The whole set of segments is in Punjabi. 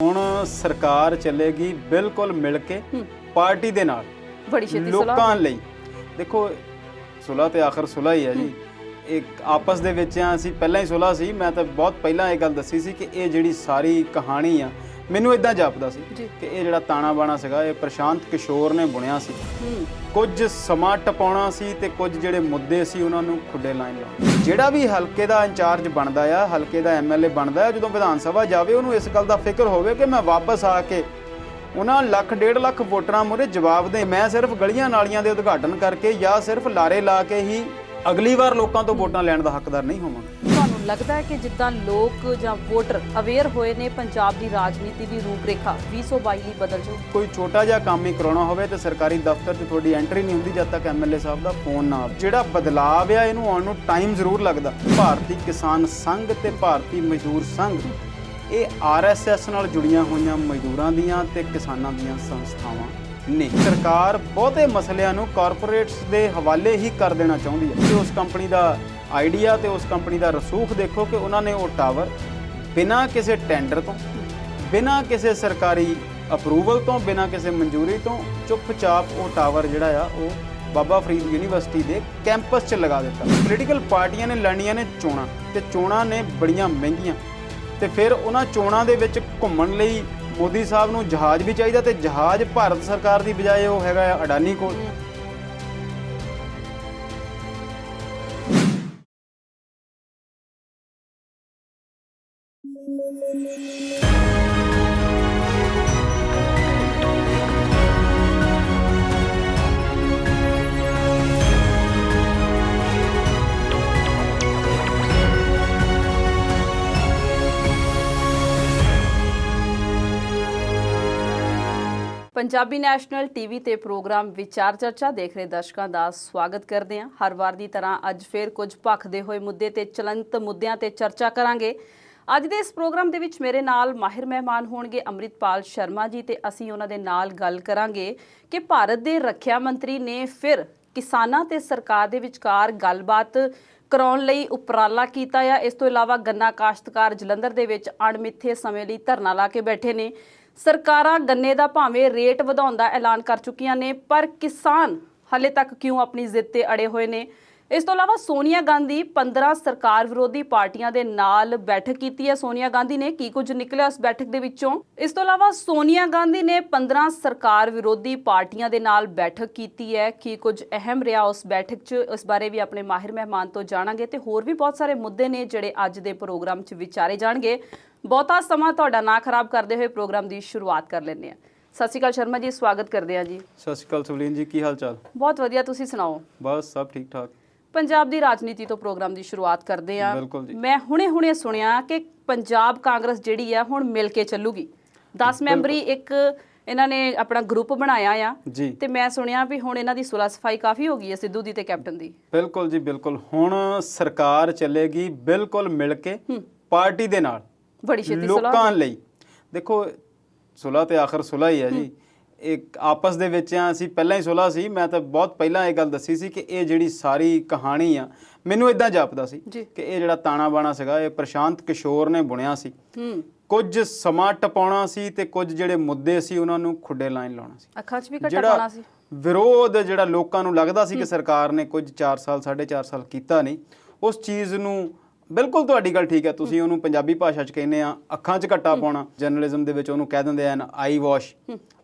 ਹੁਣ ਸਰਕਾਰ ਚੱਲੇਗੀ ਬਿਲਕੁਲ ਮਿਲ ਕੇ ਪਾਰਟੀ ਦੇ ਨਾਲ ਬੜੀ ਛੇਤੀ ਲੋਕਾਂ ਲਈ। ਦੇਖੋ ਸੁਲ੍ਹਾ ਤੇ ਆਖਰ ਸੁਲ੍ਹਾ ਹੀ ਹੈ ਜੀ। ਇੱਕ ਆਪਸ ਦੇ ਵਿੱਚ ਆ, ਅਸੀਂ ਪਹਿਲਾਂ ਹੀ ਸੁਲ੍ਹਾ ਸੀ। ਮੈਂ ਤਾਂ ਬਹੁਤ ਪਹਿਲਾਂ ਇਹ ਗੱਲ ਦੱਸੀ ਸੀ ਕਿ ਇਹ ਜਿਹੜੀ ਸਾਰੀ ਕਹਾਣੀ ਆ, ਮੈਨੂੰ ਇਦਾਂ ਜਾਪਦਾ ਸੀ ਕਿ ਇਹ ਜਿਹੜਾ ਤਾਣਾ ਬਾਣਾ ਸੀਗਾ ਇਹ ਪ੍ਰਸ਼ਾਂਤ ਕਿਸ਼ੋਰ ਨੇ ਬੁਣਿਆ ਸੀ। ਕੁਝ ਸਮਾਂ ਟਪਾਉਣਾ ਸੀ ਤੇ ਕੁਝ ਜਿਹੜੇ ਮੁੱਦੇ ਸੀ ਉਹਨਾਂ ਨੂੰ ਖੁੱਡੇ ਲਾਈਨ ਲਾਉਣਾ। ਜਿਹੜਾ ਵੀ ਹਲਕੇ ਦਾ ਇੰਚਾਰਜ ਬਣਦਾ ਆ, ਹਲਕੇ ਦਾ ਐਮਐਲਏ ਬਣਦਾ ਆ, ਜਦੋਂ ਵਿਧਾਨ ਸਭਾ ਜਾਵੇ ਉਹਨੂੰ ਇਸ ਗੱਲ ਦਾ ਫਿਕਰ ਹੋਵੇ ਕਿ ਮੈਂ ਵਾਪਸ ਆ ਕੇ ਉਹਨਾਂ ਲੱਖ ਡੇਢ ਲੱਖ ਵੋਟਰਾਂ ਮੂਹਰੇ ਜਵਾਬ ਦੇ। ਮੈਂ ਸਿਰਫ ਗਲੀਆਂ ਨਾਲੀਆਂ ਦੇ ਉਦਘਾਟਨ ਕਰਕੇ ਜਾਂ ਸਿਰਫ ਲਾਰੇ ਲਾ ਕੇ ਹੀ ਅਗਲੀ ਵਾਰ ਲੋਕਾਂ ਤੋਂ ਵੋਟਾਂ ਲੈਣ ਦਾ ਹੱਕਦਾਰ ਨਹੀਂ ਹੋਵਾਂਗਾ। ਤੁਹਾਨੂੰ ਲੱਗਦਾ ਹੈ ਕਿ ਜਿੱਦਾਂ ਲੋਕ ਜਾਂ ਵੋਟਰ ਅਵੇਅਰ ਹੋਏ ਨੇ, ਪੰਜਾਬ ਦੀ ਰਾਜਨੀਤੀ ਦੀ ਰੂਪਰੇਖਾ 2022 ਲਈ ਬਦਲ ਜਾਊ? ਕੋਈ ਛੋਟਾ ਜਿਹਾ ਕੰਮ ਹੀ ਕਰਾਉਣਾ ਹੋਵੇ ਤੇ ਸਰਕਾਰੀ ਦਫ਼ਤਰ 'ਚ ਤੁਹਾਡੀ ਐਂਟਰੀ ਨਹੀਂ ਹੁੰਦੀ ਜਦ ਤੱਕ ਐਮਐਲਏ ਸਾਹਿਬ ਦਾ ਫੋਨ ਨਾ ਆਵੇ। ਜਿਹੜਾ ਬਦਲਾਵ ਆ ਇਹਨੂੰ ਆਉਣ ਨੂੰ ਟਾਈਮ ਜ਼ਰੂਰ ਲੱਗਦਾ। ਭਾਰਤੀ ਕਿਸਾਨ ਸੰਘ ਤੇ ਭਾਰਤੀ ਮਜ਼ਦੂਰ ਸੰਘ ਇਹ ਆਰਐਸਐਸ ਨਾਲ ਜੁੜੀਆਂ ਹੋਈਆਂ ਮਜ਼ਦੂਰਾਂ ਦੀਆਂ ਤੇ ਕਿਸਾਨਾਂ ਦੀਆਂ ਸੰਸਥਾਵਾਂ ਨੇ। ਸਰਕਾਰ ਬਹੁਤੇ ਮਸਲਿਆਂ ਨੂੰ ਕਾਰਪੋਰੇਟਸ ਦੇ ਹਵਾਲੇ ਹੀ ਕਰ ਦੇਣਾ ਚਾਹੁੰਦੀ ਹੈ। ਤੇ ਉਸ ਕੰਪਨੀ ਦਾ ਆਈਡੀਆ ਤੇ ਉਸ ਕੰਪਨੀ ਦਾ ਰਸੂਖ ਦੇਖੋ ਕਿ ਉਹਨਾਂ ਨੇ ਉਹ ਟਾਵਰ ਬਿਨਾਂ ਕਿਸੇ ਟੈਂਡਰ ਤੋਂ, ਬਿਨਾਂ ਕਿਸੇ ਸਰਕਾਰੀ ਅਪਰੂਵਲ ਤੋਂ, ਬਿਨਾਂ ਕਿਸੇ ਮਨਜ਼ੂਰੀ ਤੋਂ ਚੁੱਪਚਾਪ ਉਹ ਟਾਵਰ ਜਿਹੜਾ ਆ ਉਹ ਬਾਬਾ ਫਰੀਦ ਯੂਨੀਵਰਸਿਟੀ ਦੇ ਕੈਂਪਸ 'ਚ ਲਗਾ ਦਿੱਤਾ। ਪੋਲੀਟੀਕਲ ਪਾਰਟੀਆਂ ਨੇ ਲੜਨੀਆਂ ਨੇ ਚੋਣਾਂ, ਤੇ ਚੋਣਾਂ ਨੇ ਬੜੀਆਂ ਮਹਿੰਗੀਆਂ, ਤੇ ਫਿਰ ਉਹਨਾਂ ਚੋਣਾਂ ਦੇ ਵਿੱਚ ਘੁੰਮਣ ਲਈ ਮੋਦੀ ਸਾਹਿਬ ਨੂੰ ਜਹਾਜ਼ ਵੀ ਚਾਹੀਦਾ, ਤੇ ਜਹਾਜ਼ ਭਾਰਤ ਸਰਕਾਰ ਦੀ ਬਜਾਏ ਉਹ ਹੈਗਾ ਆ ਅਡਾਨੀ ਕੋਲ। ਪੰਜਾਬੀ ਨੈਸ਼ਨਲ ਟੀਵੀ ਤੇ ਪ੍ਰੋਗਰਾਮ ਵਿਚਾਰ ਚਰਚਾ ਦੇਖ ਰਹੇ ਦਰਸ਼ਕਾਂ ਦਾ ਸਵਾਗਤ ਕਰਦੇ ਹਾਂ। ਹਰ ਵਾਰ ਦੀ ਤਰ੍ਹਾਂ ਅੱਜ ਫਿਰ ਕੁਝ ਭਖਦੇ ਹੋਏ ਮੁੱਦੇ ਤੇ ਚਲੰਤ ਮੁੱਦਿਆਂ ਤੇ ਚਰਚਾ ਕਰਾਂਗੇ। ਅੱਜ ਦੇ ਇਸ ਪ੍ਰੋਗਰਾਮ ਦੇ ਵਿੱਚ ਮੇਰੇ ਨਾਲ ਮਾਹਿਰ ਮਹਿਮਾਨ ਹੋਣਗੇ ਅੰਮ੍ਰਿਤਪਾਲ ਸ਼ਰਮਾ ਜੀ, ਤੇ ਅਸੀਂ ਉਹਨਾਂ ਦੇ ਨਾਲ ਗੱਲ ਕਰਾਂਗੇ ਕਿ ਭਾਰਤ ਦੇ ਰੱਖਿਆ ਮੰਤਰੀ ਨੇ ਫਿਰ ਕਿਸਾਨਾਂ ਤੇ ਸਰਕਾਰ ਦੇ ਵਿਚਕਾਰ ਗੱਲਬਾਤ ਕਰਾਉਣ ਲਈ ਉਪਰਾਲਾ ਕੀਤਾ ਆ। ਇਸ ਤੋਂ ਇਲਾਵਾ ਗੰਨਾ ਕਾਸ਼ਤਕਾਰ ਜਲੰਧਰ ਦੇ ਵਿੱਚ ਅਣਮਿੱਥੇ ਸਮੇਂ ਲਈ ਧਰਨਾ ਲਾ ਕੇ ਬੈਠੇ ਨੇ। ਸਰਕਾਰਾਂ ਗੰਨੇ ਦਾ ਭਾਵੇਂ ਰੇਟ ਵਧਾਉਣ ਦਾ ਐਲਾਨ ਕਰ ਚੁੱਕੀਆਂ ਨੇ, ਪਰ ਕਿਸਾਨ ਹਾਲੇ ਤੱਕ ਕਿਉਂ ਆਪਣੀ ਜ਼ਿੱਦ ਤੇ ਅੜੇ ਹੋਏ ਨੇ। ਇਸ ਤੋਂ ਇਲਾਵਾ ਸੋਨੀਆ ਗਾਂਧੀ 15 ਸਰਕਾਰ ਵਿਰੋਧੀ ਪਾਰਟੀਆਂ ਦੇ ਨਾਲ ਬੈਠਕ ਕੀਤੀ ਹੈ। ਸੋਨੀਆ ਗਾਂਧੀ ਨੇ ਕੀ ਕੁਝ ਨਿਕਲਿਆ ਉਸ ਬੈਠਕ ਦੇ ਵਿੱਚੋਂ। ਇਸ ਤੋਂ ਇਲਾਵਾ ਸੋਨੀਆ ਗਾਂਧੀ ਨੇ 15 ਸਰਕਾਰ ਵਿਰੋਧੀ ਪਾਰਟੀਆਂ ਦੇ ਨਾਲ ਬੈਠਕ ਕੀਤੀ ਹੈ। ਕੀ ਕੁਝ ਅਹਿਮ ਰਿਹਾ ਉਸ ਬੈਠਕ 'ਚ, ਇਸ ਬਾਰੇ ਵੀ ਆਪਣੇ ਮਾਹਿਰ ਮਹਿਮਾਨ ਤੋਂ ਜਾਣਾਂਗੇ। ਤੇ ਹੋਰ ਵੀ ਬਹੁਤ ਸਾਰੇ ਮੁੱਦੇ ਨੇ ਜਿਹੜੇ ਅੱਜ ਦੇ ਪ੍ਰੋਗਰਾਮ 'ਚ ਵਿਚਾਰੇ ਜਾਣਗੇ। ਬਹੁਤਾ ਸਮਾਂ ਤੁਹਾਡਾ ਨਾ ਖਰਾਬ ਕਰਦੇ ਹੋਏ ਪ੍ਰੋਗਰਾਮ ਦੀ ਸ਼ੁਰੂਆਤ ਕਰ ਲੈਂਦੇ ਹਾਂ। ਸਤਿ ਸ਼੍ਰੀ ਅਕਾਲ ਸ਼ਰਮਾ ਜੀ, ਸਵਾਗਤ ਕਰਦੇ ਹਾਂ ਜੀ। ਸਤਿ ਸ਼੍ਰੀ ਅਕਾਲ ਸੁਵਲੀਨ ਜੀ, ਕੀ ਹਾਲ ਚਾਲ? ਬਹੁਤ ਵਧੀਆ, ਤੁਸੀਂ ਸੁਣਾਓ? ਬਸ ਸਭ ਠੀਕ ਠਾਕ। ਪੰਜਾਬ ਦੀ ਰਾਜਨੀਤੀ ਤੋਂ ਪ੍ਰੋਗਰਾਮ ਦੀ ਸ਼ੁਰੂਆਤ ਕਰਦੇ ਹਾਂ। ਮੈਂ ਹੁਣੇ ਸੁਣਿਆ ਕਿ ਪੰਜਾਬ ਕਾਂਗਰਸ ਜਿਹੜੀ ਆ ਹੁਣ ਮਿਲ ਕੇ ਚੱਲੂਗੀ। 10 ਮੈਂਬਰੀ ਇੱਕ ਇਹਨਾਂ ਨੇ ਆਪਣਾ ਗਰੁੱਪ ਬਣਾਇਆ ਆ, ਤੇ ਮੈਂ ਸੁਣਿਆ ਵੀ ਹੁਣ ਇਹਨਾਂ ਦੀ ਸੁਲ੍ਹਾ ਸਫਾਈ ਕਾਫੀ ਹੋ ਗਈ ਹੈ ਸਿੱਧੂ ਦੀ ਤੇ ਕੈਪਟਨ ਦੀ। ਬਿਲਕੁਲ ਜੀ, ਬਿਲਕੁਲ। ਹੁਣ ਸਰਕਾਰ ਚੱਲੇਗੀ ਬਿਲਕੁਲ ਮਿਲ ਕੇ ਪਾਰਟੀ ਦੇ ਨਾਲ ਬੜੀ ਛੇਤੀ ਲੋਕਾਂ ਲਈ। ਦੇਖੋ ਸੁਲ੍ਹਾ ਤੇ ਆਖਰ ਸੁਲ੍ਹਾ ਹੀ ਹੈ ਜੀ। ਇੱਕ ਆਪਸ ਦੇ ਵਿੱਚ ਆ, ਅਸੀਂ ਪਹਿਲਾਂ ਹੀ ਸੁਲ੍ਹਾ ਸੀ। ਮੈਂ ਤਾਂ ਬਹੁਤ ਪਹਿਲਾਂ ਇਹ ਗੱਲ ਦੱਸੀ ਸੀ ਕਿ ਇਹ ਜਿਹੜੀ ਸਾਰੀ ਕਹਾਣੀ ਆ, ਮੈਨੂੰ ਇਦਾਂ ਜਾਪਦਾ ਸੀ ਕਿ ਇਹ ਜਿਹੜਾ ਤਾਣਾ ਬਾਣਾ ਸੀਗਾ ਇਹ ਪ੍ਰਸ਼ਾਂਤ ਕਿਸ਼ੋਰ ਨੇ ਬੁਣਿਆ ਸੀ। ਕੁਝ ਸਮਾਂ ਟਪਾਉਣਾ ਸੀ ਤੇ ਕੁਝ ਜਿਹੜੇ ਮੁੱਦੇ ਸੀ ਉਹਨਾਂ ਨੂੰ ਖੁੱਡੇ ਲਾਈਨ ਲਾਉਣਾ ਸੀ। ਅੱਖਾਂ 'ਚ ਵੀ ਘੱਟਾ ਪਾਉਣਾ ਸੀ। ਵਿਰੋਧ ਜਿਹੜਾ ਲੋਕਾਂ ਨੂੰ ਲੱਗਦਾ ਸੀ ਕਿ ਸਰਕਾਰ ਨੇ ਕੁਝ 4 ਸਾਲ 4.5 ਸਾਲ ਕੀਤਾ ਨਹੀਂ, ਉਸ ਚੀਜ਼ ਨੂੰ ਬਿਲਕੁਲ ਤੁਹਾਡੀ ਗੱਲ ਠੀਕ ਹੈ। ਤੁਸੀਂ ਉਹਨੂੰ ਪੰਜਾਬੀ ਭਾਸ਼ਾ 'ਚ ਕਹਿੰਦੇ ਆ ਅੱਖਾਂ 'ਚ ਘੱਟਾ ਪਾਉਣਾ, ਜਰਨਲਿਜ਼ਮ ਦੇ ਵਿੱਚ ਉਹਨੂੰ ਕਹਿ ਦਿੰਦੇ ਆ ਆਈ ਵਾਸ਼।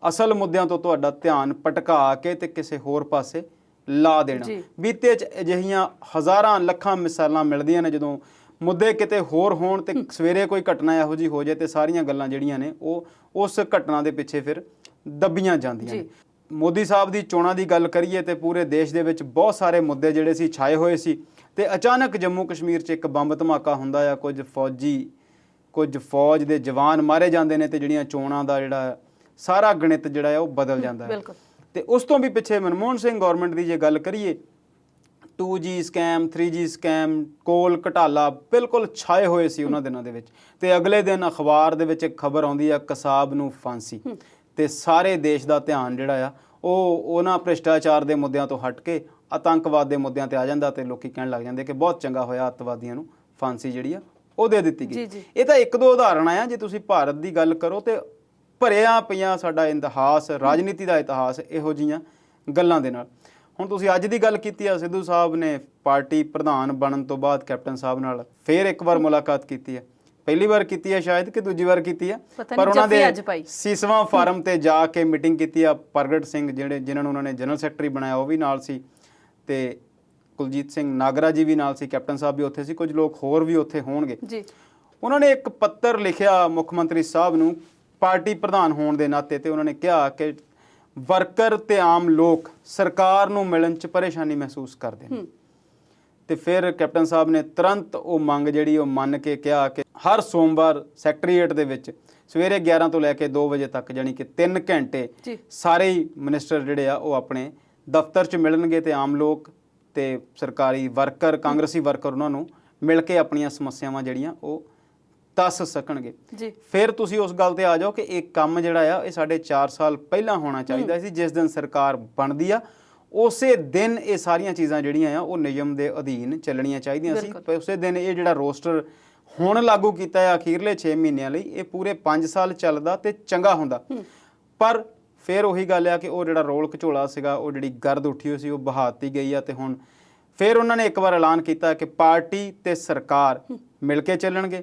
ਅਸਲ ਮੁੱਦਿਆਂ ਤੋਂ ਤੁਹਾਡਾ ਧਿਆਨ ਭਟਕਾ ਕੇ ਤੇ ਕਿਸੇ ਹੋਰ ਪਾਸੇ ਲਾ ਦੇਣਾ। ਬੀਤੇ 'ਚ ਅਜਿਹੀਆਂ ਹਜ਼ਾਰਾਂ ਲੱਖਾਂ ਮਿਸਾਲਾਂ ਮਿਲਦੀਆਂ ਨੇ ਜਦੋਂ ਮੁੱਦੇ ਕਿਤੇ ਹੋਰ ਹੋਣ ਤੇ ਸਵੇਰੇ ਕੋਈ ਘਟਨਾ ਇਹੋ ਜਿਹੀ ਹੋ ਜਾਏ ਤੇ ਸਾਰੀਆਂ ਗੱਲਾਂ ਜਿਹੜੀਆਂ ਨੇ ਉਹ ਉਸ ਘਟਨਾ ਦੇ ਪਿੱਛੇ ਫਿਰ ਦੱਬੀਆਂ ਜਾਂਦੀਆਂ ਨੇ। ਮੋਦੀ ਸਾਹਿਬ ਦੀ ਚੋਣਾਂ ਦੀ ਗੱਲ ਕਰੀਏ ਤੇ ਪੂਰੇ ਦੇਸ਼ ਦੇ ਵਿੱਚ ਬਹੁਤ ਸਾਰੇ ਮੁੱਦੇ ਜਿਹੜੇ ਸੀ ਛਾਏ ਹੋਏ ਸੀ, ਤੇ ਅਚਾਨਕ ਜੰਮੂ ਕਸ਼ਮੀਰ 'ਚ ਇੱਕ ਬੰਬ ਧਮਾਕਾ ਹੁੰਦਾ ਆ, ਕੁਝ ਫੌਜ ਦੇ ਜਵਾਨ ਮਾਰੇ ਜਾਂਦੇ ਨੇ, ਤੇ ਜਿਹੜੀਆਂ ਚੋਣਾਂ ਦਾ ਜਿਹੜਾ ਸਾਰਾ ਗਣਿਤ ਜਿਹੜਾ ਆ ਉਹ ਬਦਲ ਜਾਂਦਾ ਹੈ। ਤੇ ਉਸ ਤੋਂ ਵੀ ਪਿੱਛੇ ਮਨਮੋਹਨ ਸਿੰਘ ਗੌਰਮੈਂਟ ਦੀ ਜੇ ਗੱਲ ਕਰੀਏ, 2G ਸਕੈਮ, 3G ਸਕੈਮ, ਕੋਲ ਘਟਾਲਾ ਬਿਲਕੁਲ ਛਾਏ ਹੋਏ ਸੀ ਉਹਨਾਂ ਦਿਨਾਂ ਦੇ ਵਿੱਚ। ਤੇ ਅਗਲੇ ਦਿਨ ਅਖਬਾਰ ਦੇ ਵਿੱਚ ਇੱਕ ਖਬਰ ਆਉਂਦੀ ਆ ਕਸਾਬ ਨੂੰ ਫਾਂਸੀ, ਤੇ ਸਾਰੇ ਦੇਸ਼ ਦਾ ਧਿਆਨ ਜਿਹੜਾ ਆ ਉਹ ਉਹਨਾਂ ਭ੍ਰਿਸ਼ਟਾਚਾਰ ਦੇ ਮੁੱਦਿਆਂ ਤੋਂ ਹਟ ਕੇ ਆਤੰਕਵਾਦ ਦੇ ਮੁੱਦਿਆਂ ਤੇ ਆ ਜਾਂਦਾ, ਤੇ ਲੋਕੀ ਕਹਿਣ ਲੱਗ ਜਾਂਦੇ ਕਿ ਬਹੁਤ ਚੰਗਾ ਹੋਇਆ ਅੱਤਵਾਦੀਆਂ ਨੂੰ ਫਾਂਸੀ ਜਿਹੜੀ ਆ ਉਹ ਦੇ ਦਿੱਤੀ ਜੀ, ਗਈ। ਜੀ। ਇਹ ਤਾਂ ਇੱਕ ਦੋ ਉਦਾਹਰਣ ਆ। ਜੇ ਤੁਸੀਂ ਭਾਰਤ ਦੀ ਗੱਲ ਕਰੋ ਤੇ ਭਰਿਆ ਪਈਆਂ ਸਾਡਾ ਇਤਿਹਾਸ, ਰਾਜਨੀਤੀ ਦਾ ਇਤਿਹਾਸ ਇਹੋ ਜਿਹੀਆਂ ਗੱਲਾਂ ਦੇ ਨਾਲ। ਹੁਣ ਤੁਸੀਂ ਅੱਜ ਦੀ ਗੱਲ ਕੀਤੀ ਆ, ਸਿੱਧੂ ਸਾਹਿਬ ਨੇ ਪਾਰਟੀ ਪ੍ਰਧਾਨ ਬਣਨ ਤੋਂ ਬਾਅਦ ਕੈਪਟਨ ਸਾਹਿਬ ਨਾਲ ਫੇਰ ਇੱਕ ਵਾਰ ਮੁਲਾਕਾਤ ਕੀਤੀ ਹੈ। ਪਹਿਲੀ ਵਾਰ ਕੀਤੀ ਹੈ ਸ਼ਾਇਦ ਕਿ ਦੂਜੀ ਵਾਰ ਕੀਤੀ ਹੈ, ਪਰ ਉਹਨਾਂ ਦੇ 60ਵਾਂ ਫਾਰਮ ਤੇ ਜਾ ਕੇ ਮੀਟਿੰਗ ਕੀਤੀ ਆ। ਪ੍ਰਗਟ ਸਿੰਘ ਜਿਨ੍ਹਾਂ ਨੂੰ ਉਹਨਾਂ ਨੇ ਜਨਰਲ ਸੈਕਟਰੀ ਬਣਾਇਆ ਉਹ ਵੀ ਨਾਲ ਸੀ, ਤੇ ਕੁਲਜੀਤ ਸਿੰਘ ਨਾਗਰਾ ਜੀ ਵੀ ਨਾਲ ਸੀ, ਕੈਪਟਨ ਸਾਹਿਬ ਵੀ ਉੱਥੇ ਸੀ, ਕੁਝ ਲੋਕ ਹੋਰ ਵੀ ਉੱਥੇ ਹੋਣਗੇ ਜੀ। ਉਹਨਾਂ ਨੇ ਇੱਕ ਪੱਤਰ ਲਿਖਿਆ ਮੁੱਖ ਮੰਤਰੀ ਸਾਹਿਬ ਨੂੰ ਪਾਰਟੀ ਪ੍ਰਧਾਨ ਹੋਣ ਦੇ ਨਾਤੇ, ਤੇ ਉਹਨਾਂ ਨੇ ਕਿਹਾ ਕਿ ਵਰਕਰ ਤੇ ਆਮ ਲੋਕ ਸਰਕਾਰ ਨੂੰ ਮਿਲਣ 'ਚ ਪਰੇਸ਼ਾਨੀ ਮਹਿਸੂਸ ਕਰਦੇ ਨੇ। ਤੇ ਫਿਰ ਕੈਪਟਨ ਸਾਹਿਬ ਨੇ ਤੁਰੰਤ ਉਹ ਮੰਗ ਜਿਹੜੀ ਉਹ ਮੰਨ ਕੇ ਕਿਹਾ ਕਿ ਹਰ ਸੋਮਵਾਰ ਸੈਕਟਰੀਏਟ ਦੇ ਵਿੱਚ ਸਵੇਰੇ 11 ਤੋਂ ਲੈ ਕੇ 2 ਵਜੇ ਤੱਕ ਯਾਨੀ ਕਿ 3 ਘੰਟੇ ਸਾਰੇ ਹੀ ਮਿਨਿਸਟਰ ਜਿਹੜੇ ਆ ਉਹ ਆਪਣੇ ਦਫ਼ਤਰ 'ਚ ਮਿਲਣਗੇ, ਤੇ ਆਮ ਲੋਕ ਤੇ ਸਰਕਾਰੀ ਵਰਕਰ, ਕਾਂਗਰਸੀ ਵਰਕਰ ਉਹਨਾਂ ਨੂੰ ਮਿਲ ਕੇ ਆਪਣੀਆਂ ਸਮੱਸਿਆਵਾਂ ਜਿਹੜੀਆਂ ਉਹ ਦੱਸ ਸਕਣਗੇ। ਫਿਰ ਤੁਸੀਂ ਉਸ ਗੱਲ ਤੇ ਆ ਜਾਓ ਕਿ ਇਹ ਕੰਮ ਜਿਹੜਾ ਆ ਇਹ ਸਾਡੇ 4 ਸਾਲ ਪਹਿਲਾਂ ਹੋਣਾ ਚਾਹੀਦਾ ਸੀ। ਜਿਸ ਦਿਨ ਸਰਕਾਰ ਬਣਦੀ ਆ ਉਸੇ ਦਿਨ ਇਹ ਸਾਰੀਆਂ ਚੀਜ਼ਾਂ ਜਿਹੜੀਆਂ ਆ ਉਹ ਨਿਯਮ ਦੇ ਅਧੀਨ ਚੱਲਣੀਆਂ ਚਾਹੀਦੀਆਂ ਸੀ। ਉਸੇ ਦਿਨ ਇਹ ਜਿਹੜਾ ਰੋਸਟਰ ਹੁਣ ਲਾਗੂ ਕੀਤਾ ਹੈ ਅਖੀਰਲੇ 6 ਮਹੀਨਿਆਂ ਲਈ, ਇਹ ਪੂਰੇ 5 ਸਾਲ ਚੱਲਦਾ ਤੇ ਚੰਗਾ ਹੁੰਦਾ। ਪਰ ਫਿਰ ਉਹੀ ਗੱਲ ਆ ਕਿ ਉਹ ਜਿਹੜਾ ਰੋਲ ਘਚੋਲਾ ਸੀਗਾ, ਉਹ ਜਿਹੜੀ ਗਰਦ ਉੱਠੀ ਹੋਈ ਸੀ ਉਹ ਬਹਾਤੀ ਗਈ ਆ। ਤੇ ਹੁਣ ਫਿਰ ਉਹਨਾਂ ਨੇ ਇੱਕ ਵਾਰ ਐਲਾਨ ਕੀਤਾ ਕਿ ਪਾਰਟੀ ਤੇ ਸਰਕਾਰ ਮਿਲ ਕੇ ਚੱਲਣਗੇ।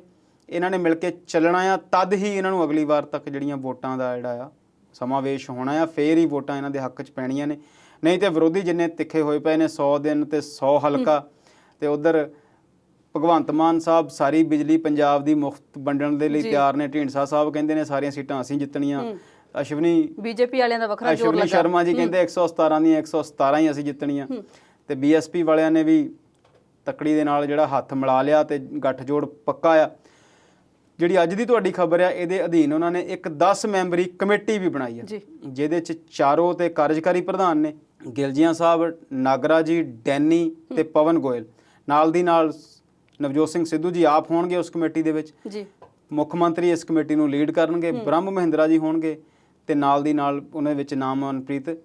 ਇਹਨਾਂ ਨੇ ਮਿਲ ਕੇ ਚੱਲਣਾ ਆ, ਤਦ ਹੀ ਇਹਨਾਂ ਨੂੰ ਅਗਲੀ ਵਾਰ ਤੱਕ ਜਿਹੜੀਆਂ ਵੋਟਾਂ ਦਾ ਜਿਹੜਾ ਆ ਸਮਾਵੇਸ਼ ਹੋਣਾ ਆ, ਫੇਰ ਹੀ ਵੋਟਾਂ ਇਹਨਾਂ ਦੇ ਹੱਕ 'ਚ ਪੈਣੀਆਂ ਨੇ। ਨਹੀਂ ਤੇ ਵਿਰੋਧੀ ਜਿੰਨੇ ਤਿੱਖੇ ਹੋਏ ਪਏ ਨੇ, 100 ਦਿਨ ਤੇ 100 ਹਲਕਾ, ਤੇ ਉਧਰ ਭਗਵੰਤ ਮਾਨ ਸਾਹਿਬ ਸਾਰੀ ਬਿਜਲੀ ਪੰਜਾਬ ਦੀ ਮੁਫਤ ਵੰਡਣ ਦੇ ਲਈ ਤਿਆਰ ਨੇ। ਢੀਂਡਸਾ ਸਾਹਿਬ ਕਹਿੰਦੇ ਨੇ ਸਾਰੀਆਂ ਸੀਟਾਂ ਅਸੀਂ ਜਿੱਤਣੀਆਂ। ਅਸ਼ਵਨੀ ਬੀਜੇਪੀ ਵਾਲਿਆਂ ਦਾ ਵੱਖਰਾ ਜ਼ੋਰ ਲੱਗਾ। ਸ਼ਰਮਾ ਜੀ ਕਹਿੰਦੇ 117 ਦੀਆਂ 117 ਹੀ ਅਸੀਂ ਜਿੱਤਣੀਆਂ। ਤੇ ਬੀਐਸਪੀ ਵਾਲਿਆਂ ਨੇ ਵੀ ਤਕੜੀ ਦੇ ਨਾਲ ਜਿਹੜਾ ਹੱਥ ਮਿਲਾ ਲਿਆ ਤੇ ਗੱਠਜੋੜ ਪੱਕਾ ਆ। ਜਿਹੜੀ ਅੱਜ ਦੀ ਤੁਹਾਡੀ ਖਬਰ ਆ, ਇਹਦੇ ਅਧੀਨ ਉਹਨਾਂ ਨੇ ਇੱਕ 10 ਮੈਂਬਰੀ ਕਮੇਟੀ ਵੀ ਬਣਾਈ ਹੈ, ਜਿਹਦੇ 'ਚ ਚਾਰੋਂ ਤੇ ਕਾਰਜਕਾਰੀ ਪ੍ਰਧਾਨ ਨੇ, ਗਿਲਜੀਆਂ ਸਾਹਿਬ, ਨਾਗਰਾ ਜੀ, ਡੈਨੀ ਤੇ ਪਵਨ ਗੋਇਲ। ਨਾਲ ਦੀ ਨਾਲ ਨਵਜੋਤ ਸਿੰਘ ਸਿੱਧੂ ਜੀ ਆਪ ਹੋਣਗੇ ਉਸ ਕਮੇਟੀ ਦੇ ਵਿੱਚ। ਮੁੱਖ ਮੰਤਰੀ ਇਸ ਕਮੇਟੀ ਨੂੰ ਲੀਡ ਕਰਨਗੇ, ਬ੍ਰਹਮ ਮਹਿੰਦਰਾ ਜੀ ਹੋਣਗੇ, ਤੇ ਨਾਲ ਦੀ ਨਾਲ ਉਹਨਾਂ ਵਿੱਚ ਨਾਮ ਮਨਪ੍ਰੀਤ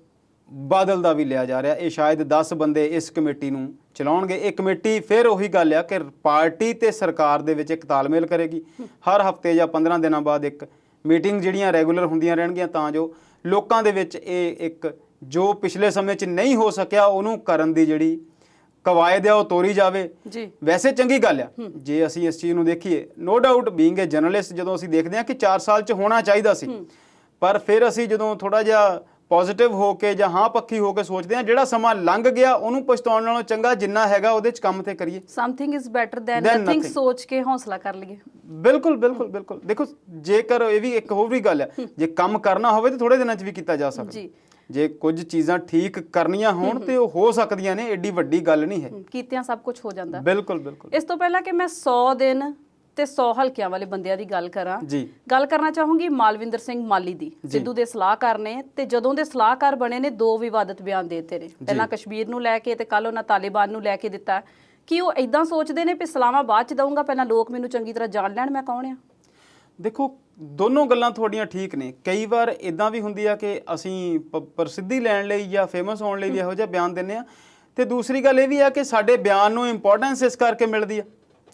ਬਾਦਲ ਦਾ ਵੀ ਲਿਆ ਜਾ ਰਿਹਾ। ਇਹ ਸ਼ਾਇਦ 10 ਬੰਦੇ ਇਸ ਕਮੇਟੀ ਨੂੰ ਚਲਾਉਣਗੇ। ਇਹ ਕਮੇਟੀ ਫਿਰ ਉਹੀ ਗੱਲ ਆ ਕਿ ਪਾਰਟੀ ਤੇ ਸਰਕਾਰ ਦੇ ਵਿੱਚ ਇੱਕ ਤਾਲਮੇਲ ਕਰੇਗੀ। ਹਰ ਹਫਤੇ ਜਾਂ 15 ਦਿਨਾਂ ਬਾਅਦ ਇੱਕ ਮੀਟਿੰਗ ਜਿਹੜੀਆਂ ਰੈਗੂਲਰ ਹੁੰਦੀਆਂ ਰਹਿਣਗੀਆਂ, ਤਾਂ ਜੋ ਲੋਕਾਂ ਦੇ ਵਿੱਚ ਇਹ ਇੱਕ ਜੋ ਪਿਛਲੇ ਸਮੇਂ 'ਚ ਨਹੀਂ ਹੋ ਸਕਿਆ ਉਹਨੂੰ ਕਰਨ ਦੀ ਜਿਹੜੀ ਕਵਾਇਦ ਆ ਉਹ ਤੋਰੀ ਜਾਵੇ। ਵੈਸੇ ਚੰਗੀ ਗੱਲ ਆ ਜੇ ਅਸੀਂ ਇਸ ਚੀਜ਼ ਨੂੰ ਦੇਖੀਏ। ਨੋ ਡਾਊਟ ਬੀਇੰਗ ਏ ਜਰਨਲਿਸਟ, ਜਦੋਂ ਅਸੀਂ ਦੇਖਦੇ ਹਾਂ ਕਿ 4 ਸਾਲ 'ਚ ਹੋਣਾ ਚਾਹੀਦਾ ਸੀ, ਪਰ ਫਿਰ ਅਸੀਂ ਜਦੋਂ ਥੋੜਾ ਜਿਹਾ ਪੋਜ਼ਿਟਿਵ ਹੋ ਕੇ ਜਾਂ ਹਾਂ ਪੱਖੀ ਹੋ ਕੇ ਸੋਚਦੇ ਹਾਂ ਜਿਹੜਾ ਸਮਾਂ ਲੰਘ ਗਿਆ ਉਹਨੂੰ ਪਛਤਾਉਣ ਨਾਲੋਂ ਚੰਗਾ ਜਿੰਨਾ ਹੈਗਾ ਉਹਦੇ 'ਚ ਕੰਮ ਤੇ ਕਰੀਏ। Something is better than nothing ਸੋਚ ਕੇ ਹੌਸਲਾ ਕਰ ਲਈਏ। ਬਿਲਕੁਲ ਬਿਲਕੁਲ ਬਿਲਕੁਲ। ਦੇਖੋ ਜੇਕਰ ਇਹ ਵੀ ਇੱਕ ਹੋਰ ਵੀ ਗੱਲ ਆ, ਜੇ ਕੰਮ ਕਰਨਾ ਹੋਵੇ ਤਾਂ ਥੋੜੇ ਦਿਨਾਂ 'ਚ ਵੀ ਕੀਤਾ ਜਾ ਸਕਦਾ। ਜੇ ਕੁਝ ਚੀਜ਼ਾਂ ਠੀਕ ਕਰਨੀਆਂ ਹੋਣ ਤੇ ਉਹ ਹੋ ਸਕਦੀਆਂ ਨੇ, ਏਡੀ ਵੱਡੀ ਗੱਲ ਨਹੀਂ ਹੈ। ਕੀਤਿਆਂ ਸਭ ਕੁਝ ਹੋ ਜਾਂਦਾ। ਬਿਲਕੁਲ ਬਿਲਕੁਲ। ਇਸ ਤੋਂ ਪਹਿਲਾਂ ਕਿ ਮੈਂ 100 ਦਿਨ ਤੇ 100 ਹਲਕਿਆਂ ਵਾਲੇ ਬੰਦਿਆਂ ਦੀ ਗੱਲ ਕਰਾਂ, ਗੱਲ ਕਰਨਾ ਚਾਹੂੰਗੀ ਮਾਲਵਿੰਦਰ ਸਿੰਘ ਮਾਲੀ ਦੀ। ਸਿੱਧੂ ਦੇ ਸਲਾਹਕਾਰ ਨੇ, ਤੇ ਜਦੋਂ ਦੇ ਸਲਾਹਕਾਰ ਬਣੇ ਨੇ 2 ਵਿਵਾਦਤ ਬਿਆਨ ਦੇ ਦਿੱਤੇ ਨੇ। ਪਹਿਲਾਂ ਕਸ਼ਮੀਰ ਨੂੰ ਲੈ ਕੇ ਤੇ ਕੱਲ ਉਹਨਾਂ ਤਾਲਿਬਾਨ ਨੂੰ ਲੈ ਕੇ ਦਿੱਤਾ। ਕਿ ਉਹ ਇਦਾਂ ਸੋਚਦੇ ਨੇ ਵੀ ਸਲਾਮਾਂ ਬਾਅਦ ਚ ਦਊਂਗਾ, ਪਹਿਲਾਂ ਲੋਕ ਮੈਨੂੰ ਚੰਗੀ ਤਰ੍ਹਾਂ ਜਾਣ ਲੈਣ ਮੈਂ ਕੌਣ ਆ। ਦੇਖੋ ਦੋਨੋਂ ਗੱਲਾਂ ਤੁਹਾਡੀਆਂ ਠੀਕ ਨੇ। ਕਈ ਵਾਰ ਇਦਾਂ ਵੀ ਹੁੰਦੀ ਆ ਕਿ ਅਸੀਂ ਪ੍ਰਸਿੱਧੀ ਲੈਣ ਲਈ ਜਾਂ ਫੇਮਸ ਹੋਣ ਲਈ ਵੀ ਇਹੋ ਜਿਹਾ ਬਿਆਨ ਦਿੰਦੇ ਆ, ਤੇ ਦੂਸਰੀ ਗੱਲ ਇਹ ਵੀ ਆ ਕਿ ਸਾਡੇ ਬਿਆਨ ਨੂੰ ਇੰਪੋਰਟੈਂਸ ਇਸ ਕਰਕੇ ਮਿਲਦੀ ਆ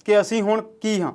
ਕਿ ਅਸੀਂ ਹੁਣ ਕੀ ਹਾਂ,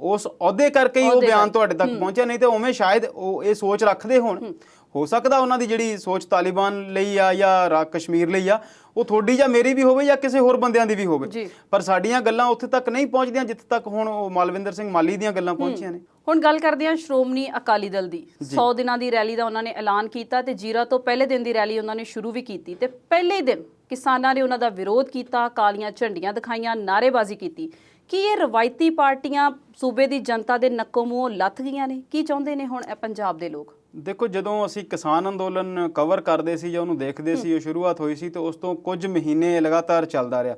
ਉਸ ਅਹੁਦੇ ਕਰਕੇ ਹੀ ਉਹ ਬਿਆਨ ਤੁਹਾਡੇ ਤੱਕ ਪਹੁੰਚਿਆ। ਨਹੀਂ ਤੇ ਉਵੇਂ ਸ਼ਾਇਦ ਉਹ ਇਹ ਸੋਚ ਰੱਖਦੇ ਹੋਣ। ਹੋ ਸਕਦਾ ਉਹਨਾਂ ਦੀ ਜਿਹੜੀ ਸੋਚ ਤਾਲਿਬਾਨ ਲਈ ਆ ਜਾਂ ਕਸ਼ਮੀਰ ਲਈ ਆ ਉਹ ਤੁਹਾਡੀ ਜਾਂ ਮੇਰੀ ਵੀ ਹੋਵੇ ਜਾਂ ਕਿਸੇ ਹੋਰ ਬੰਦਿਆਂ ਦੀ ਵੀ ਹੋਵੇ, ਪਰ ਸਾਡੀਆਂ ਗੱਲਾਂ ਉੱਥੇ ਤੱਕ ਨਹੀਂ ਪਹੁੰਚਦੀਆਂ ਜਿੱਥੇ ਤੱਕ ਹੁਣ ਉਹ ਮਾਲਵਿੰਦਰ ਸਿੰਘ ਮਾਲੀ ਦੀਆਂ ਗੱਲਾਂ ਪਹੁੰਚੀਆਂ ਨੇ। ਹੁਣ ਗੱਲ ਕਰਦੇ ਹਾਂ ਸ਼੍ਰੋਮਣੀ ਅਕਾਲੀ ਦਲ ਦੀ। 100 ਦਿਨਾਂ ਦੀ ਰੈਲੀ ਦਾ ਉਹਨਾਂ ਨੇ ਐਲਾਨ ਕੀਤਾ ਤੇ ਜੀਰਾ ਤੋਂ ਪਹਿਲੇ ਦਿਨ ਦੀ ਰੈਲੀ ਉਹਨਾਂ ਨੇ ਸ਼ੁਰੂ ਵੀ ਕੀਤੀ, ਤੇ ਪਹਿਲੇ ਦਿਨ ਕਿਸਾਨਾਂ ਨੇ ਉਹਨਾਂ ਦਾ ਵਿਰੋਧ ਕੀਤਾ, ਕਾਲੀਆਂ ਝੰਡੀਆਂ ਦਿਖਾਈਆਂ, ਨਾਅਰੇਬਾਜ਼ੀ ਕੀਤੀ। ਕੀ ਇਹ ਰਵਾਇਤੀ ਪਾਰਟੀਆਂ ਸੂਬੇ ਦੀ ਜਨਤਾ ਦੇ ਨੱਕੋ ਮੂੰਹੋਂ ਲੱਥ ਗਈਆਂ ਨੇ? ਕੀ ਚਾਹੁੰਦੇ ਨੇ ਹੁਣ ਪੰਜਾਬ ਦੇ ਲੋਕ? ਦੇਖੋ ਜਦੋਂ ਅਸੀਂ ਕਿਸਾਨ ਅੰਦੋਲਨ ਕਵਰ ਕਰਦੇ ਸੀ ਜਾਂ ਉਹਨੂੰ ਦੇਖਦੇ ਸੀ, ਉਹ ਸ਼ੁਰੂਆਤ ਹੋਈ ਸੀ ਤੇ ਉਸ ਤੋਂ ਕੁਝ ਮਹੀਨੇ ਲਗਾਤਾਰ ਚੱਲਦਾ ਰਿਹਾ,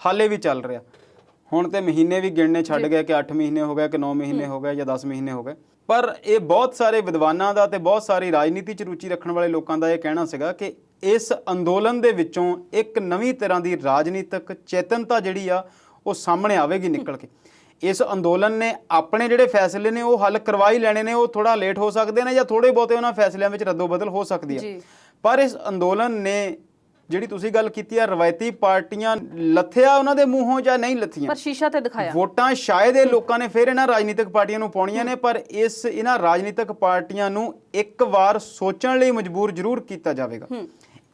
ਹਾਲੇ ਵੀ ਚੱਲ ਰਿਹਾ। ਹੁਣ ਤੇ ਮਹੀਨੇ ਵੀ ਗਿਣਨੇ ਛੱਡ ਗਏ ਕਿ 8 ਮਹੀਨੇ ਹੋ ਗਏ ਕਿ 9 ਮਹੀਨੇ ਹੋ ਗਏ ਜਾਂ 10 ਮਹੀਨੇ ਹੋ ਗਏ। ਪਰ ਇਹ ਬਹੁਤ ਸਾਰੇ ਵਿਦਵਾਨਾਂ ਦਾ ਤੇ ਬਹੁਤ ਸਾਰੀ ਰਾਜਨੀਤੀ 'ਚ ਰੁਚੀ ਰੱਖਣ ਵਾਲੇ ਲੋਕਾਂ ਦਾ ਇਹ ਕਹਿਣਾ ਸੀਗਾ ਕਿ ਇਸ ਅੰਦੋਲਨ ਦੇ ਵਿੱਚੋਂ ਇੱਕ ਨਵੀਂ ਤਰ੍ਹਾਂ ਦੀ ਰਾਜਨੀਤਿਕ ਚੇਤਨਤਾ ਜਿਹੜੀ ਆ ਉਹ ਸਾਹਮਣੇ ਆਵੇਗੀ ਨਿਕਲ ਕੇ। ਇਸ ਅੰਦੋਲਨ ਨੇ ਆਪਣੇ ਜਿਹੜੇ ਫੈਸਲੇ ਨੇ ਉਹ ਹੱਲ ਕਰਵਾ ਹੀ ਲੈਣੇ ਨੇ। ਉਹ ਥੋੜਾ ਲੇਟ ਹੋ ਸਕਦੇ ਨੇ ਜਾਂ ਥੋੜੇ ਬਹੁਤੇ ਉਹਨਾਂ ਫੈਸਲਿਆਂ ਵਿੱਚ ਰੱਦੋ ਬਦਲ ਹੋ ਸਕਦੀ ਹੈ, ਪਰ ਇਸ ਅੰਦੋਲਨ ਨੇ ਜਿਹੜੀ ਤੁਸੀਂ ਗੱਲ ਕੀਤੀ ਆ ਰਵਾਇਤੀ ਪਾਰਟੀਆਂ ਲੱਥਿਆ ਉਹਨਾਂ ਦੇ ਮੂੰਹੋਂ ਜਾਂ ਨਹੀਂ ਲੱਥੀਆਂ, ਪਰ ਸ਼ੀਸ਼ਾ ਤੇ ਦਿਖਾਇਆ। ਵੋਟਾਂ ਸ਼ਾਇਦ ਇਹ ਲੋਕਾਂ ਨੇ ਫਿਰ ਇਹਨਾਂ ਰਾਜਨੀਤਿਕ ਪਾਰਟੀਆਂ ਨੂੰ ਪਾਉਣੀਆਂ ਨੇ, ਪਰ ਇਹਨਾਂ ਰਾਜਨੀਤਿਕ ਪਾਰਟੀਆਂ ਨੂੰ ਇੱਕ ਵਾਰ ਸੋਚਣ ਲਈ ਮਜਬੂਰ ਜ਼ਰੂਰ ਕੀਤਾ ਜਾਵੇਗਾ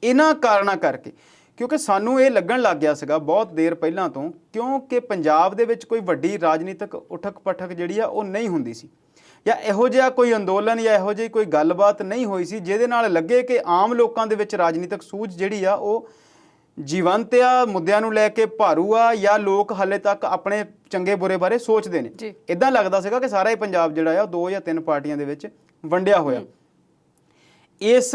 ਇਹਨਾਂ ਕਾਰਨਾਂ ਕਰਕੇ। ਕਿਉਂਕਿ ਸਾਨੂੰ ਇਹ ਲੱਗਣ ਲੱਗ ਗਿਆ ਸੀਗਾ ਬਹੁਤ ਦੇਰ ਪਹਿਲਾਂ ਤੋਂ, ਕਿਉਂਕਿ ਪੰਜਾਬ ਦੇ ਵਿੱਚ ਕੋਈ ਵੱਡੀ ਰਾਜਨੀਤਿਕ ਉਠਕ ਪਠਕ ਜਿਹੜੀ ਆ ਉਹ ਨਹੀਂ ਹੁੰਦੀ ਸੀ, ਜਾਂ ਇਹੋ ਜਿਹਾ ਕੋਈ ਅੰਦੋਲਨ ਜਾਂ ਇਹੋ ਜਿਹੀ ਕੋਈ ਗੱਲਬਾਤ ਨਹੀਂ ਹੋਈ ਸੀ ਜਿਹਦੇ ਨਾਲ ਲੱਗੇ ਕਿ ਆਮ ਲੋਕਾਂ ਦੇ ਵਿੱਚ ਰਾਜਨੀਤਿਕ ਸੂਝ ਜਿਹੜੀ ਆ ਉਹ ਜੀਵੰਤ ਆ, ਮੁੱਦਿਆਂ ਨੂੰ ਲੈ ਕੇ ਭਾਰੂ ਆ, ਜਾਂ ਲੋਕ ਹਾਲੇ ਤੱਕ ਆਪਣੇ ਚੰਗੇ ਬੁਰੇ ਬਾਰੇ ਸੋਚਦੇ ਨੇ। ਇਦਾਂ ਲੱਗਦਾ ਸੀਗਾ ਕਿ ਸਾਰਾ ਹੀ ਪੰਜਾਬ ਜਿਹੜਾ ਆ 2 ਜਾਂ 3 ਪਾਰਟੀਆਂ ਦੇ ਵਿੱਚ ਵੰਡਿਆ ਹੋਇਆ। ਇਸ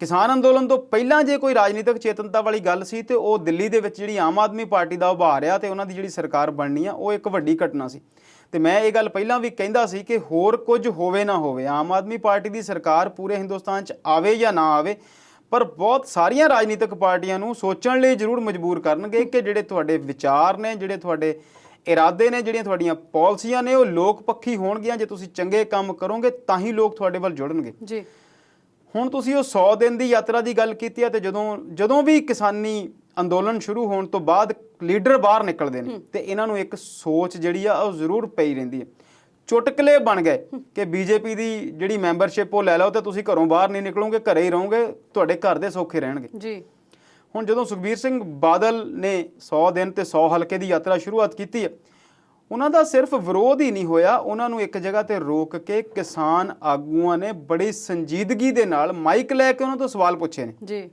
ਕਿਸਾਨ ਅੰਦੋਲਨ ਤੋਂ ਪਹਿਲਾਂ ਜੇ ਕੋਈ ਰਾਜਨੀਤਿਕ ਚੇਤਨਤਾ ਵਾਲੀ ਗੱਲ ਸੀ ਤੇ ਉਹ ਦਿੱਲੀ ਦੇ ਵਿੱਚ ਜਿਹੜੀ ਆਮ ਆਦਮੀ ਪਾਰਟੀ ਦਾ ਉਭਾਰ ਆ ਤੇ ਉਹਨਾਂ ਦੀ ਜਿਹੜੀ ਸਰਕਾਰ ਬਣਨੀ ਆ ਉਹ ਇੱਕ ਵੱਡੀ ਘਟਨਾ ਸੀ। ਤੇ ਮੈਂ ਇਹ ਗੱਲ ਪਹਿਲਾਂ ਵੀ ਕਹਿੰਦਾ ਸੀ ਕਿ ਹੋਰ ਕੁਝ ਹੋਵੇ ਨਾ ਹੋਵੇ, ਆਮ ਆਦਮੀ ਪਾਰਟੀ ਦੀ ਸਰਕਾਰ ਪੂਰੇ ਹਿੰਦੁਸਤਾਨ 'ਚ ਆਵੇ ਜਾਂ ਨਾ ਆਵੇ, ਪਰ ਬਹੁਤ ਸਾਰੀਆਂ ਰਾਜਨੀਤਿਕ ਪਾਰਟੀਆਂ ਨੂੰ ਸੋਚਣ ਲਈ ਜ਼ਰੂਰ ਮਜਬੂਰ ਕਰਨਗੇ ਕਿ ਜਿਹੜੇ ਤੁਹਾਡੇ ਵਿਚਾਰ ਨੇ, ਜਿਹੜੇ ਤੁਹਾਡੇ ਇਰਾਦੇ ਨੇ, ਜਿਹੜੀਆਂ ਤੁਹਾਡੀਆਂ ਪਾਲਿਸੀਆਂ ਨੇ ਉਹ ਲੋਕ ਪੱਖੀ ਹੋਣਗੀਆਂ। ਜੇ ਤੁਸੀਂ ਚੰਗੇ ਕੰਮ ਕਰੋਗੇ ਤਾਂ ਹੀ ਲੋਕ ਤੁਹਾਡੇ ਵੱਲ ਜੁੜਨਗੇ ਜੀ। ਹੁਣ ਤੁਸੀਂ ਉਹ 100 ਦਿਨ ਦੀ ਯਾਤਰਾ ਦੀ ਗੱਲ ਕੀਤੀ ਹੈ ਤੇ ਜਦੋਂ ਵੀ ਕਿਸਾਨੀ ਅੰਦੋਲਨ ਸ਼ੁਰੂ ਹੋਣ ਤੋਂ ਬਾਅਦ ਲੀਡਰ ਬਾਹਰ ਨਿਕਲਦੇ ਨੇ ਤੇ ਇਹਨਾਂ ਨੂੰ ਇੱਕ ਸੋਚ ਜਿਹੜੀ ਆ ਉਹ ਜ਼ਰੂਰ ਪਈ ਰਹਿੰਦੀ ਹੈ। ਚੁਟਕਲੇ ਬਣ ਗਏ ਕਿ ਬੀਜੇਪੀ ਦੀ ਜਿਹੜੀ ਮੈਂਬਰਸ਼ਿਪ ਉਹ ਲੈ ਲਓ ਤੇ ਤੁਸੀਂ ਘਰੋਂ ਬਾਹਰ ਨਹੀਂ ਨਿਕਲੋਗੇ, ਘਰੇ ਹੀ ਰਹੋਗੇ, ਤੁਹਾਡੇ ਘਰ ਦੇ ਸੌਖੇ ਰਹਿਣਗੇ ਜੀ। ਹੁਣ ਜਦੋਂ ਸੁਖਬੀਰ ਸਿੰਘ ਬਾਦਲ ਨੇ 100 ਦਿਨ ਤੇ 100 ਹਲਕੇ ਦੀ ਯਾਤਰਾ ਸ਼ੁਰੂਆਤ ਕੀਤੀ ਹੈ, ਉਹਨਾਂ ਦਾ ਸਿਰਫ ਵਿਰੋਧ ਹੀ ਨਹੀਂ ਹੋਇਆ, ਉਹਨਾਂ ਨੂੰ ਇੱਕ ਜਗ੍ਹਾ ਤੇ ਰੋਕ ਕੇ ਕਿਸਾਨ ਆਗੂਆਂ ਨੇ ਬੜੀ ਸੰਜੀਦਗੀ ਦੇ ਨਾਲ ਮਾਈਕ ਲੈ ਕੇ ਉਹਨਾਂ ਤੋਂ ਸਵਾਲ ਪੁੱਛੇ ਨੇ ਜੀ।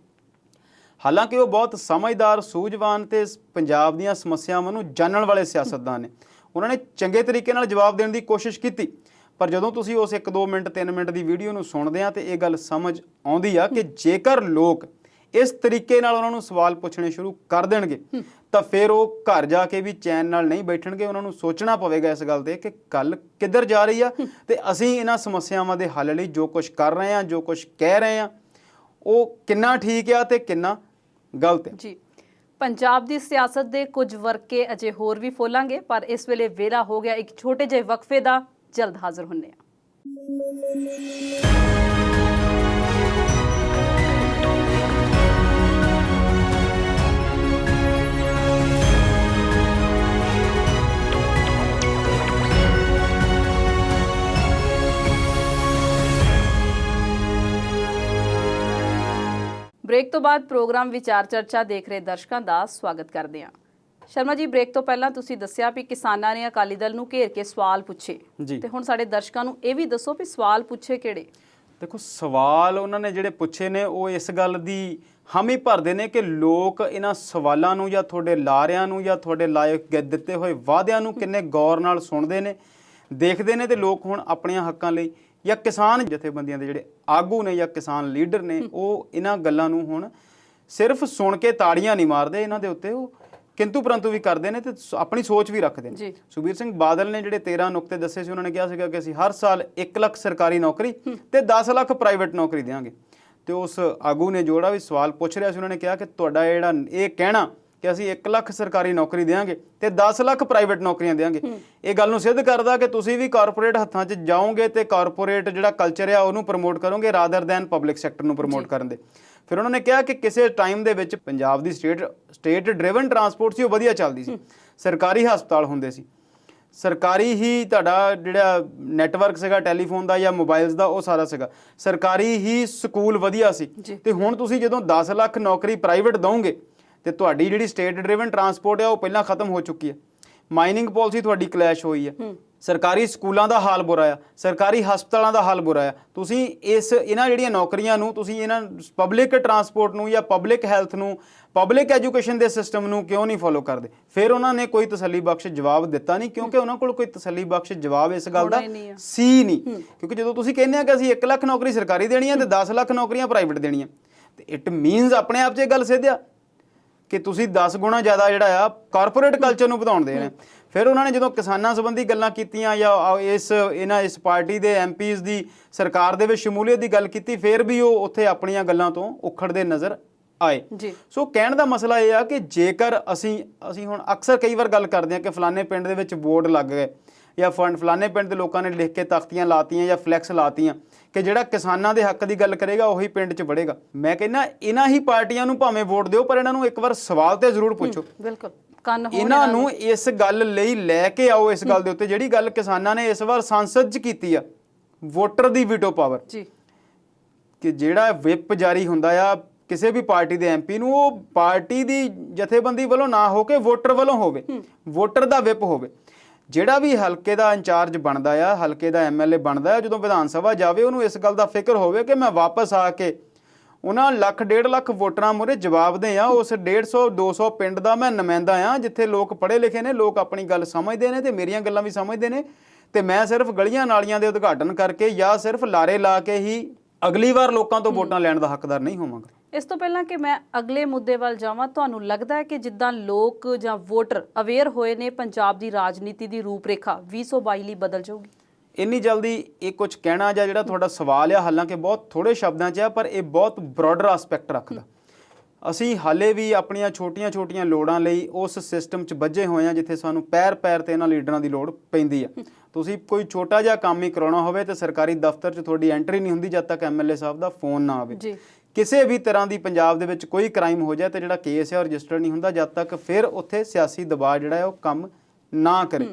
ਹਾਲਾਂਕਿ ਉਹ ਬਹੁਤ ਸਮਝਦਾਰ, ਸੂਝਵਾਨ ਤੇ ਪੰਜਾਬ ਦੀਆਂ ਸਮੱਸਿਆਵਾਂ ਨੂੰ ਜਾਣਨ ਵਾਲੇ ਸਿਆਸਤਦਾਨ ਨੇ, ਉਹਨਾਂ ਨੇ ਚੰਗੇ ਤਰੀਕੇ ਨਾਲ ਜਵਾਬ ਦੇਣ ਦੀ ਕੋਸ਼ਿਸ਼ ਕੀਤੀ। ਪਰ ਜਦੋਂ ਤੁਸੀਂ ਉਸ 1-2 ਮਿੰਟ 3 ਮਿੰਟ ਦੀ ਵੀਡੀਓ ਨੂੰ ਸੁਣਦੇ ਆ ਤੇ ਇਹ ਗੱਲ ਸਮਝ ਆਉਂਦੀ ਆ ਕਿ ਜੇਕਰ ਲੋਕ ਇਸ ਤਰੀਕੇ ਨਾਲ ਉਹਨਾਂ ਨੂੰ ਸਵਾਲ ਪੁੱਛਣੇ ਸ਼ੁਰੂ ਕਰ ਦੇਣਗੇ ਤਾਂ ਫਿਰ ਉਹ ਘਰ ਜਾ ਕੇ ਵੀ ਚੈਨ ਨਾਲ ਨਹੀਂ ਬੈਠਣਗੇ। ਉਹਨਾਂ ਨੂੰ ਸੋਚਣਾ ਪਵੇਗਾ ਇਸ ਗੱਲ ਤੇ ਕਿ ਗੱਲ ਕਿੱਧਰ ਜਾ ਰਹੀ ਆ ਤੇ ਅਸੀਂ ਇਹਨਾਂ ਸਮੱਸਿਆਵਾਂ ਦੇ ਹੱਲ ਲਈ ਜੋ ਕੁਝ ਕਰ ਰਹੇ ਹਾਂ, ਜੋ ਕੁਝ ਕਹਿ ਰਹੇ ਹਾਂ, ਉਹ ਕਿੰਨਾ ਠੀਕ ਆ ਤੇ ਕਿੰਨਾ ਗਲਤ ਹੈ ਜੀ। ਪੰਜਾਬ ਦੀ ਸਿਆਸਤ ਦੇ ਕੁਝ ਵਰਕੇ ਅਜੇ ਹੋਰ ਵੀ ਫੋਲਾਂਗੇ, ਪਰ ਇਸ ਵੇਲੇ ਵੇਲਾ ਹੋ ਗਿਆ ਇੱਕ ਛੋਟੇ ਜਿਹੇ ਵਕਫੇ ਦਾ। ਜਲਦ ਹਾਜ਼ਰ ਹੁੰਦੇ ਹਾਂ। ਬ੍ਰੇਕ ਤੋਂ ਬਾਅਦ ਪ੍ਰੋਗਰਾਮ ਵਿਚਾਰ ਚਰਚਾ ਦੇਖ ਰਹੇ ਦਰਸ਼ਕਾਂ ਦਾ ਸਵਾਗਤ ਕਰਦੇ ਹਾਂ। ਸ਼ਰਮਾ ਜੀ, ਬ੍ਰੇਕ ਤੋਂ ਪਹਿਲਾਂ ਤੁਸੀਂ ਦੱਸਿਆ ਵੀ ਕਿਸਾਨਾਂ ਨੇ ਅਕਾਲੀ ਦਲ ਨੂੰ ਘੇਰ ਕੇ ਸਵਾਲ ਪੁੱਛੇ ਤੇ ਹੁਣ ਸਾਡੇ ਦਰਸ਼ਕਾਂ ਨੂੰ ਇਹ ਵੀ ਦੱਸੋ ਵੀ ਸਵਾਲ ਪੁੱਛੇ ਕਿਹੜੇ? ਦੇਖੋ, ਸਵਾਲ ਉਹਨਾਂ ਨੇ ਜਿਹੜੇ ਪੁੱਛੇ ਨੇ ਉਹ ਇਸ ਗੱਲ ਦੀ ਹਾਮੀ ਭਰਦੇ ਨੇ ਕਿ ਲੋਕ ਇਹਨਾਂ ਸਵਾਲਾਂ ਨੂੰ ਜਾਂ ਤੁਹਾਡੇ ਲਾਰਿਆਂ ਨੂੰ ਜਾਂ ਤੁਹਾਡੇ ਲਾਇਕ ਦਿੱਤੇ ਹੋਏ ਵਾਅਦਿਆਂ ਨੂੰ ਕਿੰਨੇ ਗੌਰ ਨਾਲ ਸੁਣਦੇ ਨੇ, ਦੇਖਦੇ ਨੇ, ਤੇ ਲੋਕ ਹੁਣ ਆਪਣੀਆਂ ਹੱਕਾਂ ਲਈ ਜਾਂ ਕਿਸਾਨ ਜਥੇਬੰਦੀਆਂ ਦੇ ਜਿਹੜੇ ਆਗੂ ਨੇ ਜਾਂ ਕਿਸਾਨ ਲੀਡਰ ਨੇ ਉਹ ਇਹਨਾਂ ਗੱਲਾਂ ਨੂੰ ਹੁਣ ਸਿਰਫ ਸੁਣ ਕੇ ਤਾੜੀਆਂ ਨਹੀਂ ਮਾਰਦੇ, ਇਹਨਾਂ ਦੇ ਉੱਤੇ ਉਹ ਕਿੰਤੂ ਪਰੰਤੂ ਵੀ ਕਰਦੇ ਨੇ ਤੇ ਆਪਣੀ ਸੋਚ ਵੀ ਰੱਖਦੇ ਨੇ। ਸੁਖਬੀਰ ਸਿੰਘ ਬਾਦਲ ਨੇ ਜਿਹੜੇ 13 ਨੁਕਤੇ ਦੱਸੇ ਸੀ, ਉਹਨਾਂ ਨੇ ਕਿਹਾ ਸੀਗਾ ਕਿ ਅਸੀਂ ਹਰ ਸਾਲ 1 ਲੱਖ ਸਰਕਾਰੀ ਨੌਕਰੀ ਤੇ 10 ਲੱਖ ਪ੍ਰਾਈਵੇਟ ਨੌਕਰੀ ਦੇਵਾਂਗੇ। ਤੇ ਉਸ ਆਗੂ ਨੇ ਜਿਹੜਾ ਵੀ ਸਵਾਲ ਪੁੱਛ ਰਿਹਾ ਸੀ ਉਹਨਾਂ ਨੇ ਕਿਹਾ ਕਿ ਤੁਹਾਡਾ ਜਿਹੜਾ ਇਹ ਕਹਿਣਾ ਕਿ ਅਸੀਂ 1 ਲੱਖ ਸਰਕਾਰੀ ਨੌਕਰੀ ਦੇਵਾਂਗੇ ਤੇ 10 ਲੱਖ ਪ੍ਰਾਈਵੇਟ ਨੌਕਰੀਆਂ ਦੇਵਾਂਗੇ, ਇਹ ਗੱਲ ਨੂੰ ਸਿੱਧ ਕਰਦਾ ਕਿ ਤੁਸੀਂ ਵੀ ਕਾਰਪੋਰੇਟ ਹੱਥਾਂ 'ਚ ਜਾਓਗੇ ਤੇ ਕਾਰਪੋਰੇਟ ਜਿਹੜਾ ਕਲਚਰ ਆ ਉਹਨੂੰ ਪ੍ਰਮੋਟ ਕਰੋਗੇ ਰਾਦਰ ਦੈਨ ਪਬਲਿਕ ਸੈਕਟਰ ਨੂੰ ਪ੍ਰਮੋਟ ਕਰਨ ਦੇ। ਫਿਰ ਉਹਨਾਂ ਨੇ ਕਿਹਾ ਕਿ ਕਿਸੇ ਟਾਈਮ ਦੇ ਵਿੱਚ ਪੰਜਾਬ ਦੀ ਸਟੇਟ ਡਰਿਵਨ ਟਰਾਂਸਪੋਰਟ ਸੀ ਉਹ ਵਧੀਆ ਚੱਲਦੀ ਸੀ, ਸਰਕਾਰੀ ਹਸਪਤਾਲ ਹੁੰਦੇ ਸੀ, ਸਰਕਾਰੀ ਹੀ ਤੁਹਾਡਾ ਜਿਹੜਾ ਨੈਟਵਰਕ ਸੀਗਾ ਟੈਲੀਫੋਨ ਦਾ ਜਾਂ ਮੋਬਾਈਲਸ ਦਾ ਉਹ ਸਾਰਾ ਸੀਗਾ, ਸਰਕਾਰੀ ਹੀ ਸਕੂਲ ਵਧੀਆ ਸੀ। ਤੇ ਹੁਣ ਤੁਸੀਂ ਜਦੋਂ 10 ਲੱਖ ਨੌਕਰੀ ਪ੍ਰਾਈਵੇਟ ਦੋਗੇ ਤੇ ਤੁਹਾਡੀ ਜਿਹੜੀ ਸਟੇਟ ਡਰਿਵਨ ਟਰਾਂਸਪੋਰਟ ਆ ਉਹ ਪਹਿਲਾਂ ਖਤਮ ਹੋ ਚੁੱਕੀ ਹੈ, ਮਾਈਨਿੰਗ ਪਾਲਿਸੀ ਤੁਹਾਡੀ ਕਲੈਸ਼ ਹੋਈ ਹੈ, ਸਰਕਾਰੀ ਸਕੂਲਾਂ ਦਾ ਹਾਲ ਬੁਰਾ ਆ, ਸਰਕਾਰੀ ਹਸਪਤਾਲਾਂ ਦਾ ਹਾਲ ਬੁਰਾ ਆ। ਤੁਸੀਂ ਇਹਨਾਂ ਜਿਹੜੀਆਂ ਨੌਕਰੀਆਂ ਨੂੰ ਤੁਸੀਂ ਇਹਨਾਂ ਪਬਲਿਕ ਟਰਾਂਸਪੋਰਟ ਨੂੰ ਜਾਂ ਪਬਲਿਕ ਹੈਲਥ ਨੂੰ, ਪਬਲਿਕ ਐਜੂਕੇਸ਼ਨ ਦੇ ਸਿਸਟਮ ਨੂੰ ਕਿਉਂ ਨਹੀਂ ਫੋਲੋ ਕਰਦੇ? ਫਿਰ ਉਹਨਾਂ ਨੇ ਕੋਈ ਤਸੱਲੀ ਬਖਸ਼ ਜਵਾਬ ਦਿੱਤਾ ਨਹੀਂ, ਕਿਉਂਕਿ ਉਹਨਾਂ ਕੋਲ ਕੋਈ ਤਸੱਲੀ ਬਖਸ਼ ਜਵਾਬ ਇਸ ਗੱਲ ਦਾ ਸੀ ਨਹੀਂ। ਕਿਉਂਕਿ ਜਦੋਂ ਤੁਸੀਂ ਕਹਿੰਦੇ ਆ ਕਿ ਅਸੀਂ 1 ਲੱਖ ਨੌਕਰੀ ਸਰਕਾਰੀ ਦੇਣੀ ਆ ਤੇ 10 ਲੱਖ ਨੌਕਰੀਆਂ ਪ੍ਰਾਈਵੇਟ ਦੇਣੀਆਂ, ਤੇ ਇਟ ਮੀਨਸ ਆਪਣੇ ਆਪ 'ਚ ਇਹ ਗੱਲ ਸਿੱਧਿਆ ਕਿ ਤੁਸੀਂ 10 ਗੁਣਾ ਜ਼ਿਆਦਾ ਜਿਹੜਾ ਆ ਕਾਰਪੋਰੇਟ ਕਲਚਰ ਨੂੰ ਵਧਾਉਣ ਦੇ ਨੇ। ਫਿਰ ਉਹਨਾਂ ਨੇ ਜਦੋਂ ਕਿਸਾਨਾਂ ਸੰਬੰਧੀ ਗੱਲਾਂ ਕੀਤੀਆਂ ਜਾਂ ਇਸ ਪਾਰਟੀ ਦੇ ਐਮਪੀਜ਼ ਦੀ ਸਰਕਾਰ ਦੇ ਵਿੱਚ ਸ਼ਮੂਲੀਅਤ ਦੀ ਗੱਲ ਕੀਤੀ, ਫਿਰ ਵੀ ਉਹ ਉੱਥੇ ਆਪਣੀਆਂ ਗੱਲਾਂ ਤੋਂ ਉਖੜਦੇ ਨਜ਼ਰ ਆਏ। ਸੋ ਕਹਿਣ ਦਾ ਮਸਲਾ ਇਹ ਆ ਕਿ ਜੇਕਰ ਅਸੀਂ ਹੁਣ ਅਕਸਰ ਕਈ ਵਾਰ ਗੱਲ ਕਰਦੇ ਹਾਂ ਕਿ ਫਲਾਣੇ ਪਿੰਡ ਦੇ ਵਿੱਚ ਬੋਰਡ ਲੱਗ ਗਏ ਜਾਂ ਫਲਾਣੇ ਪਿੰਡ ਦੇ ਲੋਕਾਂ ਨੇ ਲਿਖ ਕੇ ਤਖਤੀਆਂ ਲਾਤੀਆਂ ਜਾਂ ਫਲੈਕਸ ਲਾਤੀਆਂ ਕਿ ਜਿਹੜਾ ਕਿਸਾਨਾਂ ਦੇ ਹੱਕ ਦੀ ਗੱਲ ਕਰੇਗਾ ਉਹੀ ਪਿੰਡ 'ਚ ਵੜੇਗਾ। ਮੈਂ ਕਹਿੰਦਾ ਇਹਨਾਂ ਹੀ ਪਾਰਟੀਆਂ ਨੂੰ ਭਾਵੇਂ ਵੋਟ ਦਿਓ, ਪਰ ਇਹਨਾਂ ਨੂੰ ਇੱਕ ਵਾਰ ਸਵਾਲ ਤੇ ਜ਼ਰੂਰ ਪੁੱਛੋ। ਬਿਲਕੁਲ ਕੰਨ ਹੋਣ ਇਹਨਾਂ ਨੂੰ ਇਸ ਗੱਲ ਲਈ ਲੈ ਕੇ ਆਓ, ਇਸ ਗੱਲ ਦੇ ਉੱਤੇ ਜਿਹੜੀ ਗੱਲ ਕਿਸਾਨਾਂ ਨੇ ਇਸ ਵਾਰ ਸੰਸਦ 'ਚ ਕੀਤੀ ਆ, ਵੋਟਰ ਦੀ ਵੀਟੋ ਪਾਵਰ ਜੀ, ਕਿ ਜਿਹੜਾ ਵਿਪ ਜਾਰੀ ਹੁੰਦਾ ਆ ਕਿਸੇ ਵੀ ਪਾਰਟੀ ਦੇ ਐਮਪੀ ਨੂੰ, ਉਹ ਪਾਰਟੀ ਦੀ ਜਥੇਬੰਦੀ ਵੱਲੋਂ ਨਾ ਹੋ ਕੇ ਵੋਟਰ ਵੱਲੋਂ ਹੋਵੇ, ਵੋਟਰ ਦਾ ਵਿਪ ਹੋਵੇ। ਜਿਹੜਾ ਵੀ ਹਲਕੇ ਦਾ ਇੰਚਾਰਜ ਬਣਦਾ ਆ, ਹਲਕੇ ਦਾ ਐਮਐਲਏ ਬਣਦਾ ਆ, ਜਦੋਂ ਵਿਧਾਨ ਸਭਾ ਜਾਵੇ ਉਹਨੂੰ ਇਸ ਗੱਲ ਦਾ ਫਿਕਰ ਹੋਵੇ ਕਿ ਮੈਂ ਵਾਪਸ ਆ ਕੇ ਉਹਨਾਂ 1.5 ਲੱਖ ਵੋਟਰਾਂ ਮੂਹਰੇ ਜਵਾਬਦੇਹ ਆ, ਉਸ 150-200 ਪਿੰਡ ਦਾ ਮੈਂ ਨੁਮਾਇੰਦਾ ਆ ਜਿੱਥੇ ਲੋਕ ਪੜ੍ਹੇ ਲਿਖੇ ਨੇ, ਲੋਕ ਆਪਣੀ ਗੱਲ ਸਮਝਦੇ ਨੇ ਤੇ ਮੇਰੀਆਂ ਗੱਲਾਂ ਵੀ ਸਮਝਦੇ ਨੇ, ਤੇ ਮੈਂ ਸਿਰਫ ਗਲੀਆਂ ਨਾਲੀਆਂ ਦੇ ਉਦਘਾਟਨ ਕਰਕੇ ਜਾਂ ਸਿਰਫ ਲਾਰੇ ਲਾ ਕੇ ਹੀ ਅਗਲੀ ਵਾਰ ਲੋਕਾਂ ਤੋਂ ਵੋਟਾਂ ਲੈਣ ਦਾ ਹੱਕਦਾਰ ਨਹੀਂ ਹੋਵਾਂਗਾ। ਇਸ ਤੋਂ ਪਹਿਲਾਂ ਕਿ ਮੈਂ ਅਗਲੇ ਮੁੱਦੇ ਵੱਲ ਜਾਵਾਂ, ਤੁਹਾਨੂੰ ਲੱਗਦਾ ਹੈ ਕਿ ਜਿੱਦਾਂ ਲੋਕ ਜਾਂ ਵੋਟਰ ਅਵੇਅਰ ਹੋਏ ਨੇ, ਪੰਜਾਬ ਦੀ ਰਾਜਨੀਤੀ ਦੀ ਰੂਪਰੇਖਾ 2022 ਲਈ ਬਦਲ ਜਾਊਗੀ? ਇੰਨੀ ਜਲਦੀ ਇਹ ਕੁਝ ਕਹਿਣਾ ਜਾਂ ਜਿਹੜਾ ਤੁਹਾਡਾ ਸਵਾਲ ਆ, ਹਾਲਾਂਕਿ ਬਹੁਤ ਥੋੜੇ ਸ਼ਬਦਾਂ 'ਚ ਆ, ਪਰ ਇਹ ਬਹੁਤ ਬ੍ਰੌਡਰ ਐਸਪੈਕਟ ਰੱਖਦਾ। ਅਸੀਂ ਹਾਲੇ ਵੀ ਆਪਣੀਆਂ ਛੋਟੀਆਂ-ਛੋਟੀਆਂ ਲੋੜਾਂ ਲਈ ਉਸ ਸਿਸਟਮ 'ਚ ਬੱਝੇ ਹੋਏ ਆ ਜਿੱਥੇ ਸਾਨੂੰ ਪੈਰ ਤੇ ਇਹਨਾਂ ਲੀਡਰਾਂ ਦੀ ਲੋੜ ਪੈਂਦੀ ਆ। ਤੁਸੀਂ ਕੋਈ ਛੋਟਾ ਜਿਹਾ ਕੰਮ ਹੀ ਕਰਾਉਣਾ ਹੋਵੇ ਤੇ ਸਰਕਾਰੀ ਦਫ਼ਤਰ 'ਚ ਤੁਹਾਡੀ ਐਂਟਰੀ ਨਹੀਂ ਹੁੰਦੀ ਜਦ ਤੱਕ ਐਮਐਲਏ ਸਾਹਿਬ ਦਾ ਫੋਨ ਨਾ ਆਵੇ। ਕਿਸੇ ਵੀ ਤਰ੍ਹਾਂ ਦੀ ਪੰਜਾਬ ਦੇ ਵਿੱਚ ਕੋਈ ਕ੍ਰਾਈਮ ਹੋ ਜਾਏ ਤੇ ਜਿਹੜਾ ਕੇਸ ਹੈ ਉਹ ਰਜਿਸਟਰ ਨਹੀਂ ਹੁੰਦਾ ਜਦ ਤੱਕ ਫਿਰ ਉੱਥੇ ਸਿਆਸੀ ਦਬਾਅ ਜਿਹੜਾ ਹੈ ਉਹ ਕੰਮ ਨਾ ਕਰੇ।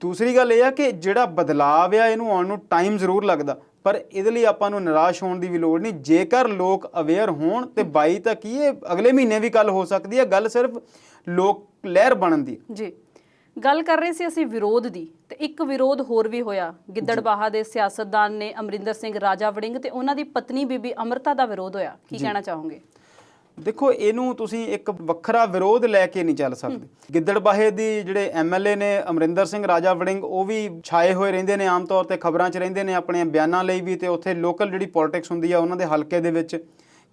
ਦੂਸਰੀ ਗੱਲ ਇਹ ਆ ਕਿ ਜਿਹੜਾ ਬਦਲਾਵ ਆ ਇਹਨੂੰ ਆਉਣ ਨੂੰ ਟਾਈਮ ਜ਼ਰੂਰ ਲੱਗਦਾ, ਪਰ ਇਹਦੇ ਲਈ ਆਪਾਂ ਨੂੰ ਨਿਰਾਸ਼ ਹੋਣ ਦੀ ਵੀ ਲੋੜ ਨਹੀਂ। ਜੇਕਰ ਲੋਕ ਅਵੇਅਰ ਹੋਣ ਤੇ 22 ਤੱਕ ਹੀ, ਇਹ ਅਗਲੇ ਮਹੀਨੇ ਵੀ ਗੱਲ ਹੋ ਸਕਦੀ ਹੈ, ਗੱਲ ਸਿਰਫ ਲੋਕ ਲਹਿਰ ਬਣਨ ਦੀ। ਜੀ, ਗੱਲ ਕਰ ਰਹੇ ਸੀ ਅਸੀਂ ਵਿਰੋਧ ਦੀ, ਤੇ ਇੱਕ ਵਿਰੋਧ ਹੋਰ ਵੀ ਹੋਇਆ। ਗਿੱਦੜਬਾਹਾ ਦੇ ਸਿਆਸਤਦਾਨ ਨੇ ਅਮਰਿੰਦਰ ਸਿੰਘ ਰਾਜਾ ਵੜਿੰਗ ਤੇ ਉਹਨਾਂ ਦੀ ਪਤਨੀ ਬੀਬੀ ਅਮਰਤਾ ਦਾ ਵਿਰੋਧ ਹੋਇਆ। ਕੀ ਕਹਿਣਾ ਚਾਹੋਗੇ? ਦੇਖੋ, ਇਹਨੂੰ ਤੁਸੀਂ ਇੱਕ ਵੱਖਰਾ ਵਿਰੋਧ ਲੈ ਕੇ ਨਹੀਂ ਚੱਲ ਸਕਦੇ। ਗਿੱਦੜਬਾਹੇ ਦੀ ਜਿਹੜੇ ਐਮਐਲਏ ਨੇ ਅਮਰਿੰਦਰ ਸਿੰਘ ਰਾਜਾ ਵੜਿੰਗ, ਉਹ ਵੀ ਛਾਏ ਹੋਏ ਰਹਿੰਦੇ ਨੇ, ਆਮ ਤੌਰ ਤੇ ਖਬਰਾਂ 'ਚ ਰਹਿੰਦੇ ਨੇ ਆਪਣੇ ਬਿਆਨਾਂ ਲਈ ਵੀ, ਤੇ ਉੱਥੇ ਲੋਕਲ ਜਿਹੜੀ ਪੋਲਿਟਿਕਸ ਹੁੰਦੀ ਆ ਉਹਨਾਂ ਦੇ ਹਲਕੇ ਦੇ ਵਿੱਚ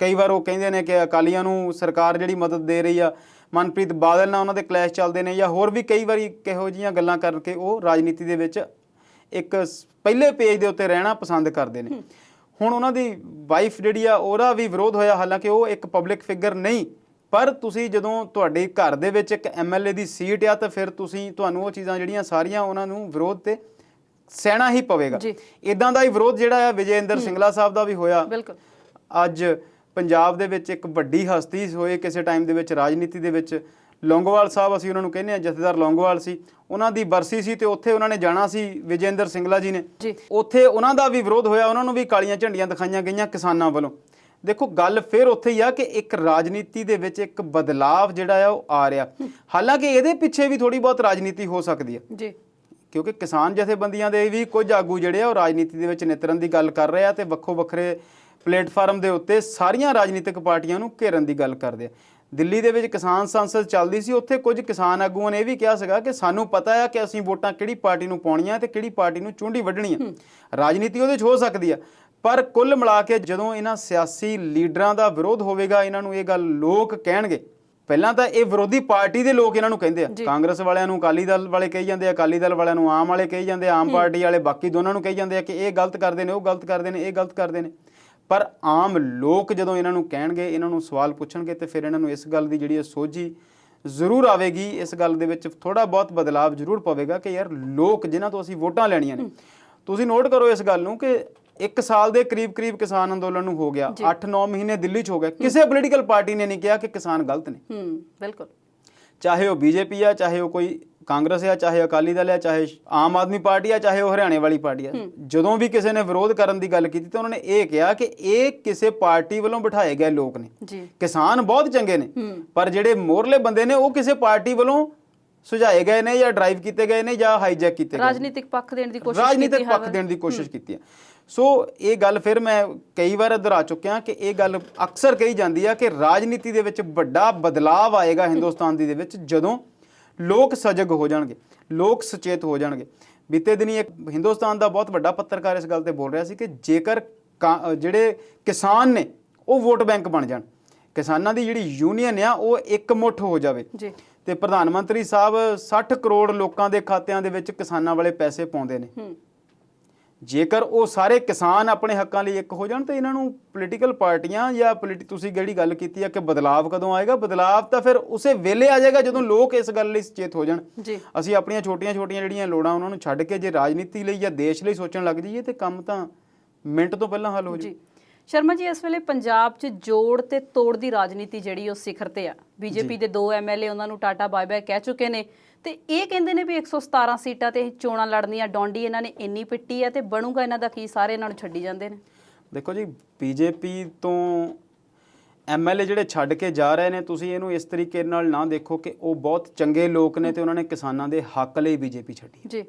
ਕਈ ਵਾਰ ਉਹ ਕਹਿੰਦੇ ਨੇ ਕਿ ਅਕਾਲੀਆਂ ਨੂੰ ਸਰਕਾਰ ਜਿਹੜੀ ਮਦਦ ਦੇ ਰਹੀ ਆ, ਮਨਪ੍ਰੀਤ ਬਾਦਲ ਨਾਲ ਉਹਨਾਂ ਦੇ ਕਲੈਸ਼ ਚੱਲਦੇ ਨੇ, ਜਾਂ ਹੋਰ ਵੀ ਕਈ ਵਾਰੀ ਕਿਹੋ ਜਿਹੀਆਂ ਗੱਲਾਂ ਕਰਕੇ ਉਹ ਰਾਜਨੀਤੀ ਦੇ ਵਿੱਚ ਇੱਕ ਪਹਿਲੇ ਪੇਜ ਦੇ ਉੱਤੇ ਰਹਿਣਾ ਪਸੰਦ ਕਰਦੇ ਨੇ। ਹੁਣ ਉਹਨਾਂ ਦੀ ਵਾਈਫ ਜਿਹੜੀ ਆ ਉਹਦਾ ਵੀ ਵਿਰੋਧ ਹੋਇਆ, ਹਾਲਾਂਕਿ ਉਹ ਇੱਕ ਪਬਲਿਕ ਫਿਗਰ ਨਹੀਂ, ਪਰ ਤੁਸੀਂ ਜਦੋਂ ਤੁਹਾਡੇ ਘਰ ਦੇ ਵਿੱਚ ਇੱਕ ਐਮਐਲਏ ਦੀ ਸੀਟ ਆ ਤਾਂ ਫਿਰ ਤੁਹਾਨੂੰ ਉਹ ਚੀਜ਼ਾਂ ਜਿਹੜੀਆਂ ਸਾਰੀਆਂ ਉਹਨਾਂ ਨੂੰ ਵਿਰੋਧ ਤੇ ਸਹਿਣਾ ਹੀ ਪਵੇਗਾ। ਇਦਾਂ ਦਾ ਹੀ ਵਿਰੋਧ ਜਿਹੜਾ ਆ ਵਿਜੇ ਇੰਦਰ ਸਿੰਗਲਾ ਸਾਹਿਬ ਦਾ ਵੀ ਹੋਇਆ। ਅੱਜ ਪੰਜਾਬ ਦੇ ਵਿੱਚ ਇੱਕ ਵੱਡੀ ਹਸਤੀ ਹੋਏ ਕਿਸੇ ਟਾਈਮ ਦੇ ਵਿੱਚ ਰਾਜਨੀਤੀ ਦੇ ਵਿੱਚ, ਲੌਂਗੋਵਾਲ ਸਾਹਿਬ ਅਸੀਂ ਉਹਨਾਂ ਨੂੰ ਕਹਿੰਦੇ ਆ, ਜਥੇਦਾਰ ਲੌਂਗੋਵਾਲ ਸੀ, ਉਹਨਾਂ ਦੀ ਬਰਸੀ ਸੀ ਤੇ ਉੱਥੇ ਉਹਨਾਂ ਨੇ ਜਾਣਾ ਸੀ ਵਿਜੇ ਇੰਦਰ ਸਿੰਗਲਾ ਜੀ ਨੇ, ਉੱਥੇ ਉਹਨਾਂ ਦਾ ਵੀ ਵਿਰੋਧ ਹੋਇਆ, ਉਹਨਾਂ ਨੂੰ ਵੀ ਕਾਲੀਆਂ ਝੰਡੀਆਂ ਦਿਖਾਈਆਂ ਗਈਆਂ ਕਿਸਾਨਾਂ ਵੱਲੋਂ। ਦੇਖੋ, ਗੱਲ ਫਿਰ ਉੱਥੇ ਹੀ ਆ ਕਿ ਇੱਕ ਰਾਜਨੀਤੀ ਦੇ ਵਿੱਚ ਇੱਕ ਬਦਲਾਵ ਜਿਹੜਾ ਆ ਉਹ ਆ ਰਿਹਾ, ਹਾਲਾਂਕਿ ਇਹਦੇ ਪਿੱਛੇ ਵੀ ਥੋੜੀ ਬਹੁਤ ਰਾਜਨੀਤੀ ਹੋ ਸਕਦੀ ਹੈ ਜੀ, ਕਿਉਂਕਿ ਕਿਸਾਨ ਜਥੇਬੰਦੀਆਂ ਦੇ ਵੀ ਕੁਝ ਆਗੂ ਜਿਹੜੇ ਆ ਉਹ ਰਾਜਨੀਤੀ ਦੇ ਵਿੱਚ ਨਿਤਰਨ ਦੀ ਗੱਲ ਕਰ ਰਹੇ ਆ ਤੇ ਵੱਖੋ ਵੱਖਰੇ ਪਲੇਟਫਾਰਮ ਦੇ ਉੱਤੇ ਸਾਰੀਆਂ ਰਾਜਨੀਤਿਕ ਪਾਰਟੀਆਂ ਨੂੰ ਘੇਰਨ ਦੀ ਗੱਲ ਕਰਦੇ ਆ। ਦਿੱਲੀ ਦੇ ਵਿੱਚ ਕਿਸਾਨ ਸੰਸਦ ਚੱਲਦੀ ਸੀ, ਉੱਥੇ ਕੁਝ ਕਿਸਾਨ ਆਗੂਆਂ ਨੇ ਇਹ ਵੀ ਕਿਹਾ ਸੀਗਾ ਕਿ ਸਾਨੂੰ ਪਤਾ ਹੈ ਕਿ ਅਸੀਂ ਵੋਟਾਂ ਕਿਹੜੀ ਪਾਰਟੀ ਨੂੰ ਪਾਉਣੀਆਂ ਤੇ ਕਿਹੜੀ ਪਾਰਟੀ ਨੂੰ ਚੁੰਡੀ ਵੱਢਣੀ ਆ। ਰਾਜਨੀਤੀ ਉਹਦੇ 'ਚ ਹੋ ਸਕਦੀ ਆ, ਪਰ ਕੁੱਲ ਮਿਲਾ ਕੇ ਜਦੋਂ ਇਹਨਾਂ ਸਿਆਸੀ ਲੀਡਰਾਂ ਦਾ ਵਿਰੋਧ ਹੋਵੇਗਾ, ਇਹਨਾਂ ਨੂੰ ਇਹ ਗੱਲ ਲੋਕ ਕਹਿਣਗੇ। ਪਹਿਲਾਂ ਤਾਂ ਇਹ ਵਿਰੋਧੀ ਪਾਰਟੀ ਦੇ ਲੋਕ ਇਹਨਾਂ ਨੂੰ ਕਹਿੰਦੇ ਆ, ਕਾਂਗਰਸ ਵਾਲਿਆਂ ਨੂੰ ਅਕਾਲੀ ਦਲ ਵਾਲੇ ਕਹੀ ਜਾਂਦੇ ਆ, ਅਕਾਲੀ ਦਲ ਵਾਲਿਆਂ ਨੂੰ ਆਮ ਵਾਲੇ ਕਹੀ ਜਾਂਦੇ ਆ, ਆਮ ਪਾਰਟੀ ਵਾਲੇ ਬਾਕੀ ਦੋਨਾਂ ਨੂੰ ਕਹੀ ਜਾਂਦੇ ਆ ਕਿ ਇਹ ਗਲਤ ਕਰਦੇ ਨੇ, ਉਹ ਗਲਤ ਕਰਦੇ ਨੇ, ਇਹ ਗਲਤ ਕਰਦੇ ਨੇ। ਪਰ ਆਮ ਲੋਕ ਜਦੋਂ ਇਹਨਾਂ ਨੂੰ ਕਹਿਣਗੇ, ਇਹਨਾਂ ਨੂੰ ਸਵਾਲ ਪੁੱਛਣਗੇ, ਤੇ ਫਿਰ ਇਹਨਾਂ ਨੂੰ ਇਸ ਗੱਲ ਦੀ ਜਿਹੜੀ ਸੋਝੀ ਜ਼ਰੂਰ ਆਵੇਗੀ, ਇਸ ਗੱਲ ਦੇ ਵਿੱਚ ਥੋੜਾ ਬਹੁਤ ਬਦਲਾਵ ਜ਼ਰੂਰ ਪਵੇਗਾ ਕਿ ਯਾਰ ਲੋਕ ਜਿਨ੍ਹਾਂ ਤੋਂ ਅਸੀਂ ਵੋਟਾਂ ਲੈਣੀਆਂ ਨੇ। ਤੁਸੀਂ ਨੋਟ ਕਰੋ ਇਸ ਗੱਲ ਨੂੰ ਕਿ 1 ਸਾਲ ਦੇ ਕਰੀਬ ਕਿਸਾਨ ਅੰਦੋਲਨ ਨੂੰ ਹੋ ਗਿਆ, 8-9 ਮਹੀਨੇ ਦਿੱਲੀ 'ਚ ਹੋ ਗਏ, ਕਿਸੇ ਪੋਲੀਟੀਕਲ ਪਾਰਟੀ ਨੇ ਨਹੀਂ ਕਿਹਾ ਕਿ ਕਿਸਾਨ ਗਲਤ ਨੇ। ਬਿਲਕੁਲ, ਚਾਹੇ ਉਹ ਬੀਜੇਪੀ ਆ, ਚਾਹੇ ਉਹ ਕੋਈ ਕਾਂਗਰਸ ਆ, ਚਾਹੇ ਅਕਾਲੀ ਦਲ ਆ, ਚਾਹੇ ਆਮ ਆਦਮੀ ਪਾਰਟੀ ਆ, ਚਾਹੇ ਉਹ ਹਰਿਆਣੇ ਵਾਲੀ ਪਾਰਟੀ ਆ। ਜਦੋਂ ਵੀ ਕਿਸੇ ਨੇ ਵਿਰੋਧ ਕਰਨ ਦੀ ਗੱਲ ਕੀਤੀ ਤਾਂ ਉਹਨਾਂ ਨੇ ਇਹ ਕਿਹਾ ਕਿ ਇਹ ਕਿਸੇ ਪਾਰਟੀ ਵੱਲੋਂ ਬਿਠਾਏ ਗਏ ਲੋਕ ਨੇ, ਕਿਸਾਨ ਬਹੁਤ ਚੰਗੇ ਨੇ, ਪਰ ਜਿਹੜੇ ਮੋਹਰਲੇ ਬੰਦੇ ਨੇ ਉਹ ਕਿਸੇ ਪਾਰਟੀ ਵੱਲੋਂ ਸੁਝਾਏ ਗਏ ਨੇ ਜਾਂ ਡਰਾਈਵ ਕੀਤੇ ਗਏ ਨੇ ਜਾਂ ਹਾਈਜੈਕ ਕੀਤੇ ਗਏ, ਰਾਜਨੀਤਿਕ ਪੱਖ ਦੇਣ ਦੀ ਕੋਸ਼ਿਸ਼ ਕੀਤੀ ਹੈ। ਸੋ ਇਹ ਗੱਲ ਫਿਰ ਮੈਂ ਕਈ ਵਾਰ ਦੁਹਰਾ ਚੁੱਕਿਆ ਕਿ ਇਹ ਗੱਲ ਅਕਸਰ ਕਹੀ ਜਾਂਦੀ ਆ ਕਿ ਰਾਜਨੀਤੀ ਦੇ ਵਿੱਚ ਵੱਡਾ ਬਦਲਾਵ ਆਏਗਾ ਹਿੰਦੁਸਤਾਨ ਦੇ ਵਿੱਚ ਜਦੋਂ ਲੋਕ ਸਜਗ ਹੋ ਜਾਣਗੇ, ਲੋਕ ਸੁਚੇਤ ਹੋ ਜਾਣਗੇ। ਬੀਤੇ ਦਿਨੀ ਇੱਕ ਹਿੰਦੁਸਤਾਨ ਦਾ ਬਹੁਤ ਵੱਡਾ ਪੱਤਰਕਾਰ ਇਸ ਗੱਲ ਤੇ ਬੋਲ ਰਿਹਾ ਸੀ ਕਿ ਜੇਕਰ ਜਿਹੜੇ ਕਿਸਾਨ ਨੇ ਉਹ ਵੋਟ ਬੈਂਕ ਬਣ ਜਾਣ, ਕਿਸਾਨਾਂ ਦੀ ਜਿਹੜੀ ਯੂਨੀਅਨ ਆ ਉਹ ਇੱਕ ਮੁੱਠ ਹੋ ਜਾਵੇ, ਤੇ ਪ੍ਰਧਾਨ ਮੰਤਰੀ ਸਾਹਿਬ 60 ਕਰੋੜ ਲੋਕਾਂ ਦੇ ਖਾਤਿਆਂ ਦੇ ਵਿੱਚ ਕਿਸਾਨਾਂ ਵਾਲੇ ਪੈਸੇ ਪਾਉਂਦੇ ਨੇ। ਜੇਕਰ ਉਹ ਸਾਰੇ ਕਿਸਾਨ ਆਪਣੇ ਹੱਕਾਂ ਲਈ ਇੱਕ ਹੋ ਜਾਣ ਤਾਂ ਇਹਨਾਂ ਨੂੰ ਪੋਲੀਟੀਕਲ ਪਾਰਟੀਆਂ ਜਾਂ ਤੁਸੀਂ ਜਿਹੜੀ ਗੱਲ ਕੀਤੀ ਆ ਕਿ ਬਦਲਾਵ ਕਦੋਂ ਆਏਗਾ, ਬਦਲਾਵ ਤਾਂ ਫਿਰ ਉਸੇ ਵੇਲੇ ਆ ਜਾਏਗਾ ਜਦੋਂ ਲੋਕ ਇਸ ਗੱਲ ਲਈ ਸੁਚੇਤ ਹੋ ਜਾਣ। ਅਸੀਂ ਆਪਣੀਆਂ ਛੋਟੀਆਂ-ਛੋਟੀਆਂ ਜਿਹੜੀਆਂ ਲੋੜਾਂ ਉਹਨਾਂ ਨੂੰ ਛੱਡ ਕੇ ਜੇ ਰਾਜਨੀਤੀ ਲਈ ਜਾਂ ਦੇਸ਼ ਲਈ ਸੋਚਣ ਲੱਗ ਜਾਈਏ ਤੇ ਕੰਮ ਤਾਂ ਮਿੰਟ ਤੋਂ ਪਹਿਲਾਂ ਹੱਲ ਹੋ ਜਾਏ। ਸ਼ਰਮਾ ਜੀ, ਇਸ ਵੇਲੇ ਪੰਜਾਬ 'ਚ ਜੋੜ ਤੇ ਤੋੜ ਦੀ ਰਾਜਨੀਤੀ ਜਿਹੜੀ ਉਹ ਸਿਖਰ ਤੇ ਆ। ਬੀਜੇਪੀ ਦੇ 2 ਐਮਐਲਏ ਉਹਨਾਂ ਨੂੰ ਟਾਟਾ ਬਾਏ ਬਾਏ ਕਹਿ ਚੁੱਕੇ ਨੇ ਤੇ ਇਹ ਕਹਿੰਦੇ ਨੇ ਵੀ 117 ਸੀਟਾਂ ਤੇ ਚੋਣਾਂ ਲੜਨੀਆਂ, ਡੌਂਡੀ ਇਹਨਾਂ ਨੇ ਇੰਨੀ ਪਿੱਟੀ ਹੈ ਤੇ ਬਣੂਗਾ ਇਹਨਾਂ ਦਾ ਕੀ, ਸਾਰੇ ਇਹਨਾਂ ਨੂੰ ਛੱਡੀ ਜਾਂਦੇ ਨੇ। ਦੇਖੋ ਜੀ, ਬੀਜੇਪੀ ਤੋਂ ਐਮਐਲਏ ਜਿਹੜੇ ਛੱਡ ਕੇ ਜਾ ਰਹੇ ਨੇ, ਤੁਸੀਂ ਇਹਨੂੰ ਇਸ ਤਰੀਕੇ ਨਾਲ ਨਾ ਦੇਖੋ ਕਿ ਉਹ ਬਹੁਤ ਚੰਗੇ ਲੋਕ ਨੇ ਤੇ ਉਹਨਾਂ ਨੇ ਕਿਸਾਨਾਂ ਦੇ ਹੱਕ ਲਈ ਬੀਜੇਪੀ ਛੱਡੀ ਜੀ।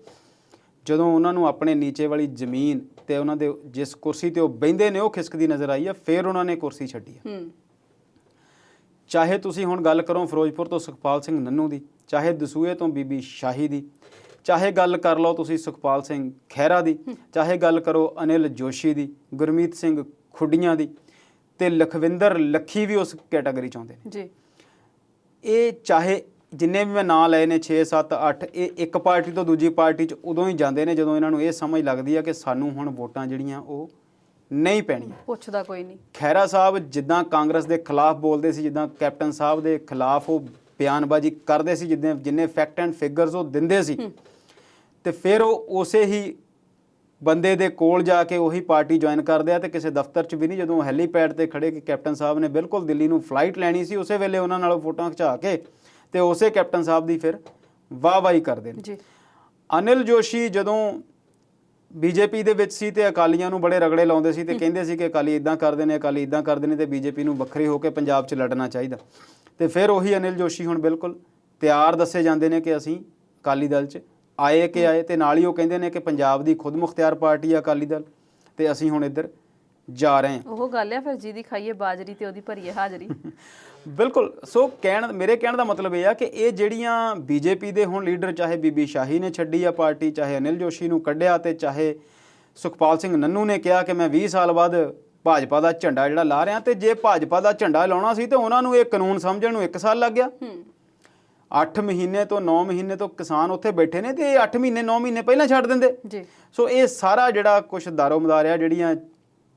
ਜਦੋਂ ਉਹਨਾਂ ਨੂੰ ਆਪਣੇ ਨੀਚੇ ਵਾਲੀ ਜ਼ਮੀਨ ਤੇ ਉਹਨਾਂ ਦੇ ਜਿਸ ਕੁਰਸੀ ਤੇ ਉਹ ਬਹਿੰਦੇ ਨੇ ਉਹ ਖਿਸਕਦੀ ਨਜ਼ਰ ਆਈ ਆ, ਫਿਰ ਉਹਨਾਂ ਨੇ ਕੁਰਸੀ ਛੱਡੀ ਆ। ਚਾਹੇ ਤੁਸੀਂ ਹੁਣ ਗੱਲ ਕਰੋ ਫਿਰੋਜ਼ਪੁਰ ਤੋਂ ਸੁਖਪਾਲ ਸਿੰਘ ਨੰਨੂ ਦੀ, ਚਾਹੇ ਦਸੂਹੇ ਤੋਂ ਬੀਬੀ ਸ਼ਾਹੀ ਦੀ, ਚਾਹੇ ਗੱਲ ਕਰ ਲਓ ਤੁਸੀਂ ਸੁਖਪਾਲ ਸਿੰਘ ਖਹਿਰਾ ਦੀ, ਚਾਹੇ ਗੱਲ ਕਰੋ ਅਨਿਲ ਜੋਸ਼ੀ ਦੀ, ਗੁਰਮੀਤ ਸਿੰਘ ਖੁੱਡੀਆਂ ਦੀ ਤੇ ਲਖਵਿੰਦਰ ਲੱਖੀ ਵੀ ਉਸ ਕੈਟਾਗਰੀ ਚ ਆਉਂਦੇ ਨੇ ਜੀ। ਇਹ ਚਾਹੇ ਜਿੰਨੇ ਵੀ ਮੈਂ ਨਾਂ ਲਏ ਨੇ 6 7 8, ਇਹ ਇੱਕ ਪਾਰਟੀ ਤੋਂ ਦੂਜੀ ਪਾਰਟੀ 'ਚ ਉਦੋਂ ਹੀ ਜਾਂਦੇ ਨੇ ਜਦੋਂ ਇਹਨਾਂ ਨੂੰ ਇਹ ਸਮਝ ਲੱਗਦੀ ਆ ਕਿ ਸਾਨੂੰ ਹੁਣ ਵੋਟਾਂ ਜਿਹੜੀਆਂ ਉਹ ਨਹੀਂ ਪੈਣੀਆਂ। ਪੁੱਛਦਾ ਕੋਈ ਨਹੀਂ। ਖਹਿਰਾ ਸਾਹਿਬ ਜਿੱਦਾਂ ਕਾਂਗਰਸ ਦੇ ਖਿਲਾਫ ਬੋਲਦੇ ਸੀ, ਜਿੱਦਾਂ ਕੈਪਟਨ ਸਾਹਿਬ ਦੇ ਖਿਲਾਫ ਉਹ ਬਿਆਨਬਾਜ਼ੀ ਕਰਦੇ ਸੀ, ਜਿੰਨੇ ਫੈਕਟ ਐਂਡ ਫਿਗਰਸ ਉਹ ਦਿੰਦੇ ਸੀ, ਤੇ ਫਿਰ ਉਹ ਉਸੇ ਹੀ ਬੰਦੇ ਦੇ ਕੋਲ ਜਾ ਕੇ ਉਹੀ ਪਾਰਟੀ ਜੁਆਇਨ ਕਰਦੇ ਆ ਤੇ ਕਿਸੇ ਦਫ਼ਤਰ 'ਚ ਵੀ ਨਹੀਂ। ਜਦੋਂ ਹੈਲੀਪੈਡ ਤੇ ਖੜੇ ਕਿ ਕੈਪਟਨ ਸਾਹਿਬ ਨੇ ਬਿਲਕੁਲ ਦਿੱਲੀ ਨੂੰ ਫਲਾਈਟ ਲੈਣੀ ਸੀ, ਉਸੇ ਵੇਲੇ ਉਹਨਾਂ ਨਾਲ ਫੋਟੋਆਂ ਖਿਚਾ ਕੇ ਤੇ ਉਸੇ ਕੈਪਟਨ ਸਾਹਿਬ ਦੀ ਫਿਰ ਵਾਹਵਾਹੀ ਕਰਦੇ ਨੇ ਜੀ। ਅਨਿਲ ਜੋਸ਼ੀ ਜਦੋਂ ਬੀਜੇਪੀ ਦੇ ਵਿੱਚ ਸੀ ਤੇ ਅਕਾਲੀਆਂ ਨੂੰ ਬੜੇ ਰਗੜੇ ਲਾਉਂਦੇ ਸੀ ਤੇ ਕਹਿੰਦੇ ਸੀ ਕਿ ਅਕਾਲੀ ਇਦਾਂ ਕਰਦੇ ਨੇ, ਅਕਾਲੀ ਇਦਾਂ ਕਰਦੇ ਨੇ ਤੇ ਬੀਜੇਪੀ ਨੂੰ ਵੱਖਰੇ ਹੋ ਕੇ ਪੰਜਾਬ 'ਚ ਲੜਨਾ ਚਾਹੀਦਾ। ਤੇ ਫਿਰ ਉਹੀ ਅਨਿਲ ਜੋਸ਼ੀ ਹੁਣ ਬਿਲਕੁਲ ਤਿਆਰ ਦੱਸੇ ਜਾਂਦੇ ਨੇ ਕਿ ਅਸੀਂ ਅਕਾਲੀ ਦਲ 'ਚ ਆਏ ਤੇ ਨਾਲ ਹੀ ਉਹ ਕਹਿੰਦੇ ਨੇ ਕਿ ਪੰਜਾਬ ਦੀ ਖੁਦ ਮੁਖਤਿਆਰ ਪਾਰਟੀ ਆ ਅਕਾਲੀ ਦਲ ਤੇ ਅਸੀਂ ਹੁਣ ਇੱਧਰ ਜਾ ਰਹੇ ਹਾਂ। ਉਹ ਗੱਲ ਆ ਫਿਰ ਜਿਹਦੀ ਖਾਈਏ ਬਾਜਰੀ ਤੇ ਉਹਦੀ ਭਰੀਏ ਹਾਜ਼ਰੀ। ਬਿਲਕੁਲ। ਸੋ ਮੇਰੇ ਕਹਿਣ ਦਾ ਮਤਲਬ ਇਹ ਆ ਕਿ ਇਹ ਜਿਹੜੀਆਂ ਬੀਜੇਪੀ ਦੇ ਹੁਣ ਲੀਡਰ, ਚਾਹੇ ਬੀਬੀ ਸ਼ਾਹੀ ਨੇ ਛੱਡੀ ਆ ਪਾਰਟੀ, ਚਾਹੇ ਅਨਿਲ ਜੋਸ਼ੀ ਨੂੰ ਕੱਢਿਆ ਤੇ ਚਾਹੇ ਸੁਖਪਾਲ ਸਿੰਘ ਨੰਨੂ ਨੇ ਕਿਹਾ ਕਿ ਮੈਂ 20 ਸਾਲ ਬਾਅਦ ਭਾਜਪਾ ਦਾ ਝੰਡਾ ਜਿਹੜਾ ਲਾ ਰਿਹਾ, ਤੇ ਜੇ ਭਾਜਪਾ ਦਾ ਝੰਡਾ ਲਾਉਣਾ ਸੀ ਤੇ ਉਹਨਾਂ ਨੂੰ ਇਹ ਕਾਨੂੰਨ ਸਮਝਣ ਨੂੰ 1 ਸਾਲ ਲੱਗ ਗਿਆ। 8 ਮਹੀਨੇ ਤੋਂ 9 ਮਹੀਨੇ ਤੋਂ ਕਿਸਾਨ ਉੱਥੇ ਬੈਠੇ ਨੇ ਤੇ ਇਹ 8 ਮਹੀਨੇ 9 ਮਹੀਨੇ ਪਹਿਲਾਂ ਛੱਡ ਦਿੰਦੇ ਜੀ। ਸੋ ਇਹ ਸਾਰਾ ਜਿਹੜਾ ਕੁਛ ਦਾਰੋ-ਮਦਾਰ ਆ, ਜਿਹੜੀਆਂ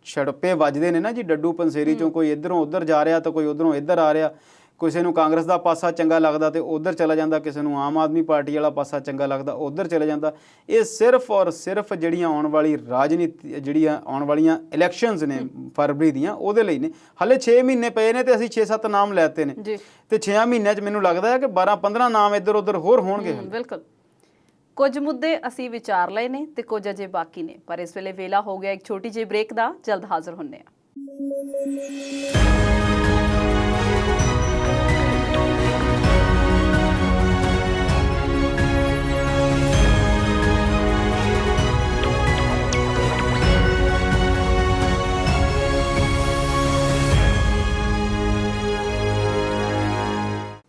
ਛੜਪੇ ਵੱਜਦੇ ਨੇ ਨਾ ਜੀ ਡੱਡੂ ਪੰਸੇਰੀ ਚੋਂ, ਕੋਈ ਇੱਧਰੋਂ ਉੱਧਰ ਜਾ ਰਿਹਾ ਤਾਂ ਕੋਈ ਉੱਧਰੋਂ ਇੱਧਰ ਆ ਰਿਹਾ, ਕਿਸੇ ਨੂੰ ਕਾਂਗਰਸ ਦਾ ਪਾਸਾ ਚੰਗਾ ਲੱਗਦਾ ਤੇ ਉੱਧਰ ਚਲਾ ਜਾਂਦਾ, ਕਿਸੇ ਨੂੰ ਆਮ ਆਦਮੀ ਪਾਰਟੀ ਵਾਲਾ ਪਾਸਾ ਚੰਗਾ ਲੱਗਦਾ ਉੱਧਰ ਚਲਾ ਜਾਂਦਾ। ਇਹ ਸਿਰਫ ਔਰ ਸਿਰਫ ਜਿਹੜੀਆਂ ਆਉਣ ਵਾਲੀ ਰਾਜਨੀਤੀ, ਜਿਹੜੀਆਂ ਆਉਣ ਵਾਲੀਆਂ ਇਲੈਕਸ਼ਨਸ ਨੇ ਫਰਵਰੀ ਦੀਆਂ, ਉਹਦੇ ਲਈ ਨੇ। ਹਾਲੇ 6 ਮਹੀਨੇ ਪਏ ਨੇ ਤੇ ਅਸੀਂ 6-7 ਨਾਮ ਲੈਤੇ ਨੇ ਤੇ 6 ਮਹੀਨਿਆਂ 'ਚ ਮੈਨੂੰ ਲੱਗਦਾ ਹੈ ਕਿ 12-15 ਨਾਮ ਇੱਧਰ ਉੱਧਰ ਹੋਰ ਹੋਣਗੇ। ਬਿਲਕੁਲ। ਕੁਝ ਮੁੱਦੇ ਅਸੀਂ ਵਿਚਾਰ ਲਏ ਨੇ ਤੇ ਕੁਝ ਅਜੇ ਬਾਕੀ ਨੇ, ਪਰ ਇਸ ਵੇਲੇ ਵੇਲਾ ਹੋ ਗਿਆ ਇੱਕ ਛੋਟੀ ਜਿਹੀ ਬ੍ਰੇਕ ਦਾ। ਜਲਦ ਹਾਜ਼ਰ ਹੁੰਨੇ ਆ।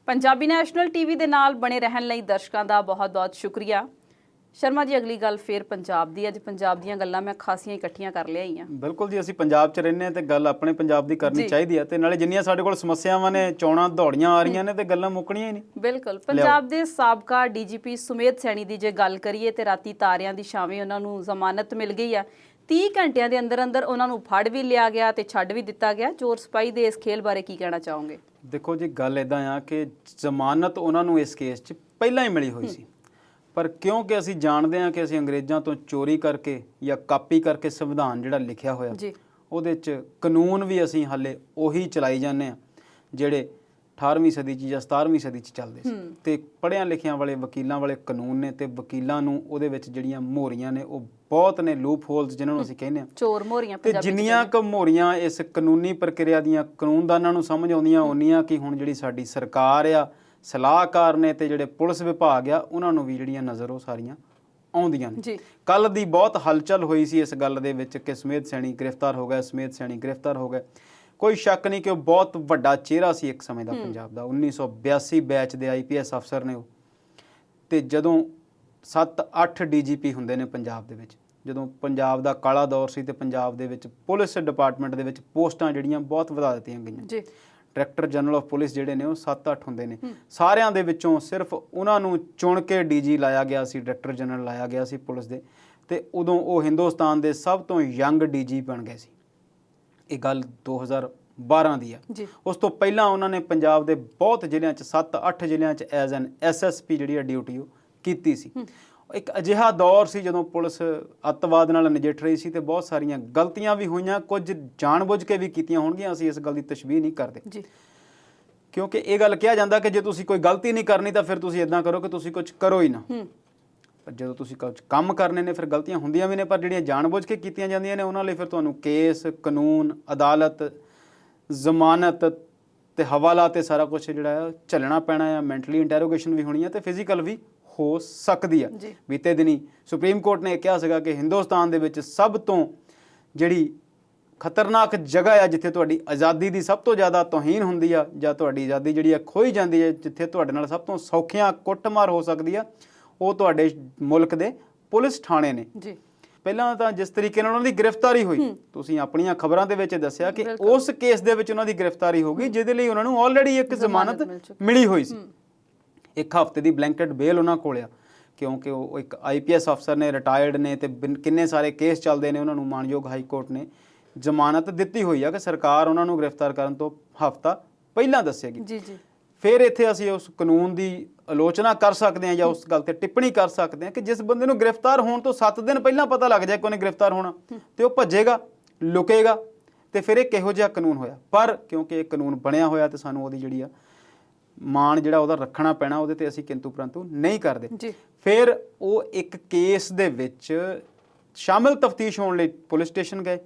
ਪੰਜਾਬੀ ਨੈਸ਼ਨਲ ਟੀਵੀ ਦੇ ਨਾਲ ਬਣੇ ਰਹਿਣ ਲਈ ਦਰਸ਼ਕਾਂ ਦਾ ਬਹੁਤ-ਬਹੁਤ ਸ਼ੁਕਰੀਆ। ਸ਼ਰਮਾ ਜੀ, ਅਗਲੀ ਗੱਲ ਫੇਰ ਪੰਜਾਬ ਦੀ। ਅੱਜ ਪੰਜਾਬ ਦੀਆਂ ਗੱਲਾਂ ਮੈਂ ਖਾਸੀਆਂ ਇਕੱਠੀਆਂ ਕਰ ਲਿਆਈਆਂ। ਬਿਲਕੁਲ ਜੀ, ਅਸੀਂ ਪੰਜਾਬ 'ਚ ਰਹਿੰਦੇ ਹਾਂ ਤੇ ਗੱਲ ਆਪਣੇ ਪੰਜਾਬ ਦੀ ਕਰਨੀ ਚਾਹੀਦੀ ਹੈ ਤੇ ਨਾਲੇ ਜਿੰਨੀਆਂ ਸਾਡੇ ਕੋਲ ਸਮੱਸਿਆਵਾਂ ਨੇ, ਚੋਣਾਂ ਦੌੜੀਆਂ ਆ ਰਹੀਆਂ ਨੇ ਤੇ ਗੱਲਾਂ ਮੁੱਕਣੀਆਂ ਹੀ ਨਹੀਂ। ਬਿਲਕੁਲ। ਪੰਜਾਬ ਦੇ ਸਾਬਕਾ ਡੀਜੀਪੀ ਸੁਮੇਧ ਸੈਣੀ ਦੀ ਜੇ ਗੱਲ ਕਰੀਏ ਤੇ ਰਾਤੀ ਤਾਰਿਆਂ ਦੀ ਛਾਵੇਂ ਉਹਨਾਂ ਨੂੰ ਜ਼ਮਾਨਤ ਮਿਲ ਗਈ ਆ। 30 ਘੰਟਿਆਂ ਦੇ ਅੰਦਰ ਉਹਨਾਂ ਨੂੰ ਫੜ ਵੀ ਲਿਆ ਗਿਆ ਤੇ ਛੱਡ ਵੀ ਦਿੱਤਾ ਗਿਆ। ਚੋਰ ਸਿਪਾਹੀ ਦੇ ਇਸ ਖੇਲ ਬਾਰੇ ਕੀ ਕਹਿਣਾ ਚਾਹੋਗੇ? ਦੇਖੋ ਜੀ, ਗੱਲ ਇੱਦਾਂ ਆ ਕਿ ਜ਼ਮਾਨਤ ਉਹਨਾਂ ਨੂੰ ਇਸ ਕੇਸ 'ਚ ਪਹਿਲਾਂ ਹੀ ਮਿਲੀ ਹੋਈ ਸੀ, ਪਰ ਕਿਉਂਕਿ ਅਸੀਂ ਜਾਣਦੇ ਹਾਂ ਕਿ ਅਸੀਂ ਅੰਗਰੇਜ਼ਾਂ ਤੋਂ ਚੋਰੀ ਕਰਕੇ ਜਾਂ ਕਾਪੀ ਕਰਕੇ ਸੰਵਿਧਾਨ ਜਿਹੜਾ ਲਿਖਿਆ ਹੋਇਆ ਉਹਦੇ 'ਚ ਕਾਨੂੰਨ ਵੀ ਅਸੀਂ ਹਾਲੇ ਉਹੀ ਚਲਾਈ ਜਾਂਦੇ ਹਾਂ ਜਿਹੜੇ 18ਵੀਂ ਸਦੀ 'ਚ ਜਾਂ 17ਵੀਂ ਸਦੀ 'ਚ ਚੱਲਦੇ ਸੀ। ਤੇ ਪੜ੍ਹਿਆਂ ਲਿਖਿਆਂ ਵਾਲੇ ਵਕੀਲਾਂ ਵਾਲੇ ਕਾਨੂੰਨ ਨੇ ਤੇ ਵਕੀਲਾਂ ਨੂੰ ਉਹਦੇ ਵਿੱਚ ਜਿਹੜੀਆਂ ਮੋਹਰੀਆਂ ਨੇ ਉਹ ਬਹੁਤ ਨੇ, ਲੂਪ ਹੋਲਸ ਜਿਹਨਾਂ ਨੂੰ ਅਸੀਂ ਕਹਿੰਦੇ ਹਾਂ, ਚੋਰ ਮੋਹਰੀਆਂ। ਤੇ ਜਿੰਨੀਆਂ ਕੁ ਮੋਹਰੀਆਂ ਇਸ ਕਾਨੂੰਨੀ ਪ੍ਰਕਿਰਿਆ ਦੀਆਂ ਕਾਨੂੰਨਦਾਨਾਂ ਨੂੰ ਸਮਝ ਆਉਂਦੀਆਂ, ਉਨੀਆਂ ਕਿ ਹੁਣ ਜਿਹੜੀ ਸਾਡੀ ਸਰਕਾਰ ਆ, ਸਲਾਹਕਾਰ ਨੇ ਤੇ ਜਿਹੜੇ ਪੁਲਿਸ ਵਿਭਾਗ ਆ, ਉਹਨਾਂ ਨੂੰ ਵੀ ਜਿਹੜੀਆਂ ਨਜ਼ਰ ਉਹ ਸਾਰੀਆਂ ਆਉਂਦੀਆਂ ਨੇ। ਕੱਲ੍ਹ ਦੀ ਬਹੁਤ ਹਲਚਲ ਹੋਈ ਸੀ ਇਸ ਗੱਲ ਦੇ ਵਿੱਚ ਕਿ ਸੁਮੇਧ ਸੈਣੀ ਗ੍ਰਿਫਤਾਰ ਹੋ ਗਿਆ, ਸੁਮੇਧ ਸੈਣੀ ਗ੍ਰਿਫਤਾਰ ਹੋ ਗਏ। ਕੋਈ ਸ਼ੱਕ ਨਹੀਂ ਕਿ ਉਹ ਬਹੁਤ ਵੱਡਾ ਚਿਹਰਾ ਸੀ ਇੱਕ ਸਮੇਂ ਦਾ ਪੰਜਾਬ ਦਾ। 1982 ਬੈਚ ਦੇ IPS ਅਫਸਰ ਨੇ ਉਹ। ਤੇ ਜਦੋਂ 7-8 DGP ਹੁੰਦੇ ਨੇ ਪੰਜਾਬ ਦੇ ਵਿੱਚ, ਜਦੋਂ ਪੰਜਾਬ ਦਾ ਕਾਲਾ ਦੌਰ ਸੀ ਤੇ ਪੰਜਾਬ ਦੇ ਵਿੱਚ ਪੁਲਿਸ ਡਿਪਾਰਟਮੈਂਟ ਦੇ ਵਿੱਚ ਪੋਸਟਾਂ ਜਿਹੜੀਆਂ ਬਹੁਤ ਵਧਾ ਦਿੱਤੀਆਂ ਗਈਆਂ। ਡਾਇਰੈਕਟਰ ਜਨਰਲ ਆਫ ਪੁਲਿਸ ਜਿਹੜੇ ਨੇ ਉਹ 7-8 ਹੁੰਦੇ ਨੇ। ਸਾਰਿਆਂ ਦੇ ਵਿੱਚੋਂ ਸਿਰਫ ਉਹਨਾਂ ਨੂੰ ਚੁਣ ਕੇ DG ਲਾਇਆ ਗਿਆ ਸੀ, ਡਾਇਰੈਕਟਰ ਜਨਰਲ ਲਾਇਆ ਗਿਆ ਸੀ ਪੁਲਿਸ ਦੇ। ਤੇ ਉਦੋਂ ਉਹ ਹਿੰਦੁਸਤਾਨ ਦੇ ਸਭ ਤੋਂ ਯੰਗ ਡੀਜੀ ਬਣ ਗਏ ਸੀ। ਇਹ ਗੱਲ 2012 ਦੀ ਆ। ਜੀ ਉਸ ਤੋਂ ਪਹਿਲਾਂ ਉਹਨਾਂ ਨੇ ਪੰਜਾਬ ਦੇ ਬਹੁਤ ਜ਼ਿਲ੍ਹਿਆਂ 'ਚ 7-8 ਜ਼ਿਲ੍ਹਿਆਂ 'ਚ ਐਜ਼ ਐਨ ਐਸਐਸਪੀ ਜਿਹੜੀ ਆ ਡਿਊਟੀ ਉਹ ਕੀਤੀ ਸੀ। ਇੱਕ ਅਜਿਹਾ ਦੌਰ ਸੀ ਜਦੋਂ ਪੁਲਿਸ ਅੱਤਵਾਦ ਨਾਲ ਨਜਿੱਠ ਰਹੀ ਸੀ ਤੇ ਬਹੁਤ ਸਾਰੀਆਂ ਗਲਤੀਆਂ ਵੀ ਹੋਈਆਂ, ਕੁਝ ਜਾਣਬੁੱਝ ਕੇ ਵੀ ਕੀਤੀਆਂ ਹੋਣਗੀਆਂ। ਅਸੀਂ ਇਸ ਗੱਲ ਦੀ ਤਸ਼ਬੀਹ ਨਹੀਂ ਕਰਦੇ ਜੀ ਕਿਉਂਕਿ ਇਹ ਗੱਲ ਕਿਹਾ ਜਾਂਦਾ ਕਿ ਜੇ ਤੁਸੀਂ ਕੋਈ ਗਲਤੀ ਨਹੀਂ ਕਰਨੀ ਤਾਂ ਫਿਰ ਤੁਸੀਂ ਇਦਾਂ ਕਰੋ ਕਿ ਤੁਸੀਂ ਕੁਝ ਕਰੋ ਹੀ ਨਾ। ਪਰ ਜਦੋਂ ਤੁਸੀਂ ਕੁਝ ਕੰਮ ਕਰਨੇ ਨੇ ਫਿਰ ਗਲਤੀਆਂ ਹੁੰਦੀਆਂ ਵੀ ਨੇ, ਪਰ ਜਿਹੜੀਆਂ ਜਾਣਬੁੱਝ ਕੇ ਕੀਤੀਆਂ ਜਾਂਦੀਆਂ ਨੇ ਉਹਨਾਂ ਲਈ ਫਿਰ ਤੁਹਾਨੂੰ ਕੇਸ, ਕਾਨੂੰਨ, ਅਦਾਲਤ, ਜ਼ਮਾਨਤ ਤੇ ਹਵਾਲਾ ਤੇ ਸਾਰਾ ਕੁਝ ਜਿਹੜਾ ਹੈ ਚੱਲਣਾ ਪੈਣਾ ਆ। ਮੈਂਟਲੀ ਇੰਟਰੋਗੇਸ਼ਨ ਵੀ ਹੋਣੀ ਆ ਤੇ ਫਿਜ਼ੀਕਲ ਵੀ ਹੋ ਸਕਦੀ ਆ। ਬੀਤੇ ਦਿਨੀ ਸੁਪਰੀਮ ਕੋਰਟ ਨੇ ਕਿਹਾ ਸੀਗਾ ਕਿ ਹਿੰਦੁਸਤਾਨ ਦੇ ਵਿੱਚ ਸਭ ਤੋਂ ਜਿਹੜੀ ਖਤਰਨਾਕ ਜਗ੍ਹਾ ਆ ਜਿੱਥੇ ਤੁਹਾਡੀ ਆਜ਼ਾਦੀ ਦੀ ਸਭ ਤੋਂ ਜ਼ਿਆਦਾ ਤੋਹੀਨ ਹੁੰਦੀ ਆ ਜਾਂ ਤੁਹਾਡੀ ਆਜ਼ਾਦੀ ਜਿਹੜੀ ਆ ਖੋਈ ਜਾਂਦੀ ਹੈ, ਜਿੱਥੇ ਤੁਹਾਡੇ ਨਾਲ ਸਭ ਤੋਂ ਸੌਖੀਆਂ ਕੁੱਟਮਾਰ ਹੋ ਸਕਦੀ ਆ, ਉਹ ਤੁਹਾਡੇ ਮੁਲਕ ਦੇ ਪੁਲਿਸ ਥਾਣੇ ਨੇ। ਜੀ ਪਹਿਲਾਂ ਤਾਂ ਜਿਸ ਤਰੀਕੇ ਨਾਲ ਉਹਨਾਂ ਦੀ ਗ੍ਰਿਫਤਾਰੀ ਹੋਈ, ਤੁਸੀਂ ਆਪਣੀਆਂ ਖਬਰਾਂ ਦੇ ਵਿੱਚ ਦੱਸਿਆ ਕਿ ਉਸ ਕੇਸ ਦੇ ਵਿੱਚ ਉਹਨਾਂ ਦੀ ਗ੍ਰਿਫਤਾਰੀ ਹੋ ਗਈ ਜਿਹਦੇ ਲਈ ਉਹਨਾਂ ਨੂੰ ਆਲਰੇਡੀ ਇੱਕ ਜ਼ਮਾਨਤ ਮਿਲੀ ਹੋਈ ਸੀ। ਇੱਕ ਹਫ਼ਤੇ ਦੀ ਬਲੈਂਕਟ ਬੇਲ ਉਹਨਾਂ ਕੋਲ ਆ ਕਿਉਂਕਿ ਉਹ ਇੱਕ IPS ਅਫਸਰ ਨੇ, ਰਿਟਾਇਰਡ ਨੇ ਤੇ ਕਿੰਨੇ ਸਾਰੇ ਕੇਸ ਚੱਲਦੇ ਨੇ। ਉਹਨਾਂ ਨੂੰ ਮਾਨਯੋਗ ਹਾਈ ਕੋਰਟ ਨੇ ਜ਼ਮਾਨਤ ਦਿੱਤੀ ਹੋਈ ਆ ਕਿ ਸਰਕਾਰ ਉਹਨਾਂ ਨੂੰ ਗ੍ਰਿਫਤਾਰ ਕਰਨ ਤੋਂ ਹਫ਼ਤਾ ਪਹਿਲਾਂ ਦੱਸੇਗੀ। ਜੀ ਜੀ ਫਿਰ ਇੱਥੇ ਅਸੀਂ ਉਸ ਕਾਨੂੰਨ ਦੀ ਆਲੋਚਨਾ ਕਰ ਸਕਦੇ ਹਾਂ ਜਾਂ ਉਸ ਗੱਲ ਤੇ ਟਿੱਪਣੀ ਕਰ ਸਕਦੇ ਹਾਂ ਕਿ ਜਿਸ ਬੰਦੇ ਨੂੰ ਗ੍ਰਿਫਤਾਰ ਹੋਣ ਤੋਂ 7 ਦਿਨ ਪਹਿਲਾਂ ਪਤਾ ਲੱਗ ਜਾਏ ਕਿ ਉਹਨੇ ਗ੍ਰਿਫਤਾਰ ਹੋਣਾ ਤੇ ਉਹ ਭੱਜੇਗਾ, ਲੁਕੇਗਾ, ਤੇ ਫਿਰ ਇਹ ਕਿਹੋ ਜਿਹਾ ਕਾਨੂੰਨ ਹੋਇਆ। ਪਰ ਕਿਉਂਕਿ ਇਹ ਕਾਨੂੰਨ ਬਣਿਆ ਹੋਇਆ ਤੇ ਸਾਨੂੰ ਉਹਦੀ ਜਿਹੜੀ ਆ ਮਾਣ ਜਿਹੜਾ ਉਹਦਾ ਰੱਖਣਾ ਪੈਣਾ, ਉਹਦੇ ਤੇ ਅਸੀਂ ਕਿੰਤੂ ਪਰੰਤੂ ਨਹੀਂ ਕਰਦੇ। ਫਿਰ ਉਹ ਇੱਕ ਕੇਸ ਦੇ ਵਿੱਚ ਸ਼ਾਮਿਲ ਤਫਤੀਸ਼ ਹੋਣ ਲਈ ਪੁਲਿਸ ਸਟੇਸ਼ਨ ਗਏ,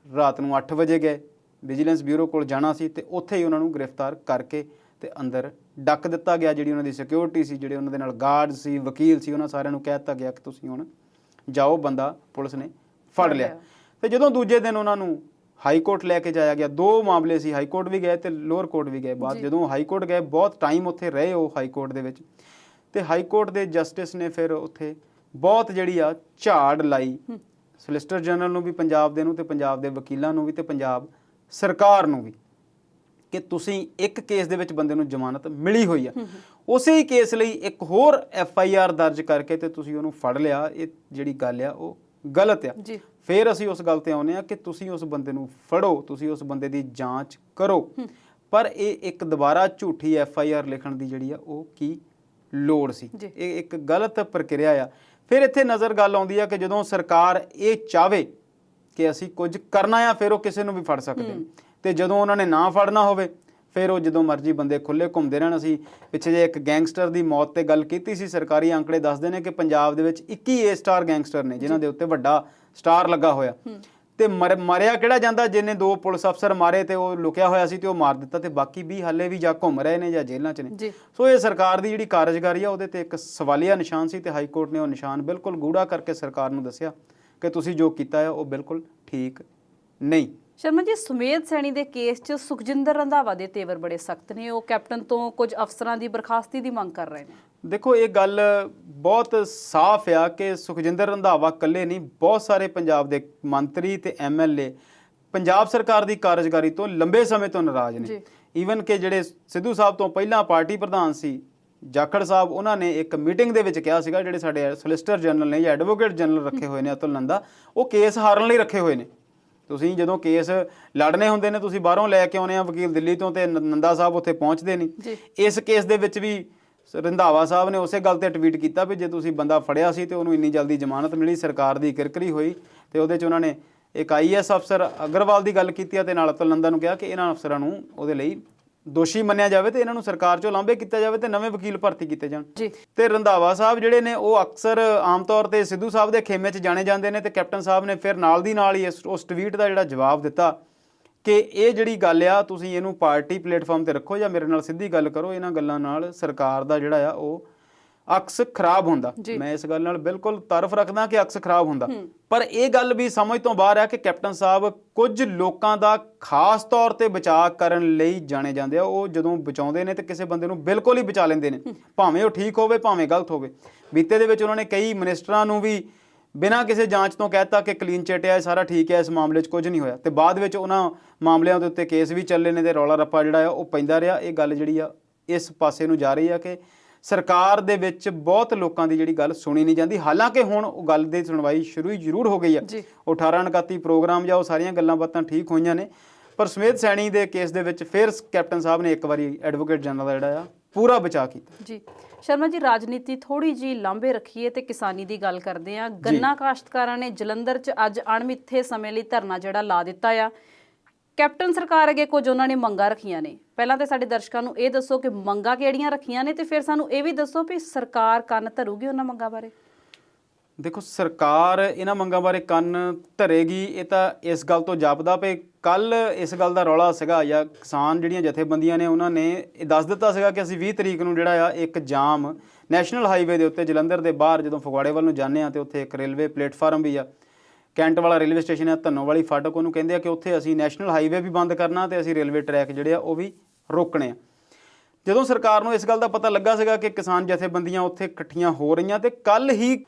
ਰਾਤ ਨੂੰ 8 ਵਜੇ ਗਏ, ਵਿਜੀਲੈਂਸ ਬਿਊਰੋ ਕੋਲ ਜਾਣਾ ਸੀ ਤੇ ਉੱਥੇ ਹੀ ਉਹਨਾਂ ਨੂੰ ਗ੍ਰਿਫਤਾਰ ਕਰਕੇ ਤੇ ਅੰਦਰ ਡੱਕ ਦਿੱਤਾ ਗਿਆ। ਜਿਹੜੀ ਉਹਨਾਂ ਦੀ ਸਿਕਿਉਰਿਟੀ ਸੀ, ਜਿਹੜੇ ਉਹਨਾਂ ਦੇ ਨਾਲ ਗਾਰਡ ਸੀ, ਵਕੀਲ ਸੀ, ਉਹਨਾਂ ਸਾਰਿਆਂ ਨੂੰ ਕਹਿ ਦਿੱਤਾ ਗਿਆ ਕਿ ਤੁਸੀਂ ਹੁਣ ਜਾਓ, ਬੰਦਾ ਪੁਲਿਸ ਨੇ ਫੜ ਲਿਆ। ਤੇ ਜਦੋਂ ਦੂਜੇ ਦਿਨ ਉਹਨਾਂ ਨੂੰ ਹਾਈ ਕੋਰਟ ਲੈ ਕੇ ਜਾਇਆ ਗਿਆ, 2 ਮਾਮਲੇ ਸੀ, ਹਾਈ ਕੋਰਟ ਵੀ ਗਏ ਤੇ ਲੋਅਰ ਕੋਰਟ ਵੀ ਗਏ। ਬਾਅਦ ਜਦੋਂ ਹਾਈ ਕੋਰਟ ਗਏ ਬਹੁਤ ਟਾਈਮ ਉੱਥੇ ਰਹੇ ਉਹ ਹਾਈ ਕੋਰਟ ਦੇ ਵਿੱਚ, ਤੇ ਹਾਈ ਕੋਰਟ ਦੇ ਜਸਟਿਸ ਨੇ ਫਿਰ ਉੱਥੇ ਬਹੁਤ ਜਿਹੜੀ ਆ ਝਾੜ ਲਾਈ ਸੋਲਿਸਿਟਰ ਜਨਰਲ ਨੂੰ ਵੀ ਪੰਜਾਬ ਦੇ ਨੂੰ ਤੇ ਪੰਜਾਬ ਦੇ ਵਕੀਲਾਂ ਨੂੰ ਵੀ ਤੇ ਪੰਜਾਬ ਸਰਕਾਰ ਨੂੰ ਵੀ ਕਿ ਤੁਸੀਂ ਇੱਕ ਕੇਸ ਦੇ ਵਿੱਚ ਬੰਦੇ ਨੂੰ ਜ਼ਮਾਨਤ ਮਿਲੀ ਹੋਈ ਆ, ਉਸੇ ਹੀ ਕੇਸ ਲਈ ਇੱਕ ਹੋਰ FIR ਦਰਜ ਕਰਕੇ ਤੇ ਤੁਸੀਂ ਉਹਨੂੰ ਫੜ ਲਿਆ। ਇਹ ਜਿਹੜੀ ਗੱਲ ਆ ਉਹ ਗਲਤ ਆ। ਫਿਰ ਅਸੀਂ ਉਸ ਗੱਲ ਤੇ ਆਉਂਦੇ ਆ ਕਿ ਤੁਸੀਂ ਉਸ ਬੰਦੇ ਨੂੰ ਫੜੋ, ਤੁਸੀਂ ਉਸ ਬੰਦੇ ਦੀ ਜਾਂਚ ਕਰੋ, ਪਰ ਇਹ ਇੱਕ ਦੁਬਾਰਾ ਝੂਠੀ FIR ਲਿਖਣ ਦੀ ਜਿਹੜੀ ਆ ਉਹ ਕੀ ਲੋੜ ਸੀ? ਇਹ ਇੱਕ ਗਲਤ ਪ੍ਰਕਿਰਿਆ ਆ। ਫਿਰ ਇੱਥੇ ਨਜ਼ਰ ਗੱਲ ਆਉਂਦੀ ਆ ਕਿ ਜਦੋਂ ਸਰਕਾਰ ਇਹ ਚਾਹਵੇ ਕਿ ਅਸੀਂ ਕੁਝ ਕਰਨਾ ਆ ਫਿਰ ਉਹ ਕਿਸੇ ਨੂੰ ਵੀ ਫੜ ਸਕਦੇ ਤੇ ਜਦੋਂ ਉਹਨਾਂ ਨੇ ਨਾ ਫੜਨਾ ਹੋਵੇ ਫਿਰ ਉਹ ਜਦੋਂ ਮਰਜ਼ੀ ਬੰਦੇ ਖੁੱਲੇ ਘੁੰਮਦੇ ਰਹਿਣ। ਅਸੀਂ ਪਿੱਛੇ ਜੇ ਇੱਕ ਗੈਂਗਸਟਰ ਦੀ ਮੌਤ ਤੇ ਗੱਲ ਕੀਤੀ ਸੀ, ਸਰਕਾਰੀ ਅੰਕੜੇ ਦੱਸਦੇ ਨੇ ਕਿ ਪੰਜਾਬ ਦੇ ਵਿੱਚ 21 A ਸਟਾਰ ਗੈਂਗਸਟਰ ਨੇ ਜਿਨ੍ਹਾਂ ਦੇ ਉੱਤੇ ਵੱਡਾ ਸਟਾਰ ਲੱਗਾ ਹੋਇਆ ਤੇ ਮਰਿਆ ਕਿਹੜਾ ਜਾਂਦਾ? ਜਿਹਨੇ 2 ਪੁਲਿਸ ਅਫਸਰ ਮਾਰੇ ਤੇ ਉਹ ਲੁਕਿਆ ਹੋਇਆ ਸੀ ਤੇ ਉਹ ਮਾਰ ਦਿੱਤਾ, ਤੇ ਬਾਕੀ 20 ਹਾਲੇ ਵੀ ਜਾਂ ਘੁੰਮ ਰਹੇ ਨੇ ਜਾਂ ਜੇਲ੍ਹਾਂ 'ਚ ਨੇ। ਸੋ ਇਹ ਸਰਕਾਰ ਦੀ ਜਿਹੜੀ ਕਾਰਜਕਾਰੀ ਆ ਉਹਦੇ ਤੇ ਇੱਕ ਸਵਾਲੀਆ ਨਿਸ਼ਾਨ ਸੀ ਤੇ ਹਾਈ ਕੋਰਟ ਨੇ ਉਹ ਨਿਸ਼ਾਨ ਬਿਲਕੁਲ ਗੂੜਾ ਕਰਕੇ ਸਰਕਾਰ ਨੂੰ ਦੱਸਿਆ ਕਿ ਤੁਸੀਂ ਜੋ ਕੀਤਾ ਹੈ ਉਹ ਬਿਲਕੁਲ ਠੀਕ ਨਹੀਂ। ਸ਼ਰਮਾ ਜੀ, ਸੁਮੇਧ ਸੈਣੀ ਦੇ ਕੇਸ 'ਚ ਸੁਖਜਿੰਦਰ ਰੰਧਾਵਾ ਦੇ ਤੇਵਰ ਬੜੇ ਸਖਤ ਨੇ। ਉਹ ਕੈਪਟਨ ਤੋਂ ਕੁਝ ਅਫਸਰਾਂ ਦੀ ਬਰਖਾਸਤੀ ਦੀ ਮੰਗ ਕਰ ਰਹੇ ਨੇ। ਦੇਖੋ, ਇਹ ਗੱਲ ਬਹੁਤ ਸਾਫ਼ ਆ ਕਿ ਸੁਖਜਿੰਦਰ ਰੰਧਾਵਾ ਇਕੱਲੇ ਨਹੀਂ, ਬਹੁਤ ਸਾਰੇ ਪੰਜਾਬ ਦੇ ਮੰਤਰੀ ਤੇ MLA ਪੰਜਾਬ ਸਰਕਾਰ ਦੀ ਕਾਰਜਕਾਰੀ ਤੋਂ ਲੰਬੇ ਸਮੇਂ ਤੋਂ ਨਾਰਾਜ਼ ਨੇ। ਈਵਨ ਕਿ ਜਿਹੜੇ ਸਿੱਧੂ ਸਾਹਿਬ ਤੋਂ ਪਹਿਲਾਂ ਪਾਰਟੀ ਪ੍ਰਧਾਨ ਸੀ ਜਾਖੜ ਸਾਹਿਬ, ਉਹਨਾਂ ਨੇ ਇੱਕ ਮੀਟਿੰਗ ਦੇ ਵਿੱਚ ਕਿਹਾ ਸੀਗਾ ਜਿਹੜੇ ਸਾਡੇ ਸੋਲਿਸਿਟਰ ਜਨਰਲ ਨੇ ਜਾਂ ਐਡਵੋਕੇਟ ਜਨਰਲ ਰੱਖੇ ਹੋਏ ਨੇ ਅਤੁਲ ਨੰਦਾ, ਉਹ ਕੇਸ ਹਾਰਨ ਲਈ ਰੱਖੇ ਹੋਏ ਨੇ। ਤੁਸੀਂ ਜਦੋਂ ਕੇਸ ਲੜਨੇ ਹੁੰਦੇ ਨੇ ਤੁਸੀਂ ਬਾਹਰੋਂ ਲੈ ਕੇ ਆਉਣੇ ਆ ਵਕੀਲ ਦਿੱਲੀ ਤੋਂ ਤੇ ਨੰਦਾ ਸਾਹਿਬ ਉੱਥੇ ਪਹੁੰਚਦੇ ਨਹੀਂ। ਇਸ ਕੇਸ ਦੇ ਵਿੱਚ ਵੀ ਰੰਧਾਵਾ ਸਾਹਿਬ ਨੇ ਉਸੇ ਗੱਲ ਤੇ ਟਵੀਟ ਕੀਤਾ ਵੀ ਜੇ ਤੁਸੀਂ ਬੰਦਾ ਫੜਿਆ ਸੀ ਤੇ ਉਹਨੂੰ ਇੰਨੀ ਜਲਦੀ ਜ਼ਮਾਨਤ ਮਿਲੀ, ਸਰਕਾਰ ਦੀ ਕਿਰਕਰੀ ਹੋਈ ਤੇ ਉਹਦੇ 'ਚ ਉਹਨਾਂ ਨੇ ਇੱਕ IAS ਅਫਸਰ ਅਗਰਵਾਲ ਦੀ ਗੱਲ ਕੀਤੀ ਆ ਤੇ ਨਾਲ ਅਤੁਲ ਨੰਦਾ ਨੂੰ ਕਿਹਾ ਕਿ ਇਹਨਾਂ ਅਫਸਰਾਂ ਨੂੰ ਉਹਦੇ ਲਈ ਦੋਸ਼ੀ ਮੰਨਿਆ ਜਾਵੇ ਤੇ ਇਹਨਾਂ ਨੂੰ ਸਰਕਾਰ 'ਚੋਂ ਲਾਂਭੇ ਕੀਤਾ ਜਾਵੇ ਤੇ ਨਵੇਂ ਵਕੀਲ ਭਰਤੀ ਕੀਤੇ ਜਾਣ। ਤੇ ਰੰਧਾਵਾ ਸਾਹਿਬ ਜਿਹੜੇ ਨੇ ਉਹ ਅਕਸਰ ਆਮ ਤੌਰ ਤੇ ਸਿੱਧੂ ਸਾਹਿਬ ਦੇ ਖੇਮੇ 'ਚ ਜਾਣੇ ਜਾਂਦੇ ਨੇ ਤੇ ਕੈਪਟਨ ਸਾਹਿਬ ਨੇ ਫਿਰ ਨਾਲ ਦੀ ਨਾਲ ਹੀ ਉਸ ਟਵੀਟ ਦਾ ਜਿਹੜਾ ਜਵਾਬ ਦਿੱਤਾ ਕਿ ਇਹ ਜਿਹੜੀ ਗੱਲ ਆ ਤੁਸੀਂ ਇਹਨੂੰ ਪਾਰਟੀ ਪਲੇਟਫਾਰਮ ਤੇ ਰੱਖੋ ਜਾਂ ਮੇਰੇ ਨਾਲ ਸਿੱਧੀ ਗੱਲ ਕਰੋ, ਇਹਨਾਂ ਗੱਲਾਂ ਨਾਲ ਸਰਕਾਰ ਦਾ ਜਿਹੜਾ ਆ ਉਹ ਅਕਸ ਖਰਾਬ ਹੁੰਦਾ। ਮੈਂ ਇਸ ਗੱਲ ਨਾਲ ਬਿਲਕੁਲ ਤਾਰਫ ਰੱਖਦਾ ਕਿ ਅਕਸ ਖਰਾਬ ਹੁੰਦਾ, ਪਰ ਇਹ ਗੱਲ ਵੀ ਸਮਝ ਤੋਂ ਬਾਹਰ ਆ ਕਿ ਕੈਪਟਨ ਸਾਹਿਬ ਕੁਝ ਲੋਕਾਂ ਦਾ ਖਾਸ ਤੌਰ ਤੇ ਬਚਾਅ ਕਰਨ ਲਈ ਜਾਣੇ ਜਾਂਦੇ ਆ। ਉਹ ਜਦੋਂ ਬਚਾਉਂਦੇ ਨੇ ਤੇ ਕਿਸੇ ਬੰਦੇ ਨੂੰ ਬਿਲਕੁਲ ਹੀ ਬਚਾ ਲੈਂਦੇ ਨੇ, ਭਾਵੇਂ ਉਹ ਠੀਕ ਹੋਵੇ ਭਾਵੇਂ ਗਲਤ ਹੋਵੇ। ਬੀਤੇ ਦੇ ਵਿੱਚ ਉਹਨਾਂ ਨੇ ਕਈ ਮਿਨਿਸਟਰਾਂ ਨੂੰ ਵੀ ਬਿਨਾਂ ਕਿਸੇ ਜਾਂਚ ਤੋਂ ਕਹਿਤਾ ਕਿ ਕਲੀਨ ਚਿੱਟ ਹੈ, ਸਾਰਾ ਠੀਕ ਹੈ, ਇਸ ਮਾਮਲੇ 'ਚ ਕੁਝ ਨਹੀਂ ਹੋਇਆ, ਤੇ ਬਾਅਦ ਵਿੱਚ ਉਹਨਾਂ ਮਾਮਲਿਆਂ ਦੇ ਉੱਤੇ ਕੇਸ ਵੀ ਚੱਲੇ ਨੇ ਤੇ ਰੌਲਾ ਰੱਪਾ ਜਿਹੜਾ ਆ ਉਹ ਪੈਂਦਾ ਰਿਹਾ। ਇਹ ਗੱਲ ਜਿਹੜੀ ਆ ਇਸ ਪਾਸੇ ਨੂੰ ਜਾ ਰਹੀ ਆ ਕਿ ਸਰਕਾਰ ਦੇ ਵਿੱਚ ਬਹੁਤ ਲੋਕਾਂ ਦੀ ਜਿਹੜੀ ਗੱਲ ਸੁਣੀ ਨਹੀਂ ਜਾਂਦੀ। ਹਾਲਾਂਕਿ ਹੁਣ ਉਹ ਗੱਲ ਦੀ ਸੁਣਵਾਈ ਸ਼ੁਰੂ ਹੀ ਜ਼ਰੂਰ ਹੋ ਗਈ ਆ। ਉਹ 18 ਪ੍ਰੋਗਰਾਮ ਜਾਂ ਉਹ ਸਾਰੀਆਂ ਗੱਲਾਂ ਬਾਤਾਂ ਠੀਕ ਹੋਈਆਂ ਨੇ, ਪਰ ਸੁਮੇਧ ਸੈਣੀ ਦੇ ਕੇਸ ਦੇ ਵਿੱਚ ਫਿਰ ਕੈਪਟਨ ਸਾਹਿਬ ਨੇ ਇੱਕ ਵਾਰੀ ਐਡਵੋਕੇਟ ਜਨਰਲ ਦਾ ਜਿਹੜਾ ਆ ਪੂਰਾ ਬਚਾਅ ਕੀਤਾ। ਜੀ ਸ਼ਰਮਾ ਜੀ, ਰਾਜਨੀਤੀ ਥੋੜੀ ਜੀ ਲਾਂਭੇ ਰੱਖੀਏ ਤੇ ਕਿਸਾਨੀ ਦੀ ਗੱਲ ਕਰਦੇ ਆ। ਗੰਨਾ ਕਾਸ਼ਤਕਾਰਾਂ ਨੇ ਜਲੰਧਰ 'ਚ ਅੱਜ ਅਣਮਿੱਥੇ ਸਮੇਂ ਲਈ ਧਰਨਾ ਜਿਹੜਾ ਲਾ ਦਿੱਤਾ ਆ। ਕੈਪਟਨ ਸਰਕਾਰ ਅੱਗੇ ਕੁਝ ਉਹਨਾਂ ਨੇ ਮੰਗਾਂ ਰੱਖੀਆਂ ਨੇ। ਪਹਿਲਾਂ ਤੇ ਸਾਡੇ ਦਰਸ਼ਕਾਂ ਨੂੰ ਇਹ ਦੱਸੋ ਕਿ ਮੰਗਾਂ ਕਿਹੜੀਆਂ ਰੱਖੀਆਂ ਨੇ, ਤੇ ਫਿਰ ਸਾਨੂੰ ਇਹ ਵੀ ਦੱਸੋ ਵੀ ਸਰਕਾਰ ਕੰਨ ਧਰੂਗੀ ਉਹਨਾਂ ਮੰਗਾਂ ਬਾਰੇ। ਦੇਖੋ, ਸਰਕਾਰ ਇਹਨਾਂ ਮੰਗਾਂ ਬਾਰੇ ਕੰਨ ਧਰੇਗੀ ਇਹ ਤਾਂ ਇਸ ਗੱਲ ਤੋਂ ਜਾਪਦਾ ਪਏ। ਕੱਲ ਇਸ ਗੱਲ ਦਾ ਰੌਲਾ ਸੀਗਾ, ਜਾਂ ਕਿਸਾਨ ਜਿਹੜੀਆਂ ਜਥੇਬੰਦੀਆਂ ਨੇ ਉਹਨਾਂ ਨੇ ਇਹ ਦੱਸ ਦਿੱਤਾ ਸੀਗਾ ਕਿ ਅਸੀਂ 20 ਤਰੀਕ ਨੂੰ ਜਿਹੜਾ ਆ ਇੱਕ ਜਾਮ ਨੈਸ਼ਨਲ ਹਾਈਵੇ ਦੇ ਉੱਤੇ ਜਲੰਧਰ ਦੇ ਬਾਹਰ ਜਦੋਂ ਫਗਵਾੜੇ ਵੱਲ ਨੂੰ ਜਾਂਦੇ ਆ ਤੇ ਉੱਥੇ ਇੱਕ ਰੇਲਵੇ ਪਲੇਟਫਾਰਮ ਵੀ ਆ, ਕੈਂਟ ਵਾਲਾ ਰੇਲਵੇ ਸਟੇਸ਼ਨ ਆ, ਧੰਨੋ ਵਾਲੀ ਫਾਟਕ ਉਹਨੂੰ ਕਹਿੰਦੇ ਆ, ਕਿ ਉੱਥੇ ਅਸੀਂ ਨੈਸ਼ਨਲ ਹਾਈਵੇ ਵੀ ਬੰਦ ਕਰਨਾ ਤੇ ਅਸੀਂ ਰੇਲਵੇ ਟਰੈਕ ਜਿਹੜੇ ਆ ਉਹ ਵੀ ਰੋਕਣੇ ਆ। ਜਦੋਂ ਸਰਕਾਰ ਨੂੰ ਇਸ ਗੱਲ ਦਾ ਪਤਾ ਲੱਗਾ ਸੀਗਾ ਕਿ ਕਿਸਾਨ ਜਥੇਬੰਦੀਆਂ ਉੱਥੇ ਇਕੱਠੀਆਂ ਹੋ ਰਹੀਆਂ, ਤੇ ਕੱਲ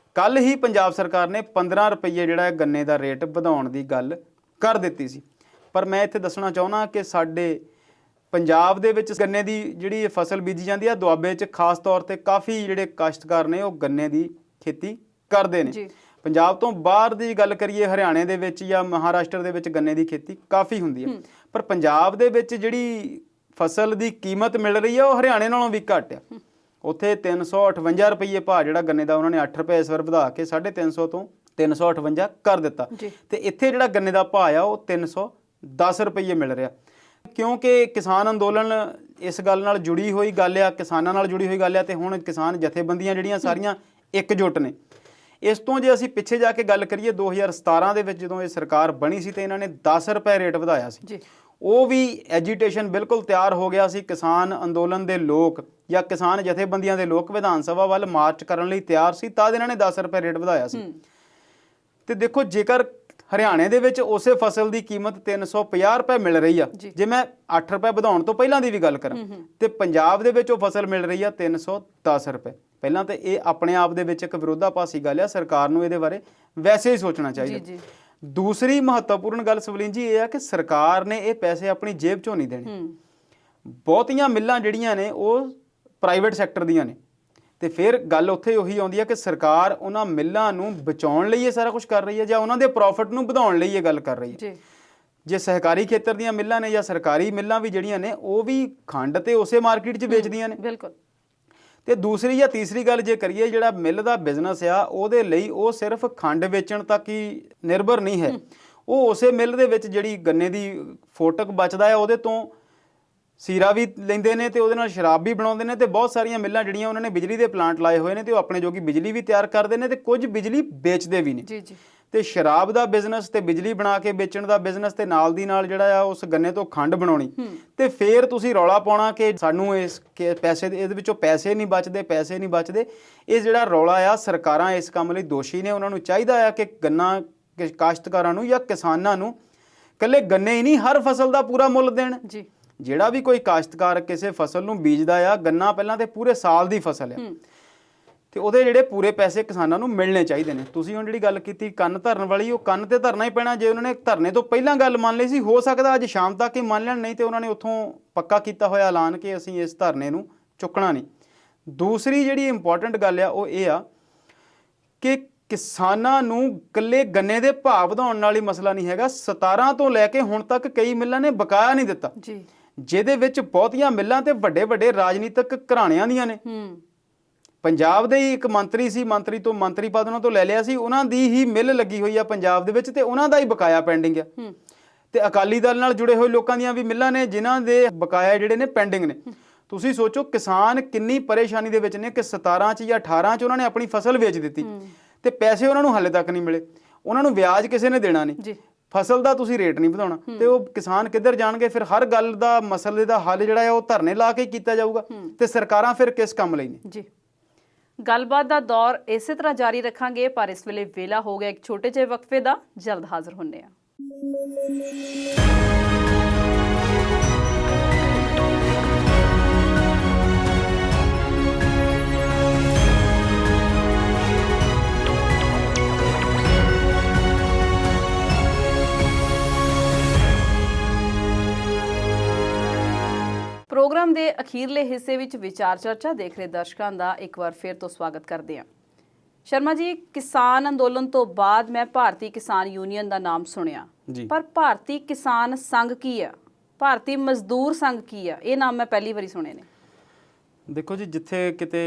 ਹੀ ਪੰਜਾਬ ਸਰਕਾਰ ਨੇ 15 ਰੁਪਏ ਜਿਹੜਾ ਗੰਨੇ ਦਾ ਰੇਟ ਵਧਾਉਣ ਦੀ ਗੱਲ ਕਰ ਦਿੱਤੀ ਸੀ। ਪਰ ਮੈਂ ਇੱਥੇ ਦੱਸਣਾ ਚਾਹੁੰਦਾ ਕਿ ਸਾਡੇ ਪੰਜਾਬ ਦੇ ਵਿੱਚ ਗੰਨੇ ਦੀ ਜਿਹੜੀ ਫਸਲ ਬੀਜੀ ਜਾਂਦੀ ਆ ਦੁਆਬੇ 'ਚ ਖਾਸ ਤੌਰ ਤੇ ਕਾਫੀ ਜਿਹੜੇ ਕਾਸ਼ਤਕਾਰ ਨੇ ਉਹ ਗੰਨੇ ਦੀ ਖੇਤੀ ਕਰਦੇ ਨੇ। ਪੰਜਾਬ ਤੋਂ ਬਾਹਰ ਦੀ ਗੱਲ ਕਰੀਏ, ਹਰਿਆਣੇ ਦੇ ਵਿੱਚ ਜਾਂ ਮਹਾਰਾਸ਼ਟਰ ਦੇ ਵਿੱਚ ਗੰਨੇ ਦੀ ਖੇਤੀ ਕਾਫੀ ਹੁੰਦੀ ਹੈ, ਪਰ ਪੰਜਾਬ ਦੇ ਵਿੱਚ ਜਿਹੜੀ ਫਸਲ ਦੀ ਕੀਮਤ ਮਿਲ ਰਹੀ ਹੈ ਉਹ ਹਰਿਆਣੇ ਨਾਲੋਂ ਵੀ ਘੱਟ ਆ। ਉੱਥੇ 358 ਰੁਪਏ ਭਾਅ ਜਿਹੜਾ ਗੰਨੇ ਦਾ ਉਹਨਾਂ ਨੇ 8 ਰੁਪਏ ਇਸ ਵਾਰ ਵਧਾ ਕੇ 350 ਤੋਂ 358 ਕਰ ਦਿੱਤਾ, ਤੇ ਇੱਥੇ ਜਿਹੜਾ ਗੰਨੇ ਦਾ ਭਾਅ ਆ ਉਹ 310 ਰੁਪਏ ਮਿਲ ਰਿਹਾ। ਕਿਉਂਕਿ ਕਿਸਾਨ ਅੰਦੋਲਨ ਇਸ ਗੱਲ ਨਾਲ ਜੁੜੀ ਹੋਈ ਗੱਲ ਆ, ਕਿਸਾਨਾਂ ਨਾਲ ਜੁੜੀ ਹੋਈ ਗੱਲ ਆ, ਤੇ ਹੁਣ ਕਿਸਾਨ ਜਥੇਬੰਦੀਆਂ ਜਿਹੜੀਆਂ ਸਾਰੀਆਂ ਇਕਜੁੱਟ ਨੇ। ਇਸ ਤੋਂ ਜੇ ਅਸੀਂ ਪਿੱਛੇ ਜਾ ਕੇ ਗੱਲ ਕਰੀਏ, 2017 ਦੇ ਵਿੱਚ ਜਦੋਂ ਇਹ ਸਰਕਾਰ ਬਣੀ ਸੀ ਤੇ ਇਹਨਾਂ ਨੇ 10 ਰੁਪਏ ਰੇਟ ਵਧਾਇਆ ਸੀ। ਉਹ ਵੀ ਐਜੀਟੇਸ਼ਨ ਬਿਲਕੁਲ ਤਿਆਰ ਹੋ ਗਿਆ ਸੀ। ਕਿਸਾਨ ਅੰਦੋਲਨ ਦੇ ਲੋਕ ਜਾਂ ਕਿਸਾਨ ਜਥੇਬੰਦੀਆਂ ਦੇ ਲੋਕ ਵਿਧਾਨ ਸਭਾ ਵੱਲ ਮਾਰਚ ਕਰਨ ਲਈ ਤਿਆਰ ਸੀ, ਤਾਂ ਇਹਨਾਂ ਨੇ 10 ਰੁਪਏ ਰੇਟ ਵਧਾਇਆ ਸੀ। ਤੇ ਦੇਖੋ, ਜੇਕਰ ਹਰਿਆਣੇ ਦੇ ਵਿੱਚ ਉਸੇ ਫਸਲ ਦੀ ਕੀਮਤ 350 ਰੁਪਏ ਮਿਲ ਰਹੀ ਆ, ਜੇ ਮੈਂ 8 ਰੁਪਏ ਵਧਾਉਣ ਤੋਂ ਪਹਿਲਾਂ ਦੀ ਵੀ ਗੱਲ ਕਰਾਂ, ਤੇ ਪੰਜਾਬ ਦੇ ਵਿੱਚ ਉਹ ਫਸਲ ਮਿਲ ਰਹੀ ਆ 310 ਰੁਪਏ। ਪਹਿਲਾਂ ਤਾਂ ਇਹ ਆਪਣੇ ਆਪ ਦੇ ਵਿੱਚ ਇੱਕ ਵਿਰੋਧਾਭਾਸੀ ਗੱਲ ਆ। ਸਰਕਾਰ ਨੂੰ ਇਹਦੇ ਬਾਰੇ ਵੈਸੇ ਹੀ ਸੋਚਣਾ ਚਾਹੀਦਾ। ਦੂਸਰੀ ਮਹੱਤਵਪੂਰਨ ਗੱਲ ਸਵਲੀਨ ਜੀ ਇਹ ਆ ਕਿ ਸਰਕਾਰ ਨੇ ਇਹ ਪੈਸੇ ਆਪਣੀ ਜੇਬ ਚੋਂ ਨਹੀਂ ਦੇਣੇ। ਬਹੁਤੀਆਂ ਮਿੱਲਾਂ ਜਿਹੜੀਆਂ ਨੇ ਉਹ ਪ੍ਰਾਈਵੇਟ ਸੈਕਟਰ ਦੀਆਂ ਨੇ, ਤੇ ਫਿਰ ਗੱਲ ਉੱਥੇ ਉਹੀ ਆਉਂਦੀ ਆ ਕਿ ਸਰਕਾਰ ਉਹਨਾਂ ਮਿੱਲਾਂ ਨੂੰ ਬਚਾਉਣ ਲਈ ਇਹ ਸਾਰਾ ਕੁਝ ਕਰ ਰਹੀ ਹੈ ਜਾਂ ਉਹਨਾਂ ਦੇ ਪ੍ਰੋਫਿਟ ਨੂੰ ਵਧਾਉਣ ਲਈ ਇਹ ਗੱਲ ਕਰ ਰਹੀ ਹੈ। ਜੇ ਸਹਿਕਾਰੀ ਖੇਤਰ ਦੀਆਂ ਮਿੱਲਾਂ ਨੇ ਜਾਂ ਸਰਕਾਰੀ ਮਿੱਲਾਂ ਵੀ ਜਿਹੜੀਆਂ ਨੇ ਉਹ ਵੀ ਖੰਡ ਤੇ ਉਸੇ ਮਾਰਕੀਟ 'ਚ ਵੇਚਦੀਆਂ ਨੇ। ਬਿਲਕੁਲ। ਤੇ ਦੂਸਰੀ ਜਾਂ ਤੀਸਰੀ ਗੱਲ ਜੇ ਕਰੀਏ, ਜਿਹੜਾ ਮਿੱਲ ਦਾ ਬਿਜ਼ਨਸ ਆ ਉਹਦੇ ਲਈ ਉਹ ਸਿਰਫ ਖੰਡ ਵੇਚਣ ਤੱਕ ਹੀ ਨਿਰਭਰ ਨਹੀਂ ਹੈ। ਉਹ ਉਸੇ ਮਿੱਲ ਦੇ ਵਿੱਚ ਜਿਹੜੀ ਗੰਨੇ ਦੀ ਫੋਟਕ ਬਚਦਾ ਹੈ ਉਹਦੇ ਤੋਂ ਸੀਰਾ ਵੀ ਲੈਂਦੇ ਨੇ ਤੇ ਉਹਦੇ ਨਾਲ ਸ਼ਰਾਬ ਵੀ ਬਣਾਉਂਦੇ ਨੇ। ਤੇ ਬਹੁਤ ਸਾਰੀਆਂ ਮਿੱਲਾਂ ਜਿਹੜੀਆਂ ਉਹਨਾਂ ਨੇ ਬਿਜਲੀ ਦੇ ਪਲਾਂਟ ਲਾਏ ਹੋਏ ਨੇ ਤੇ ਉਹ ਆਪਣੇ ਜੋਗੀ ਬਿਜਲੀ ਵੀ ਤਿਆਰ ਕਰਦੇ ਨੇ ਤੇ ਕੁਝ ਬਿਜਲੀ ਵੇਚਦੇ ਵੀ ਨੇ। ਤੇ ਸ਼ਰਾਬ ਦਾ ਬਿਜ਼ਨਸ ਤੇ ਬਿਜਲੀ ਬਣਾ ਕੇ ਵੇਚਣ ਦਾ ਬਿਜ਼ਨਸ ਤੇ ਨਾਲ ਦੀ ਨਾਲ ਜਿਹੜਾ ਆ ਉਸ ਗੰਨੇ ਤੋਂ ਖੰਡ ਬਣਾਉਣੀ, ਤੇ ਫੇਰ ਤੁਸੀਂ ਰੌਲਾ ਪਾਉਣਾ ਕਿ ਸਾਨੂੰ ਇਸ ਪੈਸੇ ਇਹਦੇ ਵਿੱਚੋਂ ਪੈਸੇ ਨਹੀਂ ਬਚਦੇ। ਇਹ ਜਿਹੜਾ ਰੌਲਾ ਆ, ਸਰਕਾਰਾਂ ਇਸ ਕੰਮ ਲਈ ਦੋਸ਼ੀ ਨੇ। ਉਹਨਾਂ ਨੂੰ ਚਾਹੀਦਾ ਆ ਕਿ ਗੰਨਾ ਕਾਸ਼ਤਕਾਰਾਂ ਨੂੰ ਜਾਂ ਕਿਸਾਨਾਂ ਨੂੰ ਇਕੱਲੇ ਗੰਨੇ ਹੀ ਨਹੀਂ, ਹਰ ਫਸਲ ਦਾ ਪੂਰਾ ਮੁੱਲ ਦੇਣ। ਜਿਹੜਾ ਵੀ ਕੋਈ ਕਾਸ਼ਤਕਾਰ ਕਿਸੇ ਫਸਲ ਨੂੰ ਬੀਜਦਾ ਆ, ਗੰਨਾ ਪਹਿਲਾਂ ਤੇ ਪੂਰੇ ਸਾਲ ਦੀ ਫਸਲ ਆ, ਤੇ ਉਹਦੇ ਜਿਹੜੇ ਪੂਰੇ ਪੈਸੇ ਕਿਸਾਨਾਂ ਨੂੰ ਮਿਲਣੇ ਚਾਹੀਦੇ ਨੇ। ਤੁਸੀਂ ਹੁਣ ਜਿਹੜੀ ਗੱਲ ਕੀਤੀ ਕੰਨ ਧਰਨ ਵਾਲੀ, ਉਹ ਕੰਨ ਤੇ ਧਰਨਾ ਹੀ ਪੈਣਾ। ਜੇ ਉਹਨਾਂ ਨੇ ਧਰਨੇ ਤੋਂ ਪਹਿਲਾਂ ਗੱਲ ਮੰਨ ਲਈ ਸੀ, ਹੋ ਸਕਦਾ ਅੱਜ ਸ਼ਾਮ ਤੱਕ ਹੀ ਮੰਨ ਲੈਣ, ਨਹੀਂ ਤੇ ਉਹਨਾਂ ਨੇ ਉੱਥੋਂ ਪੱਕਾ ਕੀਤਾ ਹੋਇਆ ਐਲਾਨ ਕਿ ਅਸੀਂ ਇਸ ਧਰਨੇ ਨੂੰ ਚੁੱਕਣਾ ਨਹੀਂ। ਦੂਸਰੀ ਜਿਹੜੀ ਇੰਪੋਰਟੈਂਟ ਗੱਲ ਆ ਉਹ ਇਹ ਆ ਕਿ ਕਿਸਾਨਾਂ ਨੂੰ ਇਕੱਲੇ ਗੰਨੇ ਦੇ ਭਾਅ ਵਧਾਉਣ ਨਾਲ ਹੀ ਮਸਲਾ ਨਹੀਂ ਹੈਗਾ। 17 ਤੋਂ ਲੈ ਕੇ ਹੁਣ ਤੱਕ ਕਈ ਮਿੱਲਾਂ ਨੇ ਬਕਾਇਆ ਨਹੀਂ ਦਿੱਤਾ, ਜਿਹਦੇ ਵਿੱਚ ਬਹੁਤੀਆਂ ਮਿੱਲਾਂ ਤੇ ਵੱਡੇ ਵੱਡੇ ਰਾਜਨੀਤਿਕ ਘਰਾਣਿਆਂ ਦੀਆਂ ਨੇ। ਪੰਜਾਬ ਦੇ ਹੀ ਇੱਕ ਮੰਤਰੀ ਸੀ, ਮੰਤਰੀ ਪਦ ਉਹਨਾਂ ਤੋਂ ਲੈ ਲਿਆ ਸੀ, ਉਹਨਾਂ ਦੀ ਹੀ ਮਿੱਲ ਲੱਗੀ ਹੋਈ ਆ ਪੰਜਾਬ ਦੇ ਵਿੱਚ ਤੇ ਉਹਨਾਂ ਦਾ ਹੀ ਬਕਾਇਆ ਪੈਂਡਿੰਗ ਆ। ਤੇ ਅਕਾਲੀ ਦਲ ਨਾਲ ਜੁੜੇ ਹੋਏ ਲੋਕਾਂ ਦੀਆਂ ਵੀ ਮਿੱਲਾਂ ਨੇ ਜਿਨ੍ਹਾਂ ਦੇ ਬਕਾਇਆ ਜਿਹੜੇ ਨੇ ਪੈਂਡਿੰਗ ਨੇ। ਤੁਸੀਂ ਸੋਚੋ ਕਿਸਾਨ ਕਿੰਨੀ ਪਰੇਸ਼ਾਨੀ ਦੇ ਵਿੱਚ ਨੇ ਕਿ 17 'ਚ ਜਾਂ 18 'ਚ ਉਹਨਾਂ ਨੇ ਆਪਣੀ ਫਸਲ ਵੇਚ ਦਿੱਤੀ ਤੇ ਪੈਸੇ ਉਹਨਾਂ ਨੂੰ ਹਾਲੇ ਤੱਕ ਨਹੀਂ ਮਿਲੇ। ਉਹਨਾਂ ਨੂੰ ਵਿਆਜ ਕਿਸੇ ਨੇ ਦੇਣਾ ਨਹੀਂ, ਫਸਲ ਦਾ ਤੁਸੀਂ ਰੇਟ ਨਹੀਂ ਵਧਾਉਣਾ, ਤੇ ਉਹ ਕਿਸਾਨ ਕਿੱਧਰ ਜਾਣਗੇ? ਫਿਰ ਹਰ ਗੱਲ ਦਾ ਮਸਲੇ ਦਾ ਹੱਲ ਜਿਹੜਾ ਹੈ ਉਹ ਧਰਨੇ ਲਾ ਕੇ ਕੀਤਾ ਜਾਊਗਾ, ਤੇ ਸਰਕਾਰਾਂ ਫਿਰ ਕਿਸ ਕੰਮ ਲਈ ਨੇ? ਗੱਲਬਾਤ ਦਾ ਦੌਰ ਇਸੇ ਤਰ੍ਹਾਂ ਜਾਰੀ ਰੱਖਾਂਗੇ, ਪਰ ਇਸ ਵੇਲੇ ਵੇਲਾ ਹੋ ਗਿਆ ਇੱਕ ਛੋਟੇ ਜਿਹੇ ਵਕਫੇ ਦਾ। ਜਲਦ ਹਾਜ਼ਰ ਹੁੰਦੇ ਹਾਂ। ਪ੍ਰੋਗਰਾਮ ਦੇ ਅਖੀਰਲੇ ਹਿੱਸੇ ਵਿੱਚ ਵਿਚਾਰ ਚਰਚਾ ਦੇਖ ਰਹੇ ਦਰਸ਼ਕਾਂ ਦਾ ਇੱਕ ਵਾਰ ਫਿਰ ਤੋਂ ਸਵਾਗਤ ਕਰਦੇ ਹਾਂ। ਸ਼ਰਮਾ ਜੀ, ਕਿਸਾਨ ਅੰਦੋਲਨ ਤੋਂ ਬਾਅਦ ਮੈਂ ਭਾਰਤੀ ਕਿਸਾਨ ਯੂਨੀਅਨ ਦਾ ਨਾਮ ਸੁਣਿਆ, ਪਰ ਭਾਰਤੀ ਕਿਸਾਨ ਸੰਘ ਕੀ ਆ, ਭਾਰਤੀ ਮਜ਼ਦੂਰ ਸੰਘ ਕੀ ਆ, ਇਹ ਨਾਮ ਮੈਂ ਪਹਿਲੀ ਵਾਰੀ ਸੁਣੇ ਨੇ। ਦੇਖੋ ਜੀ, ਜਿੱਥੇ ਕਿਤੇ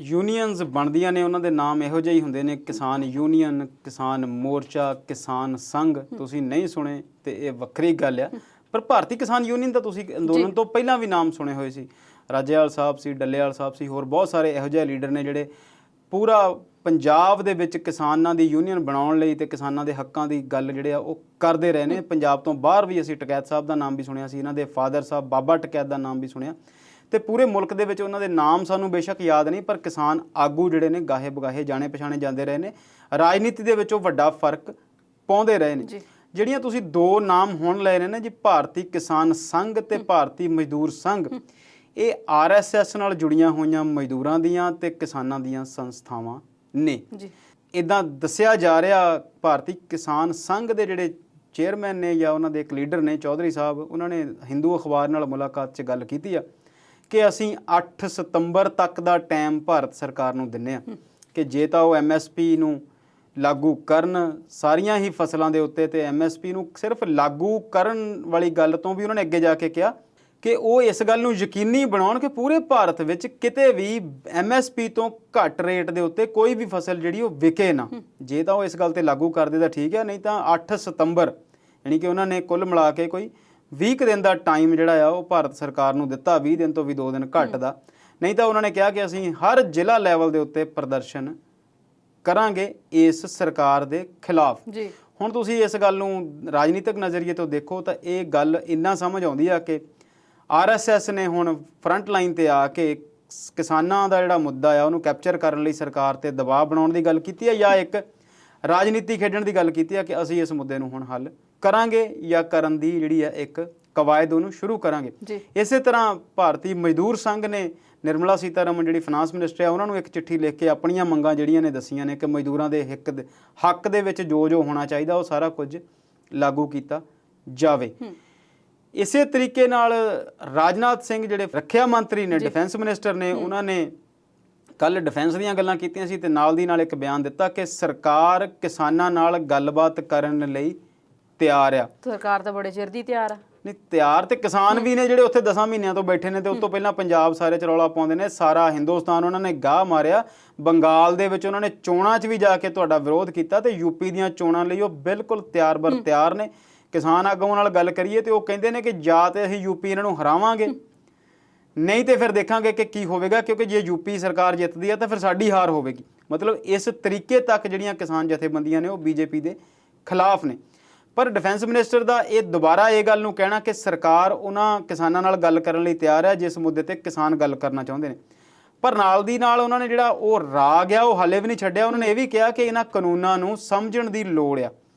ਯੂਨੀਅਨਸ ਬਣਦੀਆਂ ਨੇ ਉਹਨਾਂ ਦੇ ਨਾਮ ਇਹੋ ਜਿਹੇ ਹੀ ਹੁੰਦੇ ਨੇ, ਕਿਸਾਨ ਯੂਨੀਅਨ, ਕਿਸਾਨ ਮੋਰਚਾ, ਕਿਸਾਨ ਸੰਘ। ਤੁਸੀਂ ਨਹੀਂ ਸੁਣੇ ਤੇ ਇਹ ਵੱਖਰੀ ਗੱਲ ਆ, ਪਰ ਭਾਰਤੀ ਕਿਸਾਨ ਯੂਨੀਅਨ ਤਾਂ ਤੁਸੀਂ ਅੰਦੋਲਨ ਤੋਂ ਪਹਿਲਾਂ ਵੀ ਨਾਮ ਸੁਣੇ ਹੋਏ ਸੀ। ਰਾਜੇਵਾਲ ਸਾਹਿਬ ਸੀ, ਡੱਲੇਵਾਲ ਸਾਹਿਬ ਸੀ, ਹੋਰ ਬਹੁਤ ਸਾਰੇ ਇਹੋ ਜਿਹੇ ਲੀਡਰ ਨੇ ਜਿਹੜੇ ਪੂਰਾ ਪੰਜਾਬ ਦੇ ਵਿੱਚ ਕਿਸਾਨਾਂ ਦੀ ਯੂਨੀਅਨ ਬਣਾਉਣ ਲਈ ਤੇ ਕਿਸਾਨਾਂ ਦੇ ਹੱਕਾਂ ਦੀ ਗੱਲ ਜਿਹੜੇ ਆ ਉਹ ਕਰਦੇ ਰਹੇ ਨੇ। ਪੰਜਾਬ ਤੋਂ ਬਾਹਰ ਵੀ ਅਸੀਂ ਟਕੈਤ ਸਾਹਿਬ ਦਾ ਨਾਮ ਵੀ ਸੁਣਿਆ ਸੀ, ਇਹਨਾਂ ਦੇ ਫਾਦਰ ਸਾਹਿਬ ਬਾਬਾ ਟਕੈਤ ਦਾ ਨਾਮ ਵੀ ਸੁਣਿਆ, ਤੇ ਪੂਰੇ ਮੁਲਕ ਦੇ ਵਿੱਚ ਉਹਨਾਂ ਦੇ ਨਾਮ ਸਾਨੂੰ ਬੇਸ਼ੱਕ ਯਾਦ ਨਹੀਂ, ਪਰ ਕਿਸਾਨ ਆਗੂ ਜਿਹੜੇ ਨੇ ਗਾਹੇ ਬਗਾਹੇ ਜਾਣੇ ਪਛਾਣੇ ਜਾਂਦੇ ਰਹੇ ਨੇ। ਰਾਜਨੀਤੀ ਦੇ ਵਿੱਚ ਉਹ ਵੱਡਾ ਫਰਕ ਪਾਉਂਦੇ ਰਹੇ ਨੇ। ਜਿਹੜੀਆਂ ਤੁਸੀਂ ਦੋ ਨਾਮ ਹੁਣ ਲਏ ਨੇ ਨਾ ਜੀ, ਭਾਰਤੀ ਕਿਸਾਨ ਸੰਘ ਤੇ ਭਾਰਤੀ ਮਜ਼ਦੂਰ ਸੰਘ, ਇਹ RSS ਨਾਲ ਜੁੜੀਆਂ ਹੋਈਆਂ ਮਜ਼ਦੂਰਾਂ ਦੀਆਂ ਤੇ ਕਿਸਾਨਾਂ ਦੀਆਂ ਸੰਸਥਾਵਾਂ ਨੇ। ਇੱਦਾਂ ਦੱਸਿਆ ਜਾ ਰਿਹਾ। ਭਾਰਤੀ ਕਿਸਾਨ ਸੰਘ ਦੇ ਜਿਹੜੇ ਚੇਅਰਮੈਨ ਨੇ ਜਾਂ ਉਹਨਾਂ ਦੇ ਇੱਕ ਲੀਡਰ ਨੇ ਚੌਧਰੀ ਸਾਹਿਬ, ਉਹਨਾਂ ਨੇ ਹਿੰਦੂ ਅਖਬਾਰ ਨਾਲ ਮੁਲਾਕਾਤ 'ਚ ਗੱਲ ਕੀਤੀ ਆ ਕਿ ਅਸੀਂ 8 ਸਤੰਬਰ ਤੱਕ ਦਾ ਟਾਈਮ ਭਾਰਤ ਸਰਕਾਰ ਨੂੰ ਦਿੰਦੇ ਹਾਂ ਕਿ ਜੇ ਤਾਂ ਉਹ MSP ਨੂੰ ਲਾਗੂ ਕਰਨ ਸਾਰੀਆਂ ਹੀ ਫਸਲਾਂ ਦੇ ਉੱਤੇ, ਤੇ MSP ਨੂੰ ਸਿਰਫ ਲਾਗੂ ਕਰਨ ਵਾਲੀ ਗੱਲ ਤੋਂ ਵੀ ਉਹਨਾਂ ਨੇ ਅੱਗੇ ਜਾ ਕੇ ਕਿਹਾ ਕਿ ਉਹ ਇਸ ਗੱਲ ਨੂੰ ਯਕੀਨੀ ਬਣਾਉਣ ਕਿ ਪੂਰੇ ਭਾਰਤ ਵਿੱਚ ਕਿਤੇ ਵੀ MSP ਤੋਂ ਘੱਟ ਰੇਟ ਦੇ ਉੱਤੇ ਕੋਈ ਵੀ ਫਸਲ ਜਿਹੜੀ ਉਹ ਵਿਕੇ ਨਾ। ਜੇ ਤਾਂ ਉਹ ਇਸ ਗੱਲ ਤੇ ਲਾਗੂ ਕਰਦੇ ਤਾਂ ਠੀਕ ਹੈ, ਨਹੀਂ ਤਾਂ 8 ਸਤੰਬਰ ਯਾਨੀ ਕਿ ਉਹਨਾਂ ਨੇ ਕੁੱਲ ਮਿਲਾ ਕੇ ਕੋਈ 20 ਦਿਨ ਦਾ ਟਾਈਮ ਜਿਹੜਾ ਆ ਉਹ ਭਾਰਤ ਸਰਕਾਰ ਨੂੰ ਦਿੱਤਾ, 20 ਦਿਨ ਤੋਂ ਵੀ 2 ਦਿਨ ਘੱਟ ਦਾ। ਨਹੀਂ ਤਾਂ ਉਹਨਾਂ ਨੇ ਕਿਹਾ ਕਿ ਅਸੀਂ ਹਰ ਜ਼ਿਲ੍ਹਾ ਲੈਵਲ ਦੇ ਉੱਤੇ ਪ੍ਰਦਰਸ਼ਨ ਕਰਾਂਗੇ ਇਸ ਸਰਕਾਰ ਦੇ ਖਿਲਾਫ। ਹੁਣ ਤੁਸੀਂ ਇਸ ਗੱਲ ਨੂੰ ਰਾਜਨੀਤਿਕ ਨਜ਼ਰੀਏ ਤੋਂ ਦੇਖੋ ਤਾਂ ਇਹ ਗੱਲ ਇੰਨਾ ਸਮਝ ਆਉਂਦੀ ਆ ਕਿ RSS ਨੇ ਹੁਣ ਫਰੰਟ ਲਾਈਨ ਤੇ ਆ ਕੇ ਕਿਸਾਨਾਂ ਦਾ ਜਿਹੜਾ ਮੁੱਦਾ ਆ ਉਹਨੂੰ ਕੈਪਚਰ ਕਰਨ ਲਈ ਸਰਕਾਰ ਤੇ ਦਬਾਅ ਬਣਾਉਣ ਦੀ ਗੱਲ ਕੀਤੀ ਹੈ, ਜਾਂ ਇੱਕ ਰਾਜਨੀਤੀ ਖੇਡਣ ਦੀ ਗੱਲ ਕੀਤੀ ਹੈ ਕਿ ਅਸੀਂ ਇਸ ਮੁੱਦੇ ਨੂੰ ਹੁਣ ਹੱਲ ਕਰਾਂਗੇ ਜਾਂ ਕਰਨ ਦੀ ਜਿਹੜੀ ਹੈ ਇੱਕ ਕਵਾਇਦ ਉਹਨੂੰ ਸ਼ੁਰੂ ਕਰਾਂਗੇ। ਇਸੇ ਤਰ੍ਹਾਂ ਭਾਰਤੀ ਮਜ਼ਦੂਰ ਸੰਘ ਨੇ ਨਿਰਮਲਾ ਸੀਤਾਰਮਨ ਜਿਹੜੀ ਫਾਈਨਾਂਸ ਮਿਨਿਸਟਰ ਆ ਉਹਨਾਂ ਨੂੰ ਇੱਕ ਚਿੱਠੀ ਲਿਖ ਕੇ ਆਪਣੀਆਂ ਮੰਗਾਂ ਜਿਹੜੀਆਂ ਨੇ ਦੱਸੀਆਂ ਨੇ ਕਿ ਮਜ਼ਦੂਰਾਂ ਦੇ ਹੱਕ ਦੇ ਵਿੱਚ ਜੋ ਹੋਣਾ ਚਾਹੀਦਾ ਉਹ ਸਾਰਾ ਕੁਝ ਲਾਗੂ ਕੀਤਾ ਜਾਵੇ। ਇਸੇ ਤਰੀਕੇ ਨਾਲ ਰਾਜਨਾਥ ਸਿੰਘ ਜਿਹੜੇ ਰੱਖਿਆ ਮੰਤਰੀ ਨੇ, ਡਿਫੈਂਸ ਮਿਨਿਸਟਰ ਨੇ, ਉਹਨਾਂ ਨੇ ਕੱਲ ਡਿਫੈਂਸ ਦੀਆਂ ਗੱਲਾਂ ਕੀਤੀਆਂ ਸੀ ਤੇ ਨਾਲ ਦੀ ਨਾਲ ਇੱਕ ਬਿਆਨ ਦਿੱਤਾ ਕਿ ਸਰਕਾਰ ਕਿਸਾਨਾਂ ਨਾਲ ਗੱਲਬਾਤ ਕਰਨ ਲਈ ਤਿਆਰ ਆ। ਸਰਕਾਰ ਤਾਂ ਬੜੇ ਚਿਰ ਦੀ ਤਿਆਰ ਆ। ਨਹੀਂ, ਤਿਆਰ ਤੇ ਕਿਸਾਨ ਵੀ ਨੇ ਜਿਹੜੇ ਉੱਥੇ 10 ਮਹੀਨਿਆਂ ਤੋਂ ਬੈਠੇ ਨੇ, ਤੇ ਉਸ ਤੋਂ ਪਹਿਲਾਂ ਪੰਜਾਬ ਸਾਰੇ ਚ ਰੌਲਾ ਪਾਉਂਦੇ ਨੇ, ਸਾਰਾ ਹਿੰਦੁਸਤਾਨ ਉਹਨਾਂ ਨੇ ਗਾਹ ਮਾਰਿਆ। ਬੰਗਾਲ ਦੇ ਵਿੱਚ ਉਹਨਾਂ ਨੇ ਚੋਣਾਂ 'ਚ ਵੀ ਜਾ ਕੇ ਤੁਹਾਡਾ ਵਿਰੋਧ ਕੀਤਾ ਤੇ ਯੂਪੀ ਦੀਆਂ ਚੋਣਾਂ ਲਈ ਉਹ ਬਿਲਕੁਲ ਤਿਆਰ ਨੇ। ਕਿਸਾਨ ਆਗੂਆਂ ਨਾਲ ਗੱਲ ਕਰੀਏ ਤੇ ਉਹ ਕਹਿੰਦੇ ਨੇ ਕਿ ਜਾਂ ਤੇ ਅਸੀਂ ਯੂਪੀ ਇਹਨਾਂ ਨੂੰ ਹਰਾਵਾਂਗੇ, ਨਹੀਂ ਤੇ ਫਿਰ ਦੇਖਾਂਗੇ ਕਿ ਕੀ ਹੋਵੇਗਾ, ਕਿਉਂਕਿ ਜੇ ਯੂਪੀ ਸਰਕਾਰ ਜਿੱਤਦੀ ਹੈ ਤਾਂ ਫਿਰ ਸਾਡੀ ਹਾਰ ਹੋਵੇਗੀ। ਮਤਲਬ ਇਸ ਤਰੀਕੇ ਤੱਕ ਜਿਹੜੀਆਂ ਕਿਸਾਨ ਜਥੇਬੰਦੀਆਂ ਨੇ ਉਹ BJP ਦੇ ਖਿਲਾਫ ਨੇ। ਪਰ ਡਿਫੈਂਸ ਮਿਨਿਸਟਰ ਦਾ ਇਹ ਦੁਬਾਰਾ ਇਹ ਗੱਲ ਨੂੰ ਕਹਿਣਾ ਕਿ ਸਰਕਾਰ ਉਹਨਾਂ ਕਿਸਾਨਾਂ ਨਾਲ ਗੱਲ ਕਰਨ ਲਈ ਤਿਆਰ ਹੈ ਜਿਸ ਮੁੱਦੇ ਤੇ ਕਿਸਾਨ ਗੱਲ ਕਰਨਾ ਚਾਹੁੰਦੇ ਨੇ, ਪਰ ਨਾਲ ਦੀ ਨਾਲ ਉਹਨਾਂ ਨੇ ਜਿਹੜਾ ਉਹ ਰਾਗ ਆ ਉਹ ਹਾਲੇ ਵੀ ਨਹੀਂ ਛੱਡਿਆ। ਉਹਨਾਂ ਨੇ ਇਹ ਵੀ ਕਿਹਾ ਕਿ ਇਹਨਾਂ ਕਾਨੂੰਨਾਂ ਨੂੰ ਸਮਝਣ ਦੀ ਲੋੜ ਆ,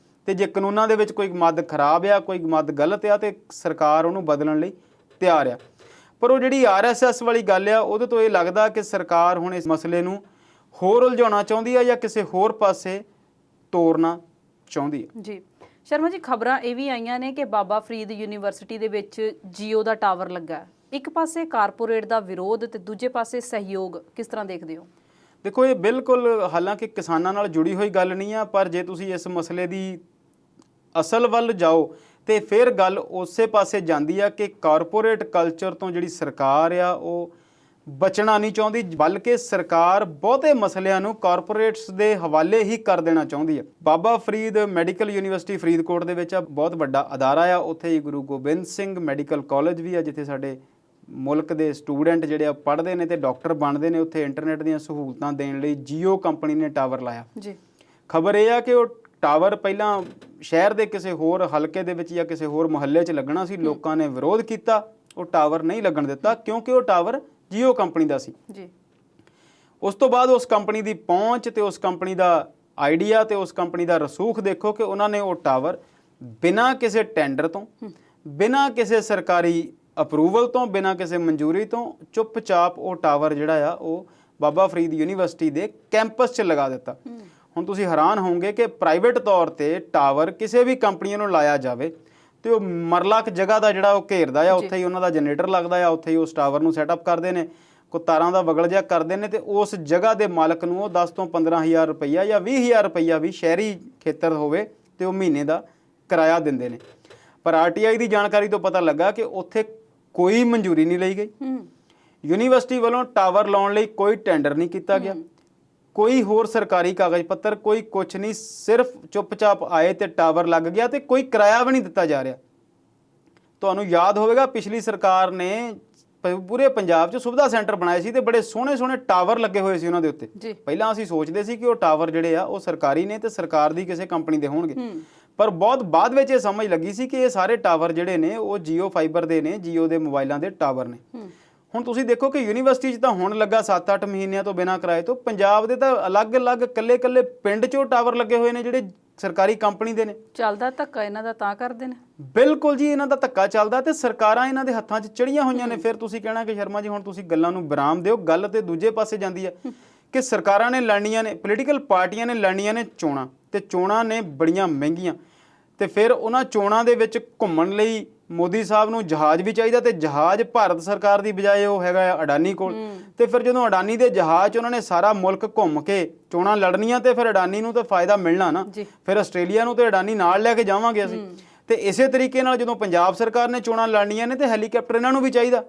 ਤੇ ਜੇ ਕਾਨੂੰਨਾਂ ਦੇ ਵਿੱਚ ਕੋਈ ਮੱਦ ਖਰਾਬ ਆ, ਕੋਈ ਮੱਦ ਗਲਤ ਆ, ਤੇ ਸਰਕਾਰ ਉਹਨੂੰ ਬਦਲਣ ਲਈ ਤਿਆਰ ਆ। ਪਰ ਉਹ ਜਿਹੜੀ RSS ਵਾਲੀ ਗੱਲ ਆ ਉਹਦੇ ਤੋਂ ਇਹ ਲੱਗਦਾ ਕਿ ਸਰਕਾਰ ਹੁਣ ਇਸ ਮਸਲੇ ਨੂੰ ਹੋਰ ਉਲਝਾਉਣਾ ਚਾਹੁੰਦੀ ਆ ਜਾਂ ਕਿਸੇ ਹੋਰ ਪਾਸੇ ਤੋਰਨਾ ਚਾਹੁੰਦੀ ਆ। ਜੀ ਸ਼ਰਮਾ ਜੀ, ਖਬਰਾਂ ਇਹ ਵੀ ਆਈਆਂ ਨੇ ਕਿ ਬਾਬਾ ਫਰੀਦ ਯੂਨੀਵਰਸਿਟੀ ਦੇ ਵਿੱਚ ਜੀਓ ਦਾ ਟਾਵਰ ਲੱਗਾ। ਇੱਕ ਪਾਸੇ ਕਾਰਪੋਰੇਟ ਦਾ ਵਿਰੋਧ ਤੇ ਦੂਜੇ ਪਾਸੇ ਸਹਿਯੋਗ, ਕਿਸ ਤਰ੍ਹਾਂ ਦੇਖਦੇ ਹੋ? ਦੇਖੋ, ਇਹ ਬਿਲਕੁਲ ਹਾਲਾਂਕਿ ਕਿਸਾਨਾਂ ਨਾਲ ਜੁੜੀ ਹੋਈ ਗੱਲ ਨਹੀਂ ਆ, ਪਰ ਜੇ ਤੁਸੀਂ ਇਸ ਮਸਲੇ ਦੀ ਅਸਲ ਵੱਲ ਜਾਓ ਤੇ ਫਿਰ ਗੱਲ ਉਸੇ ਪਾਸੇ ਜਾਂਦੀ ਆ ਕਿ ਕਾਰਪੋਰੇਟ ਕਲਚਰ ਤੋਂ ਜਿਹੜੀ ਸਰਕਾਰ ਆ ਉਹ ਬਚਣਾ ਨਹੀਂ ਚਾਹੁੰਦੀ, ਬਲਕਿ ਸਰਕਾਰ ਬਹੁਤੇ ਮਸਲਿਆਂ ਨੂੰ ਕਾਰਪੋਰੇਟਸ ਦੇ ਹਵਾਲੇ ਹੀ ਕਰ ਦੇਣਾ ਚਾਹੁੰਦੀ ਆ। ਬਾਬਾ ਫਰੀਦ ਮੈਡੀਕਲ ਯੂਨੀਵਰਸਿਟੀ ਫਰੀਦਕੋਟ ਦੇ ਵਿੱਚ ਬਹੁਤ ਵੱਡਾ ਅਦਾਰਾ ਆ, ਉੱਥੇ ਹੀ ਗੁਰੂ ਗੋਬਿੰਦ ਸਿੰਘ ਮੈਡੀਕਲ ਕਾਲਜ ਵੀ ਆ ਜਿੱਥੇ ਸਾਡੇ ਮੁਲਕ ਦੇ ਸਟੂਡੈਂਟ ਜਿਹੜੇ ਆ ਪੜ੍ਹਦੇ ਨੇ ਤੇ ਡਾਕਟਰ ਬਣਦੇ ਨੇ। ਉੱਥੇ ਇੰਟਰਨੈਟ ਦੀਆਂ ਸਹੂਲਤਾਂ ਦੇਣ ਲਈ ਜੀਓ ਕੰਪਨੀ ਨੇ ਟਾਵਰ ਲਾਇਆ ਜੀ। ਖਬਰ ਇਹ ਆ ਕਿ ਉਹ ਟਾਵਰ ਪਹਿਲਾਂ ਸ਼ਹਿਰ ਦੇ ਕਿਸੇ ਹੋਰ ਹਲਕੇ ਦੇ ਵਿੱਚ ਜਾਂ ਕਿਸੇ ਹੋਰ ਮੁਹੱਲੇ 'ਚ ਲੱਗਣਾ ਸੀ, ਲੋਕਾਂ ਨੇ ਵਿਰੋਧ ਕੀਤਾ, ਉਹ ਟਾਵਰ ਨਹੀਂ ਲੱਗਣ ਦਿੱਤਾ ਕਿਉਂਕਿ ਉਹ ਟਾਵਰ ਜੀਓ ਕੰਪਨੀ ਦਾ ਸੀ ਜੀ। ਉਸ ਤੋਂ ਬਾਅਦ ਉਸ ਕੰਪਨੀ ਦੀ ਪਹੁੰਚ ਤੇ ਉਸ ਕੰਪਨੀ ਦਾ ਆਈਡੀਆ ਤੇ ਉਸ ਕੰਪਨੀ ਦਾ ਰਸੂਖ ਦੇਖੋ ਕਿ ਉਹਨਾਂ ਨੇ ਉਹ ਟਾਵਰ ਬਿਨਾਂ ਕਿਸੇ ਟੈਂਡਰ ਤੋਂ, ਬਿਨਾਂ ਕਿਸੇ ਸਰਕਾਰੀ ਅਪਰੂਵਲ ਤੋਂ, ਬਿਨਾਂ ਕਿਸੇ ਮਨਜ਼ੂਰੀ ਤੋਂ ਚੁੱਪਚਾਪ ਉਹ ਟਾਵਰ ਜਿਹੜਾ ਆ ਉਹ ਬਾਬਾ ਫਰੀਦ ਯੂਨੀਵਰਸਿਟੀ ਦੇ ਕੈਂਪਸ 'ਚ ਲਗਾ ਦਿੱਤਾ। ਹੁਣ ਤੁਸੀਂ ਹੈਰਾਨ ਹੋਵੋਗੇ ਕਿ ਪ੍ਰਾਈਵੇਟ ਤੌਰ ਤੇ ਟਾਵਰ ਕਿਸੇ ਵੀ ਕੰਪਨੀ ਨੂੰ ਲਾਇਆ ਜਾਵੇ ਤੇ ਉਹ ਮਰਲਾ ਕੁ ਜਗ੍ਹਾ ਦਾ ਜਿਹੜਾ ਉਹ ਘੇਰਦਾ ਆ, ਉੱਥੇ ਹੀ ਉਹਨਾਂ ਦਾ ਜਨਰੇਟਰ ਲੱਗਦਾ ਆ, ਉੱਥੇ ਹੀ ਉਸ ਟਾਵਰ ਨੂੰ ਸੈਟਅਪ ਕਰਦੇ ਨੇ, ਕੋ ਤਾਰਾਂ ਦਾ ਵਗਲ ਜਿਹਾ ਕਰਦੇ ਨੇ, ਤੇ ਉਸ ਜਗ੍ਹਾ ਦੇ ਮਾਲਕ ਨੂੰ ਉਹ 10 ਤੋਂ 15,000 ਰੁਪਈਆ ਜਾਂ 20,000 ਰੁਪਈਆ ਵੀ ਸ਼ਹਿਰੀ ਖੇਤਰ ਹੋਵੇ ਤੇ ਉਹ ਮਹੀਨੇ ਦਾ ਕਿਰਾਇਆ ਦਿੰਦੇ ਨੇ। ਪਰ ਆਰਟੀਆਈ ਦੀ ਜਾਣਕਾਰੀ ਤੋਂ ਪਤਾ ਲੱਗਾ ਕਿ ਉੱਥੇ ਕੋਈ ਮਨਜ਼ੂਰੀ ਨਹੀਂ ਲਈ ਗਈ, ਯੂਨੀਵਰਸਿਟੀ ਵੱਲੋਂ ਟਾਵਰ ਲਾਉਣ ਲਈ ਕੋਈ ਟੈਂਡਰ ਨਹੀਂ ਕੀਤਾ ਗਿਆ, ਕੋਈ ਹੋਰ ਸਰਕਾਰੀ ਕਾਗਜ਼ ਪੱਤਰ, ਕੋਈ ਕੁਛ ਨਹੀਂ, ਸਿਰਫ ਚੁੱਪਚਾਪ ਆਏ ਤੇ ਟਾਵਰ ਲੱਗ ਗਿਆ ਤੇ ਕੋਈ ਕਿਰਾਇਆ ਵੀ ਨਹੀਂ ਦਿੱਤਾ ਜਾ ਰਿਹਾ। ਤੁਹਾਨੂੰ ਯਾਦ ਹੋਵੇਗਾ ਪਿਛਲੀ ਸਰਕਾਰ ਨੇ ਪੂਰੇ ਪੰਜਾਬ 'ਚ ਸੁਵਿਧਾ ਸੈਂਟਰ ਬਣਾਏ ਸੀ ਤੇ ਬੜੇ ਸੋਹਣੇ ਸੋਹਣੇ ਟਾਵਰ ਲੱਗੇ ਹੋਏ ਸੀ ਉਹਨਾਂ ਦੇ ਉੱਤੇ। ਪਹਿਲਾਂ ਅਸੀਂ ਸੋਚਦੇ ਸੀ ਕਿ ਉਹ ਟਾਵਰ ਜਿਹੜੇ ਆ ਉਹ ਸਰਕਾਰੀ ਨੇ ਤੇ ਸਰਕਾਰ ਦੀ ਕਿਸੇ ਕੰਪਨੀ ਦੇ ਹੋਣਗੇ, ਪਰ ਬਹੁਤ ਬਾਅਦ ਵਿੱਚ ਇਹ ਸਮਝ ਲੱਗੀ ਸੀ ਕਿ ਇਹ ਸਾਰੇ ਟਾਵਰ ਜਿਹੜੇ ਨੇ ਉਹ ਜੀਓ ਫਾਈਬਰ ਦੇ ਨੇ, ਜੀਓ ਦੇ ਮੋਬਾਈਲਾਂ ਦੇ ਟਾਵਰ ਨੇ। ਹੁਣ ਤੁਸੀਂ ਦੇਖੋ ਕਿ ਯੂਨੀਵਰਸਿਟੀ 'ਚ ਤਾਂ ਹੁਣ ਲੱਗਾ 7-8 ਮਹੀਨਿਆਂ ਤੋਂ ਬਿਨਾਂ ਕਿਰਾਏ ਤੋਂ, ਪੰਜਾਬ ਦੇ ਤਾਂ ਅਲੱਗ-ਅਲੱਗ ਕੱਲੇ-ਕੱਲੇ ਪਿੰਡ 'ਚੋਂ ਟਾਵਰ ਲੱਗੇ ਹੋਏ ਨੇ ਜਿਹੜੇ ਸਰਕਾਰੀ ਕੰਪਨੀ ਦੇ ਨੇ। ਚੱਲਦਾ ਧੱਕਾ ਇਹਨਾਂ ਦਾ ਤਾਂ ਕਰਦੇ ਨੇ। ਬਿਲਕੁਲ ਜੀ, ਇਹਨਾਂ ਦਾ ਧੱਕਾ ਚੱਲਦਾ ਤੇ ਸਰਕਾਰਾਂ ਇਹਨਾਂ ਦੇ ਹੱਥਾਂ 'ਚ ਚੜੀਆਂ ਹੋਈਆਂ ਨੇ। ਫਿਰ ਤੁਸੀਂ ਕਹਿਣਾ ਕਿ ਸ਼ਰਮਾ ਜੀ ਹੁਣ ਤੁਸੀਂ ਗੱਲਾਂ ਨੂੰ ਵਿਰਾਮ ਦਿਓ, ਗੱਲ ਤੇ ਦੂਜੇ ਪਾਸੇ ਜਾਂਦੀ ਹੈ ਕਿ ਸਰਕਾਰਾਂ ਨੇ ਲੜਨੀਆਂ ਨੇ, ਪੋਲੀਟੀਕਲ ਪਾਰਟੀਆਂ ਨੇ ਲੜਨੀਆਂ ਨੇ ਚੋਣਾਂ, ਤੇ ਚੋਣਾਂ ਨੇ ਬੜੀਆਂ ਮਹਿੰਗੀਆਂ, ਤੇ ਫਿਰ ਉਹਨਾਂ ਚੋਣਾਂ ਦੇ ਵਿੱਚ ਘੁੰਮਣ ਲਈ ਮੋਦੀ ਸਾਹਿਬ ਨੂੰ ਜਹਾਜ਼ ਵੀ ਚਾਹੀਦਾ, ਤੇ ਜਹਾਜ਼ ਭਾਰਤ ਸਰਕਾਰ ਦੀ ਬਜਾਏ ਉਹ ਹੈਗਾ ਆ ਅਡਾਨੀ ਕੋਲ। ਤੇ ਫਿਰ ਜਦੋਂ ਅਡਾਨੀ ਦੇ ਜਹਾਜ਼ 'ਚ ਉਹਨਾਂ ਨੇ ਸਾਰਾ ਮੁਲਕ ਘੁੰਮ ਕੇ ਚੋਣਾਂ ਲੜਨੀਆਂ, ਤੇ ਫਿਰ ਅਡਾਨੀ ਨੂੰ ਤਾਂ ਫਾਇਦਾ ਮਿਲਣਾ ਨਾ, ਫਿਰ ਆਸਟ੍ਰੇਲੀਆ ਨੂੰ ਤੇ ਅਡਾਨੀ ਨਾਲ ਲੈ ਕੇ ਜਾਵਾਂਗੇ ਅਸੀਂ। ਤੇ ਇਸੇ ਤਰੀਕੇ ਨਾਲ ਜਦੋਂ ਪੰਜਾਬ ਸਰਕਾਰ ਨੇ ਚੋਣਾਂ ਲੜਨੀਆਂ ਨੇ ਤੇ ਹੈਲੀਕਾਪਟਰ ਇਹਨਾਂ ਨੂੰ ਵੀ ਚਾਹੀਦਾ।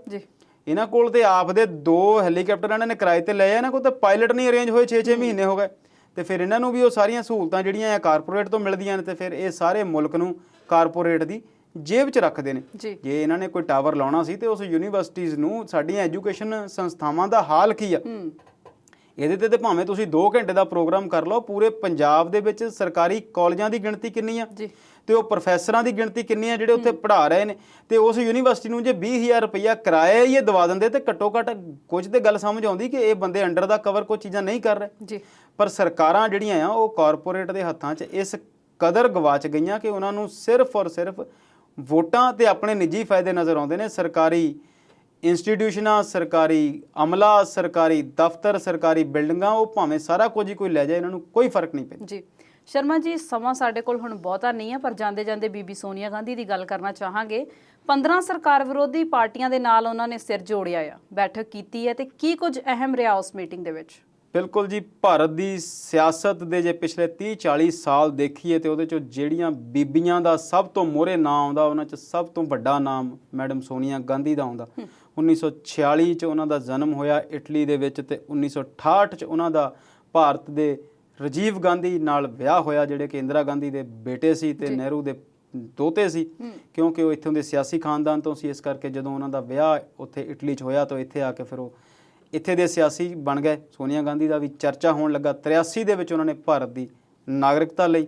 ਇਹਨਾਂ ਕੋਲ ਤੇ ਆਪ ਦੇ 2 ਹੈਲੀਕਾਪਟਰ ਇਹਨਾਂ ਨੇ ਕਿਰਾਏ ਤੇ ਲਏ ਆ, ਇਹਨਾਂ ਕੋਲ ਤਾਂ ਪਾਇਲਟ ਨਹੀਂ ਅਰੇਂਜ ਹੋਏ, 6-6 ਮਹੀਨੇ ਹੋ ਗਏ, ਤੇ ਫਿਰ ਇਹਨਾਂ ਨੂੰ ਵੀ ਉਹ ਸਾਰੀਆਂ ਸਹੂਲਤਾਂ ਜਿਹੜੀਆਂ ਆ ਕਾਰਪੋਰੇਟ ਤੋਂ ਮਿਲਦੀਆਂ ਨੇ, ਤੇ ਫਿਰ ਇਹ ਸਾਰੇ ਮੁਲਕ ਨੂੰ ਕਾਰਪੋਰੇਟ ਦੀ ਜੇਬ 'ਚ ਰੱਖਦੇ ਨੇ। ਜੇ ਇਹਨਾਂ ਨੇ ਕੋਈ ਟਾਵਰ ਲਾਉਣਾ ਸੀ ਤੇ ਉਸ ਯੂਨੀਵਰਸਿਟੀਜ਼ ਨੂੰ, ਸਾਡੀਆਂ ਐਜੂਕੇਸ਼ਨ ਸੰਸਥਾਵਾਂ ਦਾ ਹਾਲ ਕੀ ਆ, ਇਹਦੇ ਤੇ ਭਾਵੇਂ ਤੁਸੀਂ 2 ਘੰਟੇ ਦਾ ਪ੍ਰੋਗਰਾਮ ਕਰ ਲਓ। ਪੂਰੇ ਪੰਜਾਬ ਦੇ ਵਿੱਚ ਸਰਕਾਰੀ ਕਾਲਜਾਂ ਦੀ ਗਿਣਤੀ ਕਿੰਨੀ ਆ ਤੇ ਉਹ ਪ੍ਰੋਫੈਸਰਾਂ ਦੀ ਗਿਣਤੀ ਕਿੰਨੀ ਆ ਜਿਹੜੇ ਉੱਥੇ ਪੜ੍ਹਾ ਰਹੇ ਨੇ, ਤੇ ਉਸ ਯੂਨੀਵਰਸਿਟੀ ਨੂੰ ਜੇ 20,000 ਰੁਪਈਆ ਕਿਰਾਇਆ ਹੀ ਇਹ ਦਵਾ ਦਿੰਦੇ ਤੇ ਘੱਟੋ ਘੱਟ ਕੁਝ ਤੇ ਗੱਲ ਸਮਝ ਆਉਂਦੀ ਕਿ ਇਹ ਬੰਦੇ ਅੰਡਰ ਦਾ ਕਵਰ ਕੋਈ ਚੀਜ਼ਾਂ ਨਹੀਂ ਕਰ ਰਹੇ। ਪਰ ਸਰਕਾਰਾਂ ਜਿਹੜੀਆਂ ਆ ਉਹ ਕਾਰਪੋਰੇਟ ਦੇ ਹੱਥਾਂ 'ਚ ਇਸ ਕਦਰ ਗਵਾਚ ਗਈਆਂ ਕਿ ਉਹਨਾਂ ਨੂੰ ਸਿਰਫ ਔਰ ਸਿਰਫ ਵੋਟਾਂ ਤੇ ਆਪਣੇ ਨਿੱਜੀ ਫਾਇਦੇ ਨਜ਼ਰ ਆਉਂਦੇ ਨੇ। ਸਰਕਾਰੀ ਇੰਸਟੀਟਿਊਸ਼ਨਾਂ, ਸਰਕਾਰੀ ਅਮਲਾ, ਸਰਕਾਰੀ ਦਫ਼ਤਰ, ਸਰਕਾਰੀ ਬਿਲਡਿੰਗਾਂ, ਉਹ ਭਾਵੇਂ ਸਾਰਾ ਕੁਝ ਹੀ ਕੋਈ ਲੈ ਜਾਏ, ਇਹਨਾਂ ਨੂੰ ਕੋਈ ਫਰਕ ਨਹੀਂ ਪੈਂਦਾ। ਜੀ ਸ਼ਰਮਾ ਜੀ, ਸਮਾਂ ਸਾਡੇ ਕੋਲ ਹੁਣ ਬਹੁਤਾ ਨਹੀਂ ਹੈ, ਪਰ ਜਾਂਦੇ ਜਾਂਦੇ ਬੀਬੀ ਸੋਨੀਆ ਗਾਂਧੀ ਦੀ ਗੱਲ ਕਰਨਾ ਚਾਹਾਂਗੇ। 15 ਸਰਕਾਰ ਵਿਰੋਧੀ ਪਾਰਟੀਆਂ ਦੇ ਨਾਲ ਉਹਨਾਂ ਨੇ ਸਿਰ ਜੋੜਿਆ ਆ, ਬੈਠਕ ਕੀਤੀ ਹੈ, ਤੇ ਕੀ ਕੁਝ ਅਹਿਮ ਰਿਹਾ ਉਸ ਮੀਟਿੰਗ ਦੇ ਵਿੱਚ? ਬਿਲਕੁਲ ਜੀ, ਭਾਰਤ ਦੀ ਸਿਆਸਤ ਦੇ ਜੇ ਪਿਛਲੇ 30-40 ਸਾਲ ਦੇਖੀਏ ਤੇ ਉਹਦੇ 'ਚੋਂ ਜਿਹੜੀਆਂ ਬੀਬੀਆਂ ਦਾ ਸਭ ਤੋਂ ਮੋਹਰੇ ਨਾਂ ਆਉਂਦਾ, ਉਹਨਾਂ 'ਚ ਸਭ ਤੋਂ ਵੱਡਾ ਨਾਮ ਮੈਡਮ ਸੋਨੀਆ ਗਾਂਧੀ ਦਾ ਆਉਂਦਾ। 1946 'ਚ ਉਹਨਾਂ ਦਾ ਜਨਮ ਹੋਇਆ ਇਟਲੀ ਦੇ ਵਿੱਚ, ਤੇ 1968 'ਚ ਉਹਨਾਂ ਦਾ ਭਾਰਤ ਦੇ ਰਾਜੀਵ ਗਾਂਧੀ ਨਾਲ ਵਿਆਹ ਹੋਇਆ, ਜਿਹੜੇ ਕਿ ਇੰਦਰਾ ਗਾਂਧੀ ਦੇ ਬੇਟੇ ਸੀ ਤੇ ਨਹਿਰੂ ਦੇ ਦੋਤੇ ਸੀ, ਕਿਉਂਕਿ ਉਹ ਇੱਥੋਂ ਦੇ ਸਿਆਸੀ ਖਾਨਦਾਨ ਤੋਂ ਸੀ। ਇਸ ਕਰਕੇ ਜਦੋਂ ਉਹਨਾਂ ਦਾ ਵਿਆਹ ਉੱਥੇ ਇਟਲੀ 'ਚ ਹੋਇਆ ਤਾਂ ਇੱਥੇ ਆ ਕੇ ਫਿਰ ਉਹ ਇੱਥੇ ਦੇ ਸਿਆਸੀ ਬਣ ਗਏ। ਸੋਨੀਆ ਗਾਂਧੀ ਦਾ ਵੀ ਚਰਚਾ ਹੋਣ ਲੱਗਾ। 83 ਦੇ ਵਿੱਚ ਉਹਨਾਂ ਨੇ ਭਾਰਤ ਦੀ ਨਾਗਰਿਕਤਾ ਲਈ,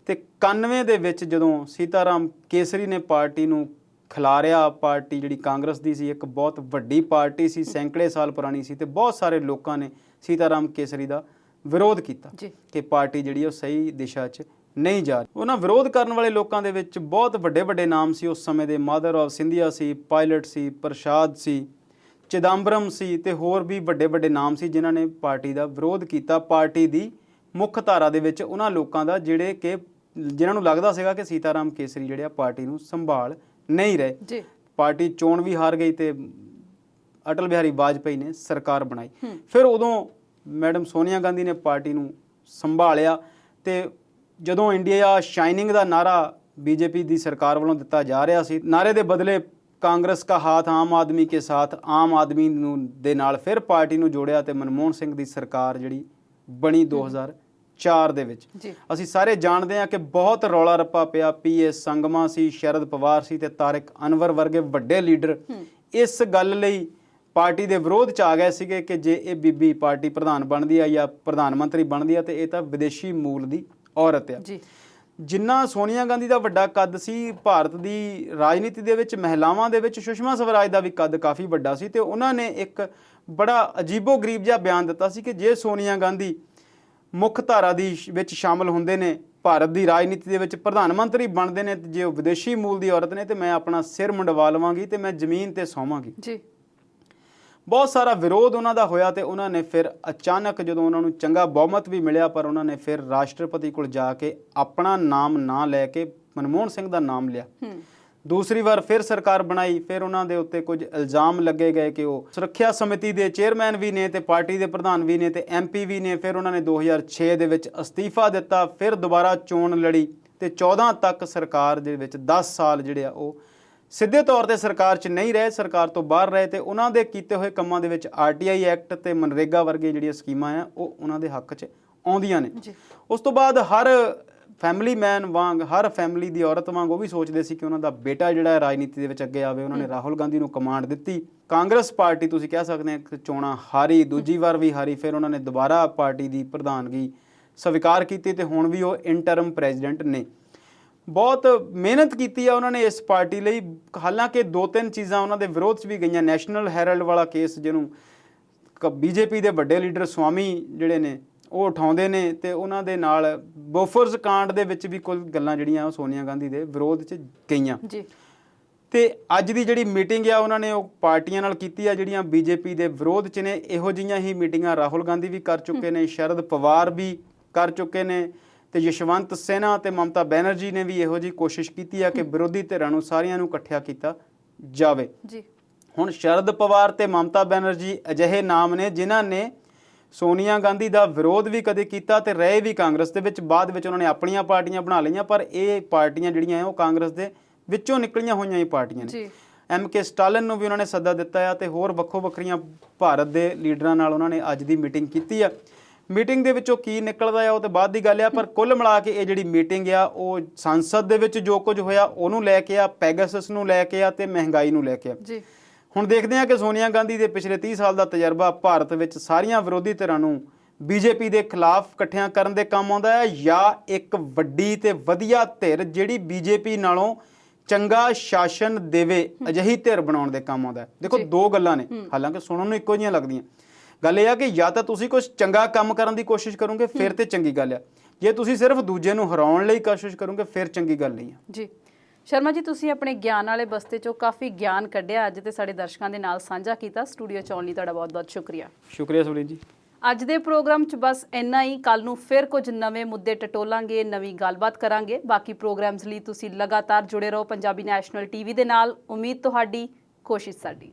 ਤੇ 91 ਦੇ ਵਿੱਚ ਜਦੋਂ ਸੀਤਾਰਾਮ ਕੇਸਰੀ ਨੇ ਪਾਰਟੀ ਨੂੰ ਖਿਲਾਰਿਆ, ਪਾਰਟੀ ਜਿਹੜੀ ਕਾਂਗਰਸ ਦੀ ਸੀ, ਇੱਕ ਬਹੁਤ ਵੱਡੀ ਪਾਰਟੀ ਸੀ, ਸੈਂਕੜੇ ਸਾਲ ਪੁਰਾਣੀ ਸੀ, ਤੇ ਬਹੁਤ ਸਾਰੇ ਲੋਕਾਂ ਨੇ ਸੀਤਾਰਾਮ ਕੇਸਰੀ ਦਾ ਵਿਰੋਧ ਕੀਤਾ ਕਿ ਪਾਰਟੀ ਜਿਹੜੀ ਉਹ ਸਹੀ ਦਿਸ਼ਾ 'ਚ ਨਹੀਂ ਜਾ ਰਹੀ। ਉਹਨਾਂ ਵਿਰੋਧ ਕਰਨ ਵਾਲੇ ਲੋਕਾਂ ਦੇ ਵਿੱਚ ਬਹੁਤ ਵੱਡੇ ਵੱਡੇ ਨਾਮ ਸੀ ਉਸ ਸਮੇਂ ਦੇ। ਮਾਦਰ ਆਫ ਸਿੰਧੀਆ ਸੀ, ਪਾਇਲਟ ਸੀ, ਪ੍ਰਸ਼ਾਦ ਸੀ, ਚਿਦੰਬਰਮ ਸੀ, ਤੇ ਹੋਰ ਵੀ ਵੱਡੇ ਵੱਡੇ ਨਾਮ ਸੀ ਜਿਨ੍ਹਾਂ ਨੇ ਪਾਰਟੀ ਦਾ ਵਿਰੋਧ ਕੀਤਾ। ਪਾਰਟੀ ਦੀ ਮੁੱਖ ਧਾਰਾ ਦੇ ਵਿੱਚ ਉਹਨਾਂ ਲੋਕਾਂ ਦਾ ਜਿਹੜੇ ਕਿ ਜਿਨ੍ਹਾਂ ਨੂੰ ਲੱਗਦਾ ਸੀਗਾ ਕਿ ਸੀਤਾਰਾਮ ਕੇਸਰੀ ਜਿਹੜੇ ਆ ਪਾਰਟੀ ਨੂੰ ਸੰਭਾਲ ਨਹੀਂ ਰਹੇ। ਪਾਰਟੀ ਚੋਣ ਵੀ ਹਾਰ ਗਈ ਤੇ ਅਟਲ ਬਿਹਾਰੀ ਵਾਜਪੇਈ ਨੇ ਸਰਕਾਰ ਬਣਾਈ। ਫਿਰ ਉਦੋਂ ਮੈਡਮ ਸੋਨੀਆ ਗਾਂਧੀ ਨੇ ਪਾਰਟੀ ਨੂੰ ਸੰਭਾਲਿਆ, ਤੇ ਜਦੋਂ ਇੰਡੀਆ ਸ਼ਾਈਨਿੰਗ ਦਾ ਨਾਰਾ ਬੀਜੇਪੀ ਦੀ ਸਰਕਾਰ ਵੱਲੋਂ ਦਿੱਤਾ ਜਾ ਰਿਹਾ ਸੀ, ਨਾਰੇ ਦੇ ਬਦਲੇ ਕਾਂਗਰਸ ਕਾ ਹਾਥ ਆਮ ਆਦਮੀ ਕੇ ਸਾਥ, ਆਮ ਆਦਮੀ ਨੂੰ ਦੇ ਨਾਲ ਫਿਰ ਪਾਰਟੀ ਨੂੰ ਜੋੜਿਆ, ਤੇ ਮਨਮੋਹਨ ਸਿੰਘ ਦੀ ਸਰਕਾਰ ਜਿਹੜੀ ਬਣੀ 2004 ਦੇ ਵਿੱਚ। ਅਸੀਂ ਸਾਰੇ ਜਾਣਦੇ ਹਾਂ ਕਿ ਬਹੁਤ ਰੌਲਾ ਰੱਪਾ ਪਿਆ। ਪੀਐਸ ਸੰਗਮਾ ਸੀ, ਸ਼ਰਦ ਪਵਾਰ ਸੀ, ਤੇ ਤਾਰਿਕ ਅਨਵਰ ਵਰਗੇ ਵੱਡੇ ਲੀਡਰ ਇਸ ਗੱਲ ਲਈ ਪਾਰਟੀ ਦੇ ਵਿਰੋਧ 'ਚ ਆ ਗਏ ਸੀਗੇ ਕਿ ਜੇ ਇਹ ਬੀਬੀ ਪਾਰਟੀ ਪ੍ਰਧਾਨ ਬਣਦੀ ਆ ਜਾਂ ਪ੍ਰਧਾਨ ਮੰਤਰੀ ਬਣਦੀ ਆ, ਤੇ ਇਹ ਤਾਂ ਵਿਦੇਸ਼ੀ ਮੂਲ ਦੀ ਔਰਤ ਆ। ਜਿੰਨਾ ਸੋਨੀਆ ਗਾਂਧੀ ਦਾ ਵੱਡਾ ਕੱਦ ਸੀ, ਭਾਰਤ ਦੀ ਰਾਜਨੀਤੀ ਦੇ ਵਿੱਚ ਮਹਿਲਾਵਾਂ ਦੇ ਵਿੱਚ ਸੁਸ਼ਮਾ ਸਵਰਾਜ ਦਾ ਵੀ ਕੱਦ ਕਾਫੀ ਵੱਡਾ ਸੀ, ਤੇ ਉਹਨਾਂ ਨੇ ਇੱਕ ਬੜਾ ਅਜੀਬੋ-ਗਰੀਬ ਜਿਹਾ ਬਿਆਨ ਦਿੱਤਾ ਸੀ ਕਿ ਜੇ ਸੋਨੀਆ ਗਾਂਧੀ ਮੁੱਖ ਧਾਰਾ ਦੀ ਵਿੱਚ ਸ਼ਾਮਲ ਹੁੰਦੇ ਨੇ, ਭਾਰਤ ਦੀ ਰਾਜਨੀਤੀ ਦੇ ਵਿੱਚ ਪ੍ਰਧਾਨ ਮੰਤਰੀ ਬਣਦੇ ਨੇ, ਤੇ ਜੇ ਉਹ ਵਿਦੇਸ਼ੀ ਮੂਲ ਦੀ ਔਰਤ ਨੇ, ਤੇ ਮੈਂ ਆਪਣਾ ਸਿਰ ਮੁੰਡਵਾ ਲਵਾਂਗੀ ਤੇ ਮੈਂ ਜ਼ਮੀਨ ਤੇ ਸੌਵਾਂਗੀ। ਬਹੁਤ ਸਾਰਾ ਵਿਰੋਧ ਉਹਨਾਂ ਦਾ ਹੋਇਆ, ਤੇ ਉਹਨਾਂ ਨੇ ਫਿਰ ਅਚਾਨਕ ਜਦੋਂ ਉਹਨਾਂ ਨੂੰ ਚੰਗਾ ਬਹੁਮਤ ਵੀ ਮਿਲਿਆ, ਪਰ ਉਹਨਾਂ ਨੇ ਫਿਰ ਰਾਸ਼ਟਰਪਤੀ ਕੋਲ ਜਾ ਕੇ ਆਪਣਾ ਨਾਮ ਨਾ ਲੈ ਕੇ ਮਨਮੋਹਨ ਸਿੰਘ ਦਾ ਨਾਮ ਲਿਆ। ਹੂੰ ਦੂਸਰੀ ਵਾਰ ਫਿਰ ਸਰਕਾਰ ਬਣਾਈ, ਫਿਰ ਉਹਨਾਂ ਦੇ ਉੱਤੇ ਕੁਝ ਇਲਜ਼ਾਮ ਲੱਗੇ ਗਏ ਕਿ ਉਹ ਸੁਰੱਖਿਆ ਸਮਿਤੀ ਦੇ ਚੇਅਰਮੈਨ ਵੀ ਨੇ ਤੇ ਪਾਰਟੀ ਦੇ ਪ੍ਰਧਾਨ ਵੀ ਨੇ ਤੇ MP ਵੀ ਨੇ। ਫਿਰ ਉਹਨਾਂ ਨੇ 2006 ਦੇ ਵਿੱਚ ਅਸਤੀਫਾ ਦਿੱਤਾ, ਫਿਰ ਦੁਬਾਰਾ ਚੋਣ ਲੜੀ ਤੇ 14 ਤੱਕ ਸਰਕਾਰ ਦੇ ਵਿੱਚ 10 ਸਾਲ ਜਿਹੜੇ ਆ ਉਹ ਸਿੱਧੇ ਤੌਰ ਤੇ ਸਰਕਾਰ 'ਚ ਨਹੀਂ ਰਹੇ, ਸਰਕਾਰ ਤੋਂ ਬਾਹਰ ਰਹੇ ਤੇ ਉਹਨਾਂ ਦੇ ਕੀਤੇ ਹੋਏ ਕੰਮਾਂ ਦੇ ਵਿੱਚ RTI ਐਕਟ ਤੇ ਮਨਰੇਗਾ ਵਰਗੇ ਜਿਹੜੀਆਂ ਸਕੀਮਾਂ ਆ ਉਹ ਉਹਨਾਂ ਦੇ ਹੱਕ 'ਚ ਆਉਂਦੀਆਂ ਨੇ। ਉਸ ਤੋਂ ਬਾਅਦ ਹਰ ਫੈਮਿਲੀ ਮੈਨ ਵਾਂਗ, ਹਰ ਫੈਮਿਲੀ ਦੀ ਔਰਤ ਵਾਂਗ ਉਹ ਵੀ ਸੋਚਦੇ ਸੀ ਕਿ ਉਹਨਾਂ ਦਾ ਬੇਟਾ ਜਿਹੜਾ ਹੈ ਰਾਜਨੀਤੀ ਦੇ ਵਿੱਚ ਅੱਗੇ ਆਵੇ। ਉਹਨਾਂ ਨੇ ਰਾਹੁਲ ਗਾਂਧੀ ਨੂੰ ਕਮਾਂਡ ਦਿੱਤੀ। ਕਾਂਗਰਸ ਪਾਰਟੀ ਤੁਸੀਂ ਕਹਿ ਸਕਦੇ ਹੋ ਚੋਣਾਂ ਹਾਰੀ, ਦੂਜੀ ਵਾਰ ਵੀ ਹਾਰੀ, ਫਿਰ ਉਹਨਾਂ ਨੇ ਦੁਬਾਰਾ ਪਾਰਟੀ ਦੀ ਪ੍ਰਧਾਨਗੀ ਸਵੀਕਾਰ ਕੀਤੀ ਤੇ ਹੁਣ ਵੀ ਉਹ ਇੰਟਰਮ ਪ੍ਰੈਜ਼ੀਡੈਂਟ ਨੇ। ਬਹੁਤ ਮਿਹਨਤ ਕੀਤੀ ਆ ਉਹਨਾਂ ਨੇ ਇਸ ਪਾਰਟੀ ਲਈ। ਹਾਲਾਂਕਿ 2-3 ਚੀਜ਼ਾਂ ਉਹਨਾਂ ਦੇ ਵਿਰੋਧ 'ਚ ਵੀ ਗਈਆਂ। ਨੈਸ਼ਨਲ ਹੈਰਲਡ ਵਾਲਾ ਕੇਸ ਜਿਹਨੂੰ BJP ਦੇ ਵੱਡੇ ਲੀਡਰ ਸਵਾਮੀ ਜਿਹੜੇ ਨੇ ਉਹ ਉਠਾਉਂਦੇ ਨੇ ਤੇ ਉਹਨਾਂ ਦੇ ਨਾਲ ਬੋਫਰਸ ਕਾਂਡ ਦੇ ਵਿੱਚ ਵੀ ਕੁਝ ਗੱਲਾਂ ਜਿਹੜੀਆਂ ਉਹ ਸੋਨੀਆ ਗਾਂਧੀ ਦੇ ਵਿਰੋਧ 'ਚ ਗਈਆਂ ਜੀ। ਤੇ ਅੱਜ ਦੀ ਜਿਹੜੀ ਮੀਟਿੰਗ ਆ ਉਹਨਾਂ ਨੇ ਉਹ ਪਾਰਟੀਆਂ ਨਾਲ ਕੀਤੀ ਆ ਜਿਹੜੀਆਂ BJP ਦੇ ਵਿਰੋਧ 'ਚ ਨੇ। ਇਹੋ ਜਿਹੀਆਂ ਹੀ ਮੀਟਿੰਗਾਂ ਰਾਹੁਲ ਗਾਂਧੀ ਵੀ ਕਰ ਚੁੱਕੇ ਨੇ, ਸ਼ਰਦ ਪਵਾਰ ਵੀ ਕਰ ਚੁੱਕੇ ਨੇ ਤੇ ਯਸ਼ਵੰਤ ਸਿਨਹਾ ਤੇ ਮਮਤਾ ਬੈਨਰਜੀ ਨੇ ਵੀ ਇਹੋ ਜਿਹੀ ਕੋਸ਼ਿਸ਼ ਕੀਤੀ ਆ ਕਿ ਵਿਰੋਧੀ ਧਿਰਾਂ ਨੂੰ ਸਾਰਿਆਂ ਨੂੰ ਇਕੱਠਿਆ ਕੀਤਾ ਜਾਵੇ ਜੀ। ਹੁਣ ਸ਼ਰਦ ਪਵਾਰ ਤੇ ਮਮਤਾ ਬੈਨਰਜੀ ਅਜਿਹੇ ਨਾਮ ਨੇ ਜਿਨ੍ਹਾਂ ਨੇ ਸੋਨੀਆ ਗਾਂਧੀ ਦਾ ਵਿਰੋਧ ਵੀ ਕਦੇ ਕੀਤਾ ਤੇ ਰਹੇ ਵੀ ਕਾਂਗਰਸ ਦੇ ਵਿੱਚ। ਬਾਅਦ ਵਿੱਚ ਉਹਨਾਂ ਨੇ ਆਪਣੀਆਂ ਪਾਰਟੀਆਂ ਬਣਾ ਲਈਆਂ, ਪਰ ਇਹ ਪਾਰਟੀਆਂ ਜਿਹੜੀਆਂ ਉਹ ਕਾਂਗਰਸ ਦੇ ਵਿੱਚੋਂ ਨਿਕਲੀਆਂ ਹੋਈਆਂ ਹੀ ਪਾਰਟੀਆਂ ਨੇ। MK ਸਟਾਲਿਨ ਨੂੰ ਵੀ ਉਹਨਾਂ ਨੇ ਸੱਦਾ ਦਿੱਤਾ ਆ ਤੇ ਹੋਰ ਵੱਖੋ ਵੱਖਰੀਆਂ ਭਾਰਤ ਦੇ ਲੀਡਰਾਂ ਨਾਲ ਉਹਨਾਂ ਨੇ ਅੱਜ ਦੀ ਮੀਟਿੰਗ ਕੀਤੀ ਆ। ਮੀਟਿੰਗ ਦੇ ਵਿੱਚੋਂ ਕੀ ਨਿਕਲਦਾ ਆ ਉਹ ਤੇ ਬਾਅਦ ਦੀ ਗੱਲ ਆ, ਪਰ ਕੁੱਲ ਮਿਲਾ ਕੇ ਇਹ ਜਿਹੜੀ ਮੀਟਿੰਗ ਆ ਉਹ ਸੰਸਦ ਦੇ ਵਿੱਚ ਜੋ ਕੁਝ ਹੋਇਆ ਉਹਨੂੰ ਲੈ ਕੇ ਆ, ਪੈਗਾਸਸ ਨੂੰ ਲੈ ਕੇ ਆ ਤੇ ਮਹਿੰਗਾਈ ਨੂੰ ਲੈ ਕੇ ਆ ਜੀ। ਹੁਣ ਦੇਖਦੇ ਹਾਂ ਕਿ ਸੋਨੀਆ ਗਾਂਧੀ ਦੇ ਪਿਛਲੇ 30 ਸਾਲ ਦਾ ਤਜਰਬਾ ਭਾਰਤ ਵਿੱਚ ਸਾਰੀਆਂ ਵਿਰੋਧੀ ਧਿਰਾਂ ਨੂੰ BJP ਦੇ ਖਿਲਾਫ ਇਕੱਠਿਆਂ ਕਰਨ ਦੇ ਕੰਮ ਆਉਂਦਾ ਹੈ ਜਾਂ ਇੱਕ ਵੱਡੀ ਤੇ ਵਧੀਆ ਧਿਰ ਜਿਹੜੀ BJP ਨਾਲੋਂ ਚੰਗਾ ਸ਼ਾਸਨ ਦੇਵੇ ਅਜਿਹੀ ਧਿਰ ਬਣਾਉਣ ਦੇ ਕੰਮ ਆਉਂਦਾ ਹੈ। ਦੇਖੋ ਦੋ ਗੱਲਾਂ ਨੇ, ਹਾਲਾਂਕਿ ਸੁਣਨ ਨੂੰ ਇੱਕੋ ਜਿਹੀਆਂ ਲੱਗਦੀਆਂ। ਗੱਲ ਇਹ ਆ ਕਿ ਜਾਂ ਤਾਂ ਤੁਸੀਂ ਕੁਝ ਚੰਗਾ ਕੰਮ ਕਰਨ ਦੀ ਕੋਸ਼ਿਸ਼ ਕਰੋਗੇ ਫਿਰ ਤੇ ਚੰਗੀ ਗੱਲ ਆ, ਜੇ ਤੁਸੀਂ ਸਿਰਫ ਦੂਜੇ ਨੂੰ ਹਰਾਉਣ ਲਈ ਕੋਸ਼ਿਸ਼ ਕਰੋਗੇ ਫਿਰ ਚੰਗੀ ਗੱਲ ਨਹੀਂ ਆ ਜੀ। ਸ਼ਰਮਾ ਜੀ, ਤੁਸੀਂ ਆਪਣੇ ਗਿਆਨ ਵਾਲੇ ਬਸਤੇ ਚੋਂ ਕਾਫੀ ਗਿਆਨ ਕੱਢਿਆ ਅੱਜ ਤੇ ਸਾਡੇ ਦਰਸ਼ਕਾਂ ਦੇ ਨਾਲ ਸਾਂਝਾ ਕੀਤਾ। ਸਟੂਡੀਓ 'ਚ ਆਉਣ ਲਈ ਤੁਹਾਡਾ ਬਹੁਤ-ਬਹੁਤ ਸ਼ੁਕਰੀਆ। ਸ਼ੁਕਰੀਆ ਸੁਨੀਲ ਜੀ। ਅੱਜ ਦੇ ਪ੍ਰੋਗਰਾਮ 'ਚ ਬਸ ਇੰਨਾ ਹੀ। ਕੱਲ ਨੂੰ ਫਿਰ ਕੁਝ ਨਵੇਂ ਮੁੱਦੇ ਟਟੋਲਾਂਗੇ, ਨਵੀਂ ਗੱਲਬਾਤ ਕਰਾਂਗੇ। ਬਾਕੀ ਪ੍ਰੋਗਰਾਮਸ ਲਈ ਤੁਸੀਂ ਲਗਾਤਾਰ ਜੁੜੇ ਰਹੋ ਪੰਜਾਬੀ ਨੈਸ਼ਨਲ TV ਦੇ ਨਾਲ। ਉਮੀਦ ਤੁਹਾਡੀ, ਕੋਸ਼ਿਸ਼ ਸਾਡੀ।